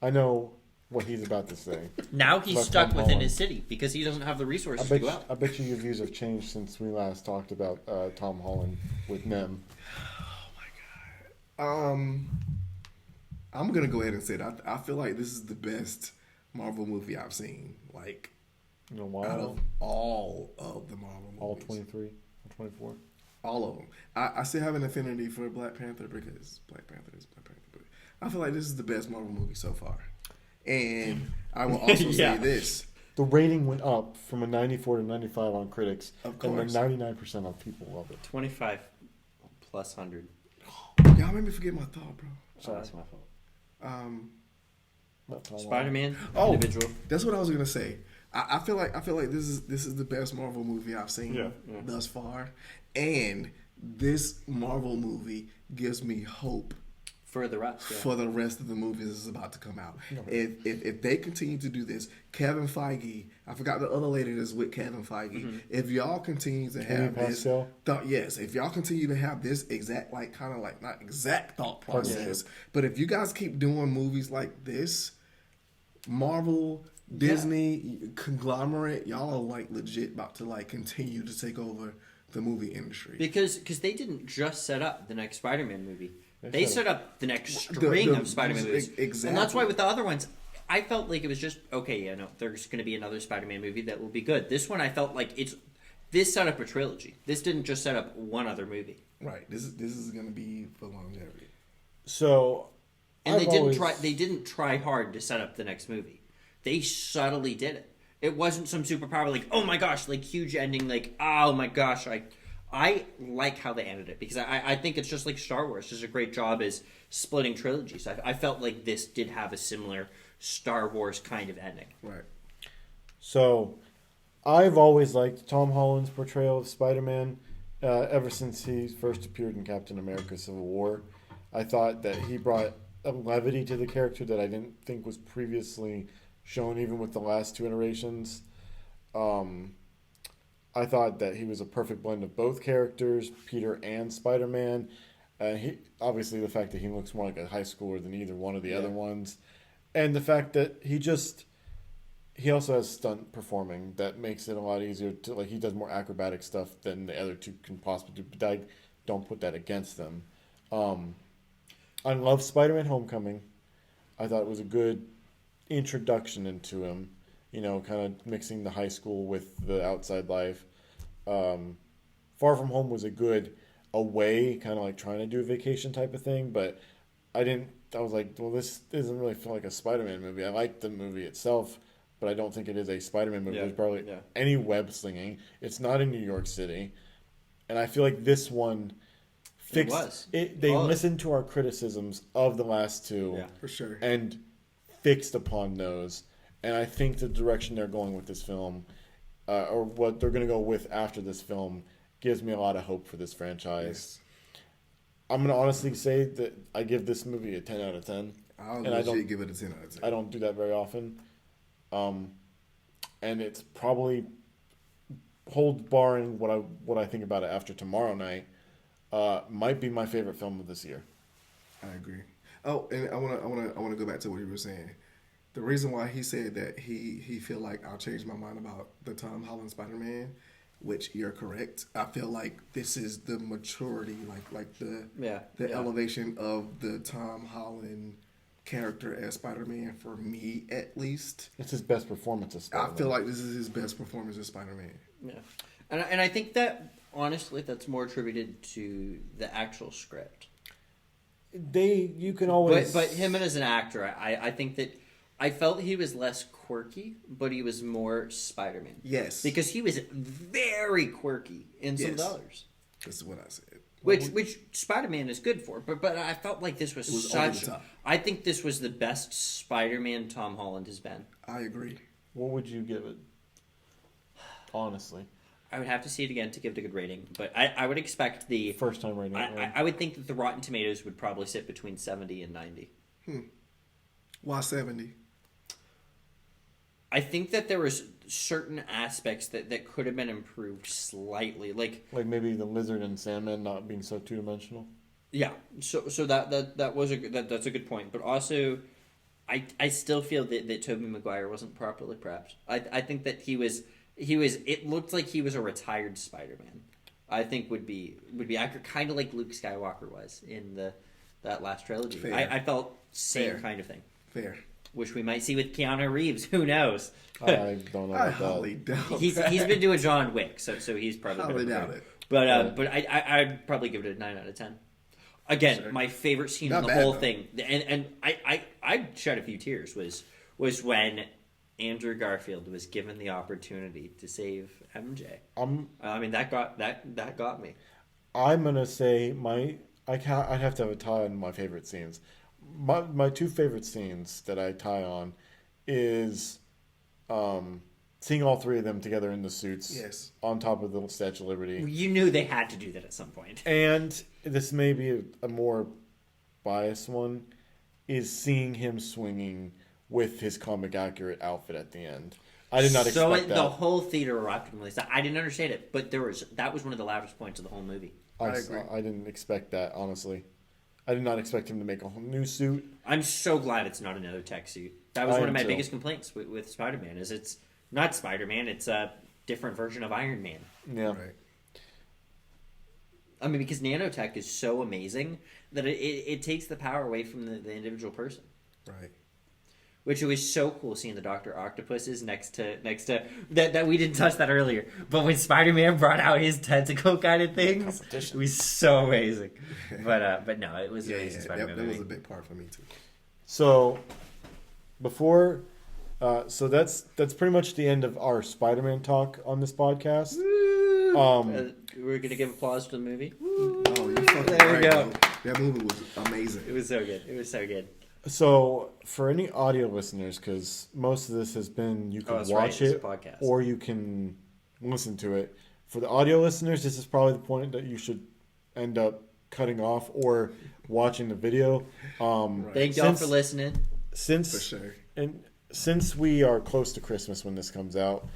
I know what he's about to say. Now he's But stuck Tom within Holland. his city because he doesn't have the resources I to go out. bet you your views have changed since we last talked about Tom Holland with Nem. I'm gonna go ahead and say that I feel like this is the best Marvel movie I've seen. Like, In a while. out of all of the Marvel movies, All 23 or 24. all of them. I still have an affinity for Black Panther because Black Panther is Black Panther. But I feel like this is the best Marvel movie so far. And I will also say this. The rating went up from a 94 to 95 on critics. Of And course. then 99% of people love it. 25 plus 100. Y'all made me forget my thought, bro. So that's my fault. Not Tom Holland. Spider-Man, Oh, individual. that's what I was gonna say. I feel like this is the best Marvel movie I've seen thus far, and this Marvel movie gives me hope For the rest, for the rest of the movies that's about to come out. If they continue to do this, Kevin Feige, I forgot the other lady that's with Kevin Feige. Mm-hmm. If y'all continue to have this, if y'all continue to have this exact, like, kind of like, not exact thought process, but if you guys keep doing movies like this, Marvel, Disney, conglomerate, y'all are like legit about to like continue to take over the movie industry. Because they didn't just set up the next Spider-Man movie. They set up the next string of Spider-Man movies. Exactly. And that's why with the other ones, I felt like it was just, okay, there's going to be another Spider-Man movie that will be good. This one, I felt like this set up a trilogy. This didn't just set up one other movie. Right. This is going to be for longevity. So, And they didn't try hard to set up the next movie. They subtly did it. It wasn't some superpower like, oh my gosh, like huge ending, like, oh my gosh, I like how they ended it because I think it's just like Star Wars does a great job as splitting trilogies. I felt like this did have a similar Star Wars kind of ending. Right. So, I've always liked Tom Holland's portrayal of Spider-Man ever since he first appeared in Captain America Civil War. I thought that he brought a levity to the character that I didn't think was previously shown even with the last two iterations. I thought that he was a perfect blend of both characters, Peter and Spider-Man. Obviously, the fact that he looks more like a high schooler than either one of the other ones. And the fact that he also has stunt performing that makes it a lot easier to, like, he does more acrobatic stuff than the other two can possibly do, but I don't put that against them. I love Spider-Man Homecoming. I thought it was a good introduction into him, kind of mixing the high school with the outside life. Far From Home was a good away, kind of like trying to do a vacation type of thing, but I was like, well, this doesn't really feel like a Spider-Man movie. I like the movie itself, but I don't think it is a Spider-Man movie. Yeah, There's probably yeah. any web slinging. It's not in New York City. And I feel like this one fixed it. They listened to our criticisms of the last two. Yeah. For sure. And fixed upon those. And I think the direction they're going with this film, or what they're going to go with after this film, gives me a lot of hope for this franchise. Yes. I'm going to honestly say that I give this movie a 10 out of 10. I'll And I don't give it a 10 out of 10. I don't do that very often. And it's probably, hold barring what I think about it after tomorrow night, might be my favorite film of this year. I agree. Oh, and I wanna go back to what you were saying. The reason why he said that he feel like I'll change my mind about the Tom Holland Spider-Man, which you're correct. I feel like this is the maturity, like the elevation of the Tom Holland character as Spider-Man, for me at least. It's his best performance as Spider-Man. I feel like this is his best performance as Spider-Man. Yeah, and I think that honestly, that's more attributed to the actual script. You can always, But him as an actor, I think that I felt he was less quirky, but he was more Spider-Man. Yes, Because he was very quirky in some of the Yes. others. this is what I said. Which Spider-Man is good for, but I felt like this was, It was over such. the top. I think this was the best Spider-Man Tom Holland has been. I agree. what would you give it? Honestly, I would have to see it again to give it a good rating, but I would expect the first time rating. I would think that the Rotten Tomatoes would probably sit between 70 and 90. Why 70? I think that there was certain aspects that could have been improved slightly, like maybe the lizard and Sandman not being so two dimensional. yeah. So that was that's a good point, but also I still feel that Tobey Maguire wasn't properly prepped. I think that he was. It looked like he was a retired Spider-Man. I think would be accurate, kind of like Luke Skywalker was in that last trilogy. Fair. I felt same Fair. kind of thing, Fair. which we might see with Keanu Reeves. Who knows? I don't know I about highly that. doubt He's been doing John Wick, so he's probably Highly gonna doubt be it. But I'd probably give it a 9 out of 10. Again, Sure. my favorite scene Not in the bad, whole though. thing, and I shed a few tears, was when Andrew Garfield was given the opportunity to save MJ. I mean that got me. I'm gonna say I'd have to have a tie on my favorite scenes. My two favorite scenes that I tie on is seeing all three of them together in the suits. Yes. On top of the Statue of Liberty. You knew they had to do that at some point. And this may be a more biased one, is seeing him swinging with his comic accurate outfit at the end. I did not expect that. The whole theater erupted when they said, I didn't understand it, but that was one of the loudest points of the whole movie. I agree. I didn't expect that, honestly. I did not expect him to make a whole new suit. I'm so glad it's not another tech suit. That was I one am of my too. biggest complaints with Spider-Man, is it's not Spider-Man, it's a different version of Iron Man. Yeah. Right. I mean, because nanotech is so amazing that it takes the power away from the individual person. Right. Which it was so cool seeing the Dr. Octopuses next to that we didn't touch that earlier. But when Spider-Man brought out his tentacle kind of things, it was so amazing. But no, it was an amazing Spider-Man that movie. was a big part for me too. So before so that's pretty much the end of our Spider-Man talk on this podcast. We're gonna give applause to the movie. Oh, you fucking There we right, go. bro. That movie was amazing. It was so good. It was so good. So for any audio listeners, because most of this has been you can that's watch right, it's it a podcast. or you can listen to it. For the audio listeners, this is probably the point that you should end up cutting off or watching the video. Thank y'all for listening. For sure. And since we are close to Christmas when this comes out,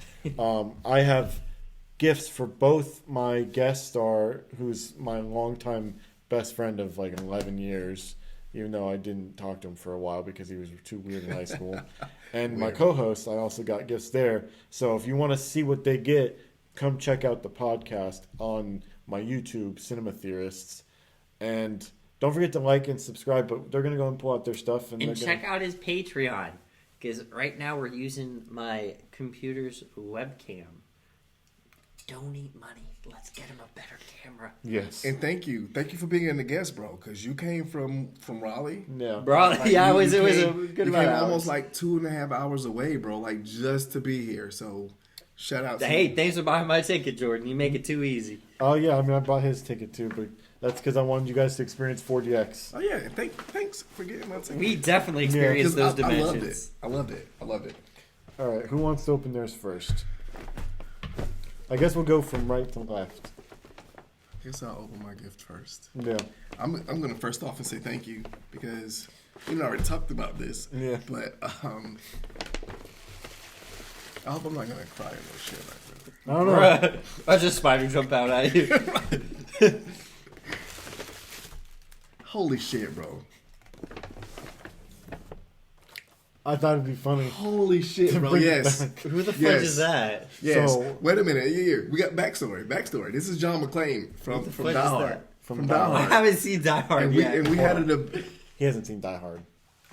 I have gifts for both my guest star, who's my longtime best friend of like 11 years, even though I didn't talk to him for a while because he was too weird in high school. And my co-host, I also got gifts there. So if you want to see what they get, come check out the podcast on my YouTube, Cinema Theorists. And don't forget to like and subscribe, but they're going to go and pull out their stuff. And check out his Patreon, because right now we're using my computer's webcam. donate money. Let's get him a better camera. Yes. And thank you for being the guest, bro. Because you came from Raleigh. Yeah. Bro, Like, yeah, you it was a came- good you amount came of almost hours. like 2.5 hours away, bro. Like just to be here. So shout out to Hey, you. thanks for buying my ticket, Jordan. You make it too easy. Oh yeah, I mean I bought his ticket too, but that's because I wanted you guys to experience 4DX. Oh yeah, thanks for getting my ticket. We definitely Yeah, experienced 'Cause those I loved it. dimensions. I loved it. All right, who wants to open theirs first? I guess we'll go from right to left. I guess I'll open my gift first. Yeah. I'm gonna first off and say thank you because we already talked about this. Yeah. But I hope I'm not gonna cry in no shit like that. I don't know. Bruh, I just spider jump out at you. Holy shit, bro. I thought it'd be funny. Holy shit, To bro. bring it Yes. back. Who the fuck Yes. is that? Yes. So- Wait a minute. Yeah. We got backstory. This is John McClane from What the from fuck Die is Hard. that? From Die Die I Hard. haven't seen Die Hard And yet. we had a He hasn't seen Die Hard.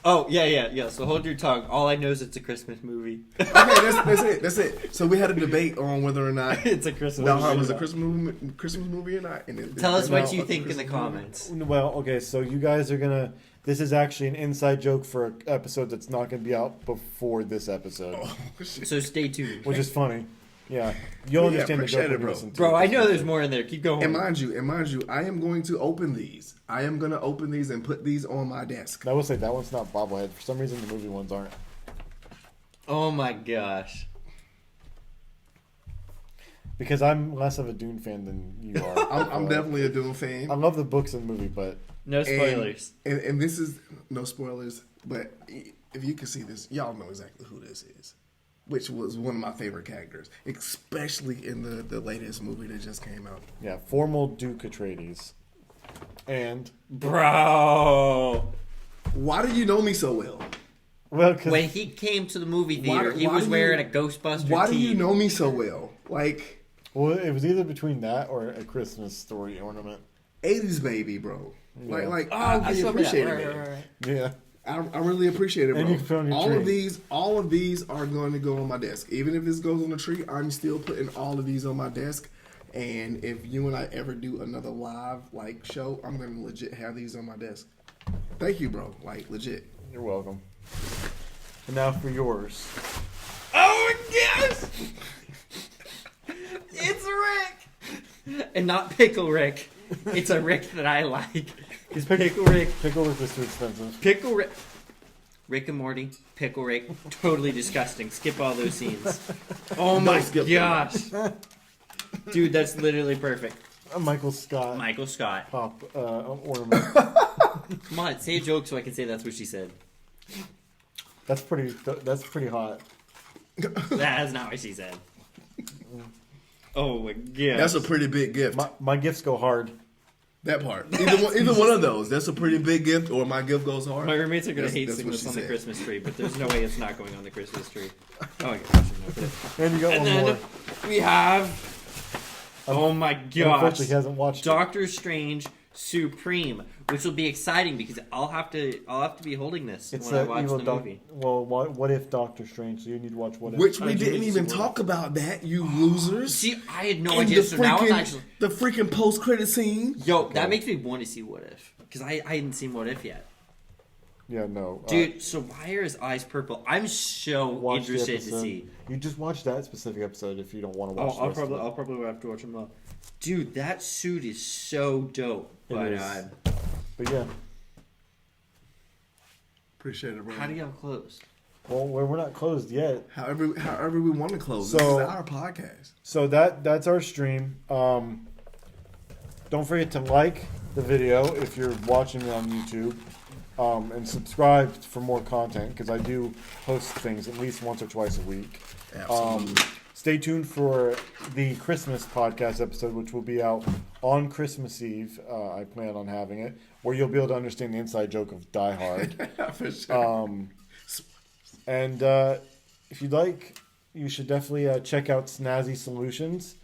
Oh, yeah. So hold your tongue. All I know is it's a Christmas movie. okay. That's it. So we had a debate on whether or not It's a Christmas Die movie. Hard was a Christmas movie or not. And Tell us what you a think in the Christmas movie. comments. Well, okay, so you guys are gonna. This is actually an inside joke for an episode that's not gonna be out before this episode, Oh, shit. So stay tuned. which is funny. Yeah, you'll Yeah, understand the appreciate joke it, when you bro. listen to Bro, it. I know there's more in there. Keep going. And mind you, I am going to open these. I am going to open these and put these on my desk. I will say that one's not bobblehead. For some reason, the movie ones aren't. Oh my gosh. Because I'm less of a Dune fan than you are. I'm definitely a Doom fan. I love the books and movie, but No spoilers. And this is no spoilers, but if you can see this, y'all know exactly who this is. Which was one of my favorite characters, especially in the latest movie that just came out. yeah, formal Duke Atreides. And Bro. Why do you know me so well? well, because When he came to the movie theater, Why- he why was do wearing you- a Ghostbuster Why tee. do you know me so well? Like well, it was either between that or a Christmas story ornament. 80s baby, bro. Yeah. Like Oh, I you showed me that. appreciate Right, it. right, right. Yeah, I really appreciate it, bro. And you can put on your tree. All of these are going to go on my desk. Even if this goes on the tree, I'm still putting all of these on my desk. And if you and I ever do another live like show, I'm going to legit have these on my desk. Thank you, bro. Like legit. you're welcome. And now for yours. Oh yes! It's Rick! And not Pickle Rick. It's a Rick that I like. Because Pickle Rick. Pickle Rick is too expensive. Pickle Rick. Rick and Morty. Pickle Rick. Totally disgusting. Skip all those scenes. Oh my skip them. gosh. Dude, that's literally perfect. Michael Scott Michael Scott. pop ornament. Come on, say a joke so I can say that's what she said. That's pretty hot. That's not what she said. Oh my god. That's a pretty big gift. My gifts go hard. That part. Either one of those. That's a pretty big gift, or my gift goes hard. My roommates are gonna That's- hate that's seeing what this she on the said. Christmas tree, but there's no way it's not going on the Christmas tree. Oh, I guess I shouldn't open it. And you got And one then more. we have. Oh my Unfortunately, gosh. he hasn't watched it. Doctor Strange Supreme, which will be exciting because I'll have to be holding this It's when I that watch evil the doc. movie. Well, what if Doctor Strange? So you need to watch What If. Which I we do didn't need even to talk about that, you losers. See, I had no And idea, so now it's actually. the freaking post credit scene. Yo, that makes me want to see What If because I hadn't seen What If yet. Yeah, no, Dude, so why are his eyes purple? I'm so watch the interested to episode. see. You just watch that specific episode if you don't want to watch. the I'll rest of it. probably have to watch them all. Dude, that suit is so dope. It But is. But yeah, Appreciate it, bro. how do y'all close? well, we're not closed yet. However we want to close. This So- is our podcast. So that's our stream. Don't forget to like the video if you're watching it on YouTube, and subscribe for more content because I do post things at least once or twice a week. Absolutely. Stay tuned for the Christmas podcast episode, which will be out on Christmas Eve. I plan on having it, where you'll be able to understand the inside joke of Die Hard. For sure. And if you'd like, you should definitely check out Snazzy Solutions.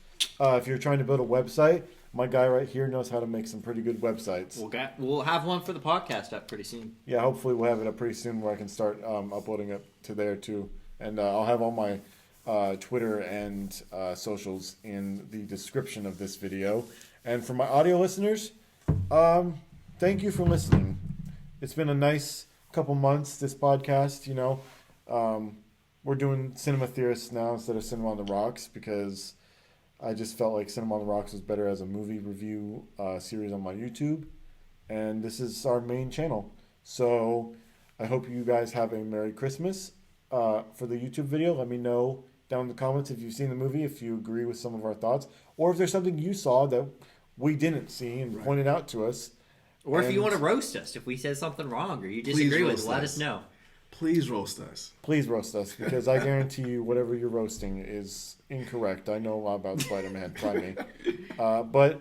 If you're trying to build a website, my guy right here knows how to make some pretty good websites. We'll have one for the podcast up pretty soon. Yeah, hopefully we'll have it up pretty soon where I can start uploading it to there too. And I'll have all my Twitter and socials in the description of this video. And for my audio listeners, thank you for listening. It's been a nice couple months, this podcast, you know. We're doing Cinema Theorists now instead of Cinema on the Rocks because I just felt like Cinema on the Rocks was better as a movie review series on my YouTube. And this is our main channel. So I hope you guys have a Merry Christmas for the YouTube video. Let me know down in the comments if you've seen the movie, if you agree with some of our thoughts, or if there's something you saw that we didn't see and pointed out to us. Or if you want to roast us, if we said something wrong or you disagree with us, let us know. Please roast us. Please roast us, because I guarantee you whatever you're roasting is incorrect. I know a lot about Spider-Man. Try me. But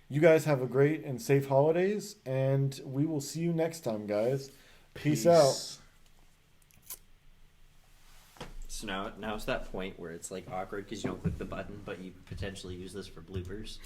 you guys have a great and safe holidays, and we will see you next time, guys. Peace out. So now it's that point where it's like awkward because you don't click the button, but you potentially use this for bloopers.